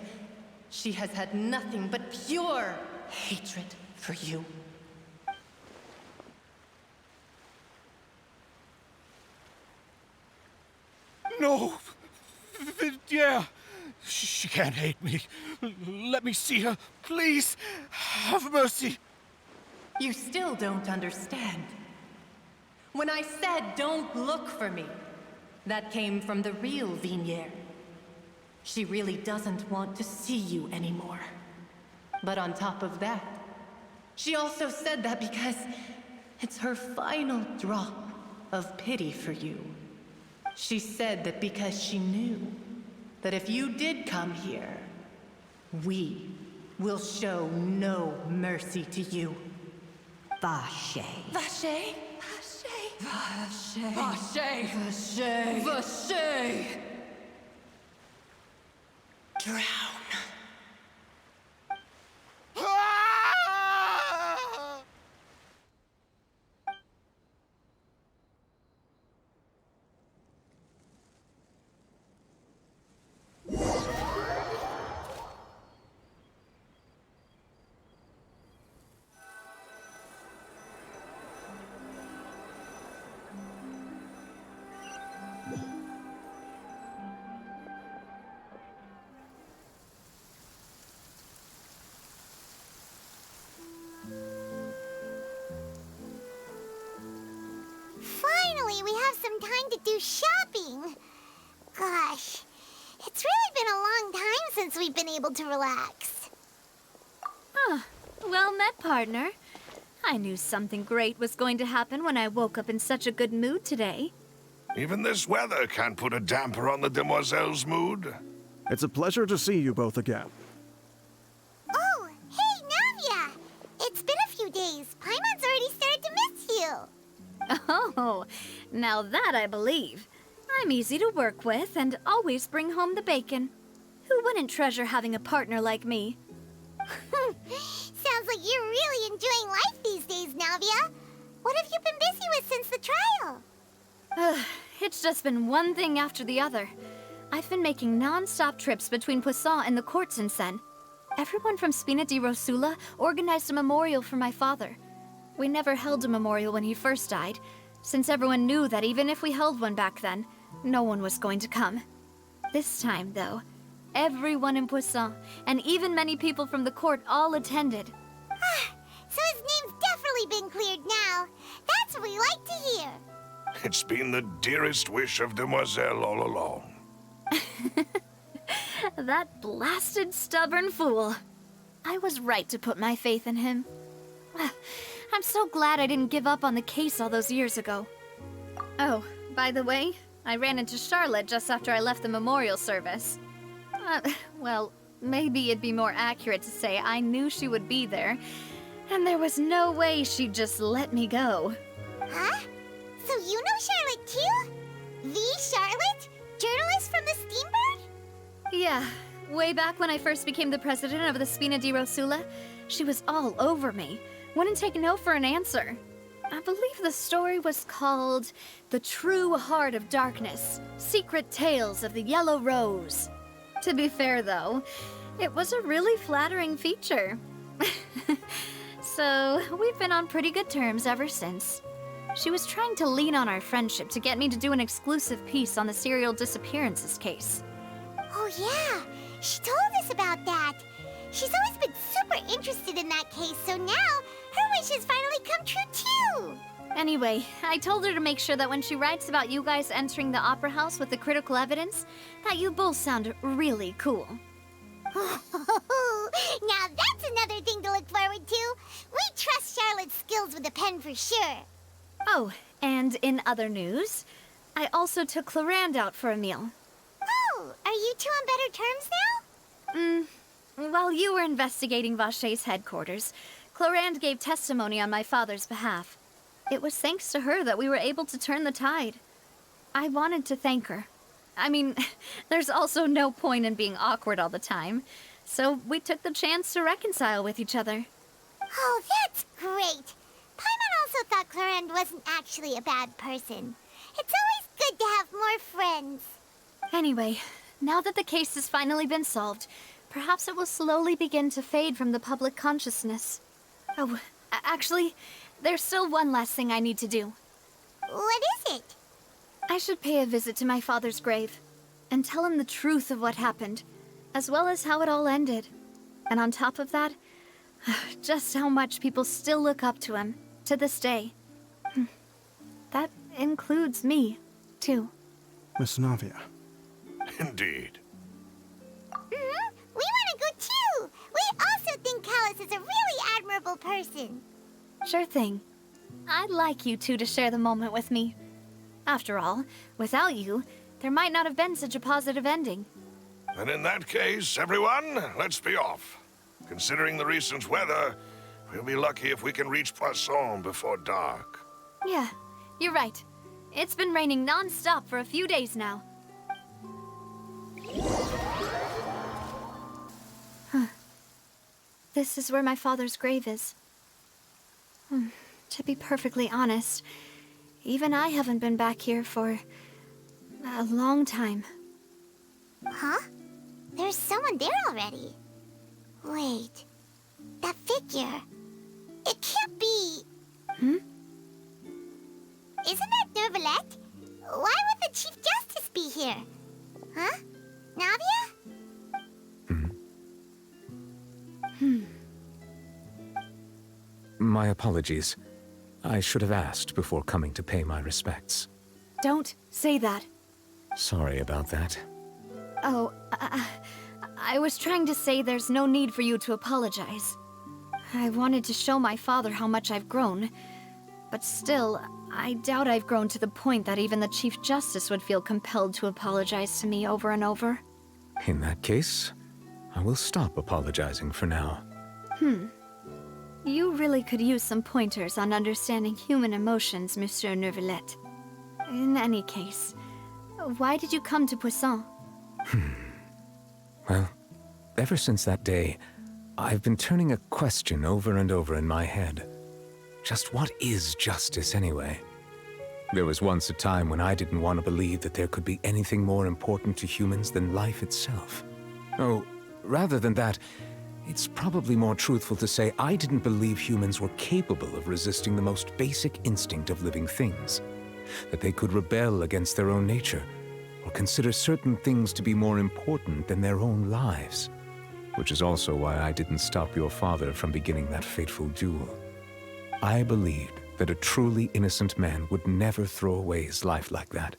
she has had nothing but pure hatred for you. No! Yeah, she can't hate me. Let me see her, please. Have mercy. You still don't understand. When I said don't look for me, that came from the real Vigniere. She really doesn't want to see you anymore. But on top of that, she also said that because it's her final drop of pity for you. She said that because she knew that if you did come here, we will show no mercy to you. Vache. Vache? Vache. Vache. Vache. Vache. Drown. Finally, we have some time to do shopping. Gosh, it's really been a long time since we've been able to relax. Huh. Well met, partner. I knew something great was going to happen when I woke up in such a good mood today. Even this weather can't put a damper on the demoiselle's mood. It's a pleasure to see you both again. Oh, hey, Navia! It's been a few days. Paimon's already started to miss you. Oh, now that I believe. I'm easy to work with and always bring home the bacon. Who wouldn't treasure having a partner like me? Sounds like you're really enjoying life these days, Navia. What have you been busy with since the trial? It's just been one thing after the other. I've been making non-stop trips between Poisson and the courts in Sen. Everyone from Spina di Rosula organized a memorial for my father. We never held a memorial when he first died, since everyone knew that even if we held one back then, no one was going to come. This time, though, everyone in Poisson, and even many people from the court, all attended. So his name's definitely been cleared now. That's what we like to hear. It's been the dearest wish of Demoiselle all along. That blasted stubborn fool. I was right to put my faith in him. I'm so glad I didn't give up on the case all those years ago. Oh, by the way, I ran into Charlotte just after I left the memorial service. Well, maybe it'd be more accurate to say I knew she would be there, and there was no way she'd just let me go. Huh? So you know Charlotte too? The Charlotte? Journalist from the Steambird? Yeah, way back when I first became the president of the Spina di Rosula, she was all over me. Wouldn't take no for an answer. I believe the story was called The True Heart of Darkness, Secret Tales of the Yellow Rose. To be fair, though, it was a really flattering feature. So, we've been on pretty good terms ever since. She was trying to lean on our friendship to get me to do an exclusive piece on the serial disappearances case. Oh yeah, she told us about that. She's always been super interested in that case, so now her wish has finally come true too! Anyway, I told her to make sure that when she writes about you guys entering the opera house with the critical evidence, that you both sound really cool. Now that's another thing to look forward to. We trust Charlotte's skills with a pen for sure. Oh, And in other news, I also took Clorand out for a meal. Oh, are you two on better terms now? While you were investigating Vache's headquarters, Clorand gave testimony on my father's behalf. It was thanks to her that we were able to turn the tide. I wanted to thank her. I mean, there's also no point in being awkward all the time, so we took the chance to reconcile with each other. Oh, that's great. Paimon also thought Clorand wasn't actually a bad person. It's always good to have more friends. Anyway, now that the case has finally been solved, perhaps it will slowly begin to fade from the public consciousness. Oh, actually, there's still one last thing I need to do. What is it? I should pay a visit to my father's grave and tell him the truth of what happened, as well as how it all ended. And on top of that, just how much people still look up to him, to this day. That includes me, too. Miss Navia. Indeed. We want to go too! We also think Callus is a really admirable person. Sure thing. I'd like you two to share the moment with me. After all, without you, there might not have been such a positive ending. And in that case, everyone, let's be off. Considering the recent weather, we'll be lucky if we can reach Poisson before dark. Yeah, you're right. It's been raining non-stop for a few days now. This is where my father's grave is. To be perfectly honest, even I haven't been back here for a long time. Huh? There's someone there already. Wait, that figure. It can't be... Isn't that Neuvillette? Why would the Chief Justice be here? Huh? Navia? My apologies. I should have asked before coming to pay my respects. Don't say that. Sorry about that. Oh, I was trying to say there's no need for you to apologize. I wanted to show my father how much I've grown, but still, I doubt I've grown to the point that even the Chief Justice would feel compelled to apologize to me over and over. In that case, I will stop apologizing for now. You really could use some pointers on understanding human emotions, Monsieur Neuvillette. In any case, why did you come to Poisson? Well, ever since that day, I've been turning a question over and over in my head. Just what is justice anyway? There was once a time when I didn't want to believe that there could be anything more important to humans than life itself. Oh, rather than that, it's probably more truthful to say I didn't believe humans were capable of resisting the most basic instinct of living things. That they could rebel against their own nature, or consider certain things to be more important than their own lives. Which is also why I didn't stop your father from beginning that fateful duel. I believed that a truly innocent man would never throw away his life like that.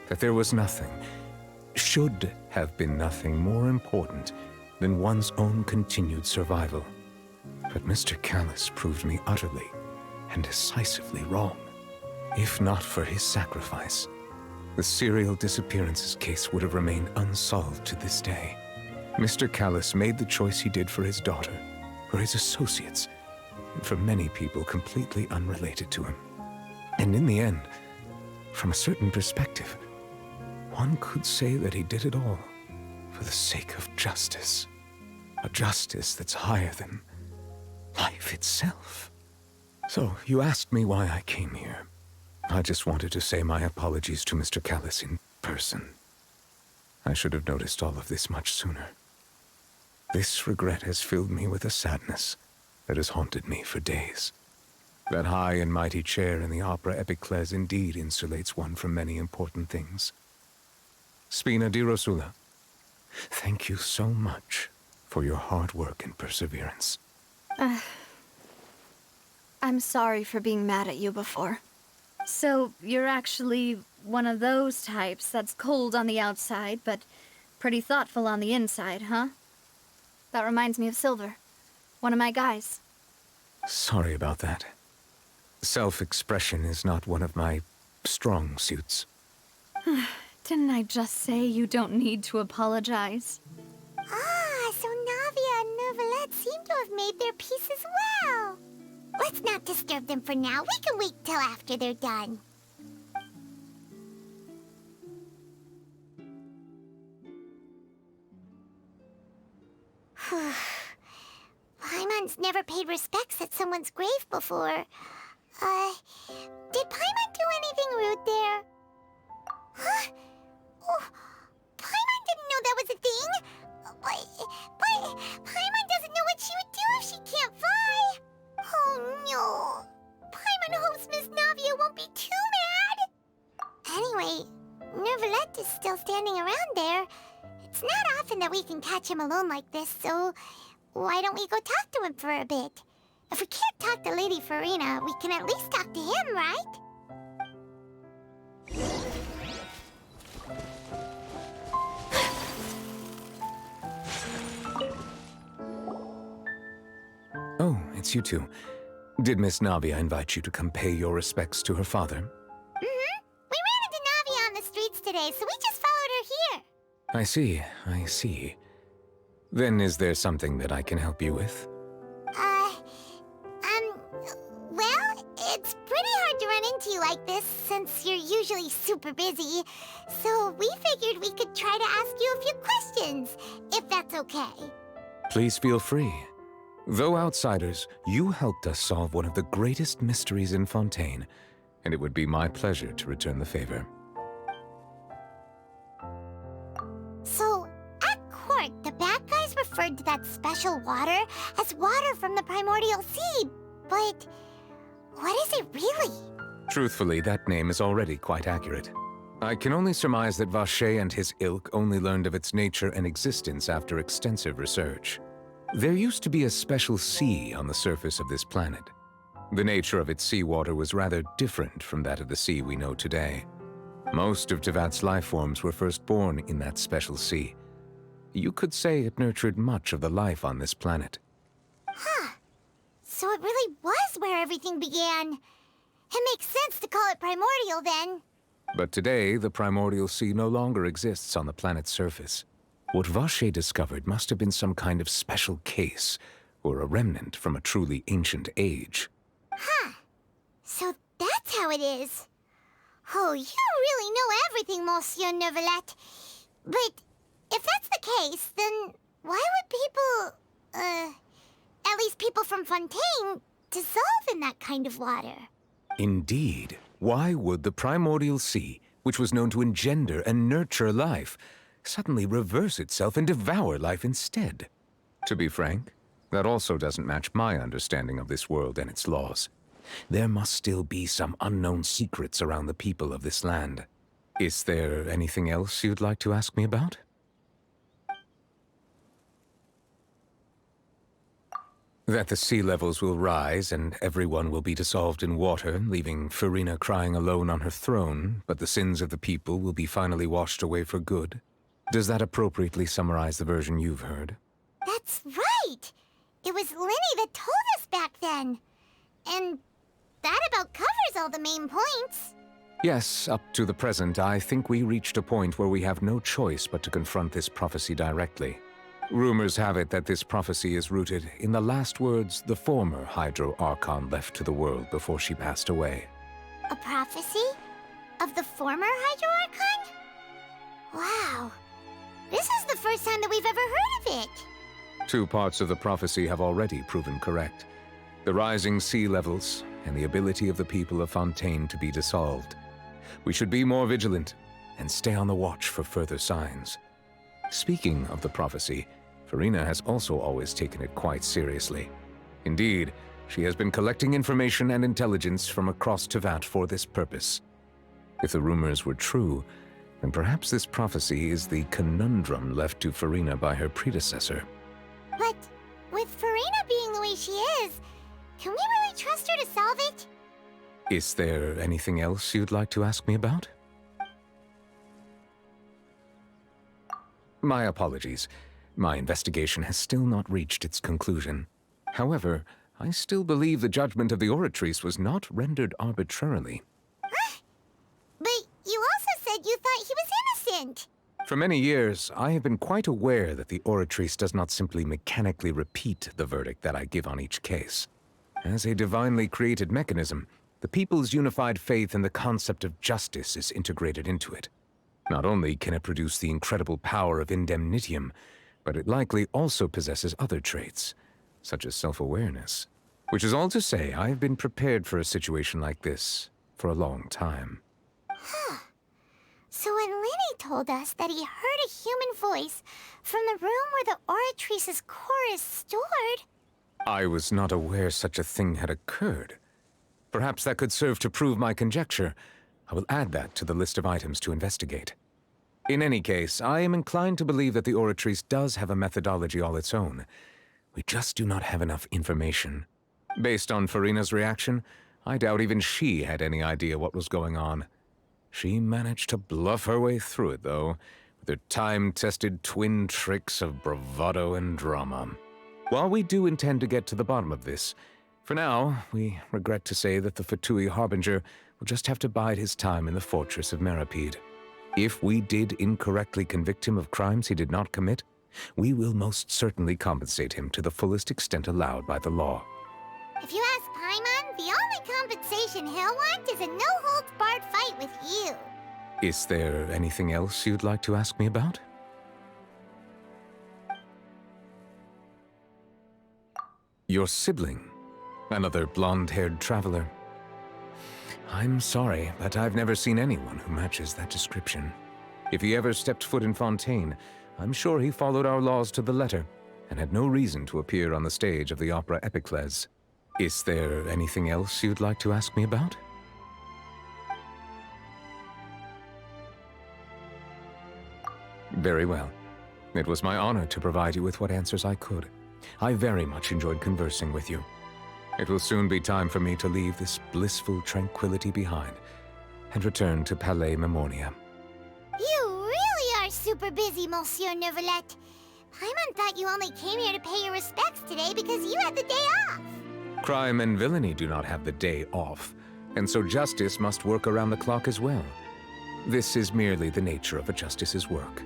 That there was nothing, should have been nothing more important than one's own continued survival. But Mr. Callus proved me utterly and decisively wrong. If not for his sacrifice, the serial disappearances case would have remained unsolved to this day. Mr. Callus made the choice he did for his daughter, for his associates, and for many people completely unrelated to him. And in the end, from a certain perspective, one could say that he did it all for the sake of justice. A justice that's higher than life itself. So, you asked me why I came here. I just wanted to say my apologies to Mr. Callus in person. I should have noticed all of this much sooner. This regret has filled me with a sadness that has haunted me for days. That high and mighty chair in the Opera Epiclese indeed insulates one from many important things. Spina di Rosula, thank you so much for your hard work and perseverance. I'm sorry for being mad at you before. So, you're actually one of those types that's cold on the outside, but pretty thoughtful on the inside, huh? That reminds me of Silver, one of my guys. Sorry about that. Self-expression is not one of my strong suits. Didn't I just say you don't need to apologize? Ah, so Navia and Neuvillette seem to have made their peace as well. Let's not disturb them for now. We can wait till after they're done. Paimon's never paid respects at someone's grave before. Did Paimon do anything rude there? Huh? Oh, Paimon didn't know that was a thing. But Paimon doesn't know what she would do if she can't fly. Oh no. Paimon hopes Miss Navia won't be too mad. Anyway, Neuvillette is still standing around there. It's not often that we can catch him alone like this, so why don't we go talk to him for a bit? If we can't talk to Lady Farina, we can at least talk to him, right? Oh, it's you two. Did Miss Navia invite you to come pay your respects to her father? Mm-hmm. We ran into Navia on the streets today, so we just followed her here. I see. Then is there something that I can help you with? Well, it's pretty hard to run into you like this since you're usually super busy. So we figured we could try to ask you a few questions, if that's okay. Please feel free. Though outsiders, you helped us solve one of the greatest mysteries in Fontaine, and it would be my pleasure to return the favor. So, at court, the bad guys referred to that special water as water from the primordial sea, but what is it really? Truthfully, that name is already quite accurate. I can only surmise that Vacher and his ilk only learned of its nature and existence after extensive research. There used to be a special sea on the surface of this planet. The nature of its seawater was rather different from that of the sea we know today. Most of Tevat's life forms were first born in that special sea. You could say it nurtured much of the life on this planet. Huh. So it really was where everything began. It makes sense to call it primordial then. But today, the primordial sea no longer exists on the planet's surface. What Vacher discovered must have been some kind of special case, or a remnant from a truly ancient age. Huh. So that's how it is. Oh, you really know everything, Monsieur Neuvillette. But if that's the case, then why would people, at least people from Fontaine, dissolve in that kind of water? Indeed. Why would the primordial sea, which was known to engender and nurture life, suddenly reverse itself and devour life instead? To be frank, that also doesn't match my understanding of this world and its laws. There must still be some unknown secrets around the people of this land. Is there anything else you'd like to ask me about? That the sea levels will rise and everyone will be dissolved in water, leaving Farina crying alone on her throne, but the sins of the people will be finally washed away for good. Does that appropriately summarize the version you've heard? That's right! It was Linny that told us back then. And that about covers all the main points. Yes, up to the present, I think we reached a point where we have no choice but to confront this prophecy directly. Rumors have it that this prophecy is rooted in the last words the former Hydro Archon left to the world before she passed away. A prophecy? Of the former Hydro Archon? Wow. This is the first time that we've ever heard of it. Two parts of the prophecy have already proven correct. The rising sea levels and the ability of the people of Fontaine to be dissolved. We should be more vigilant and stay on the watch for further signs. Speaking of the prophecy, Farina has also always taken it quite seriously. Indeed, she has been collecting information and intelligence from across Tevat for this purpose. If the rumors were true, then perhaps this prophecy is the conundrum left to Farina by her predecessor. But with Farina being the way she is, can we really trust her to solve it? Is there anything else you'd like to ask me about? My apologies. My investigation has still not reached its conclusion. However, I still believe the judgment of the Oratrice was not rendered arbitrarily. But you also said you thought he was innocent. For many years, I have been quite aware that the Oratrice does not simply mechanically repeat the verdict that I give on each case. As a divinely created mechanism, the people's unified faith in the concept of justice is integrated into it. Not only can it produce the incredible power of indemnitium, but it likely also possesses other traits, such as self-awareness. Which is all to say, I have been prepared for a situation like this for a long time. Huh. So when Lenny told us that he heard a human voice from the room where the Oratrice's core is stored... I was not aware such a thing had occurred. Perhaps that could serve to prove my conjecture. I will add that to the list of items to investigate. In any case, I am inclined to believe that the Oratrice does have a methodology all its own. We just do not have enough information. Based on Farina's reaction, I doubt even she had any idea what was going on. She managed to bluff her way through it, though, with her time-tested twin tricks of bravado and drama. While we do intend to get to the bottom of this, for now, we regret to say that the Fatui Harbinger will just have to bide his time in the fortress of Meripede. If we did incorrectly convict him of crimes he did not commit, we will most certainly compensate him to the fullest extent allowed by the law. If you ask Paimon, the only compensation he'll want is a no-holds-barred fight with you. Is there anything else you'd like to ask me about? Your sibling, another blonde-haired traveler. I'm sorry, but I've never seen anyone who matches that description. If he ever stepped foot in Fontaine, I'm sure he followed our laws to the letter, and had no reason to appear on the stage of the opera Epicles. Is there anything else you'd like to ask me about? Very well. It was my honor to provide you with what answers I could. I very much enjoyed conversing with you. It will soon be time for me to leave this blissful tranquility behind and return to Palais Memoria. You really are super busy, Monsieur Neuvillette. Paimon thought you only came here to pay your respects today because you had the day off. Crime and villainy do not have the day off, and so justice must work around the clock as well. This is merely the nature of a justice's work.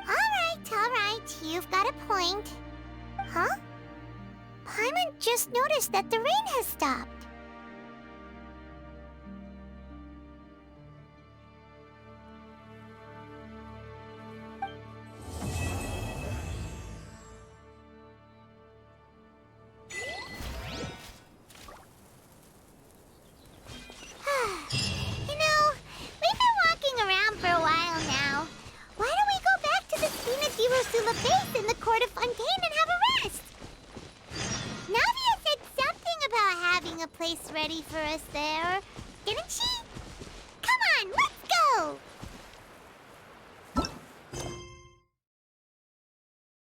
All right, you've got a point. Huh? Paimon just noticed that the rain has stopped. You know, we've been walking around for a while now. Why don't we go back to the Spina di Rosula base in the court of Fontaine and have a rest? Navia said something about having a place ready for us there, didn't she? Come on, let's go!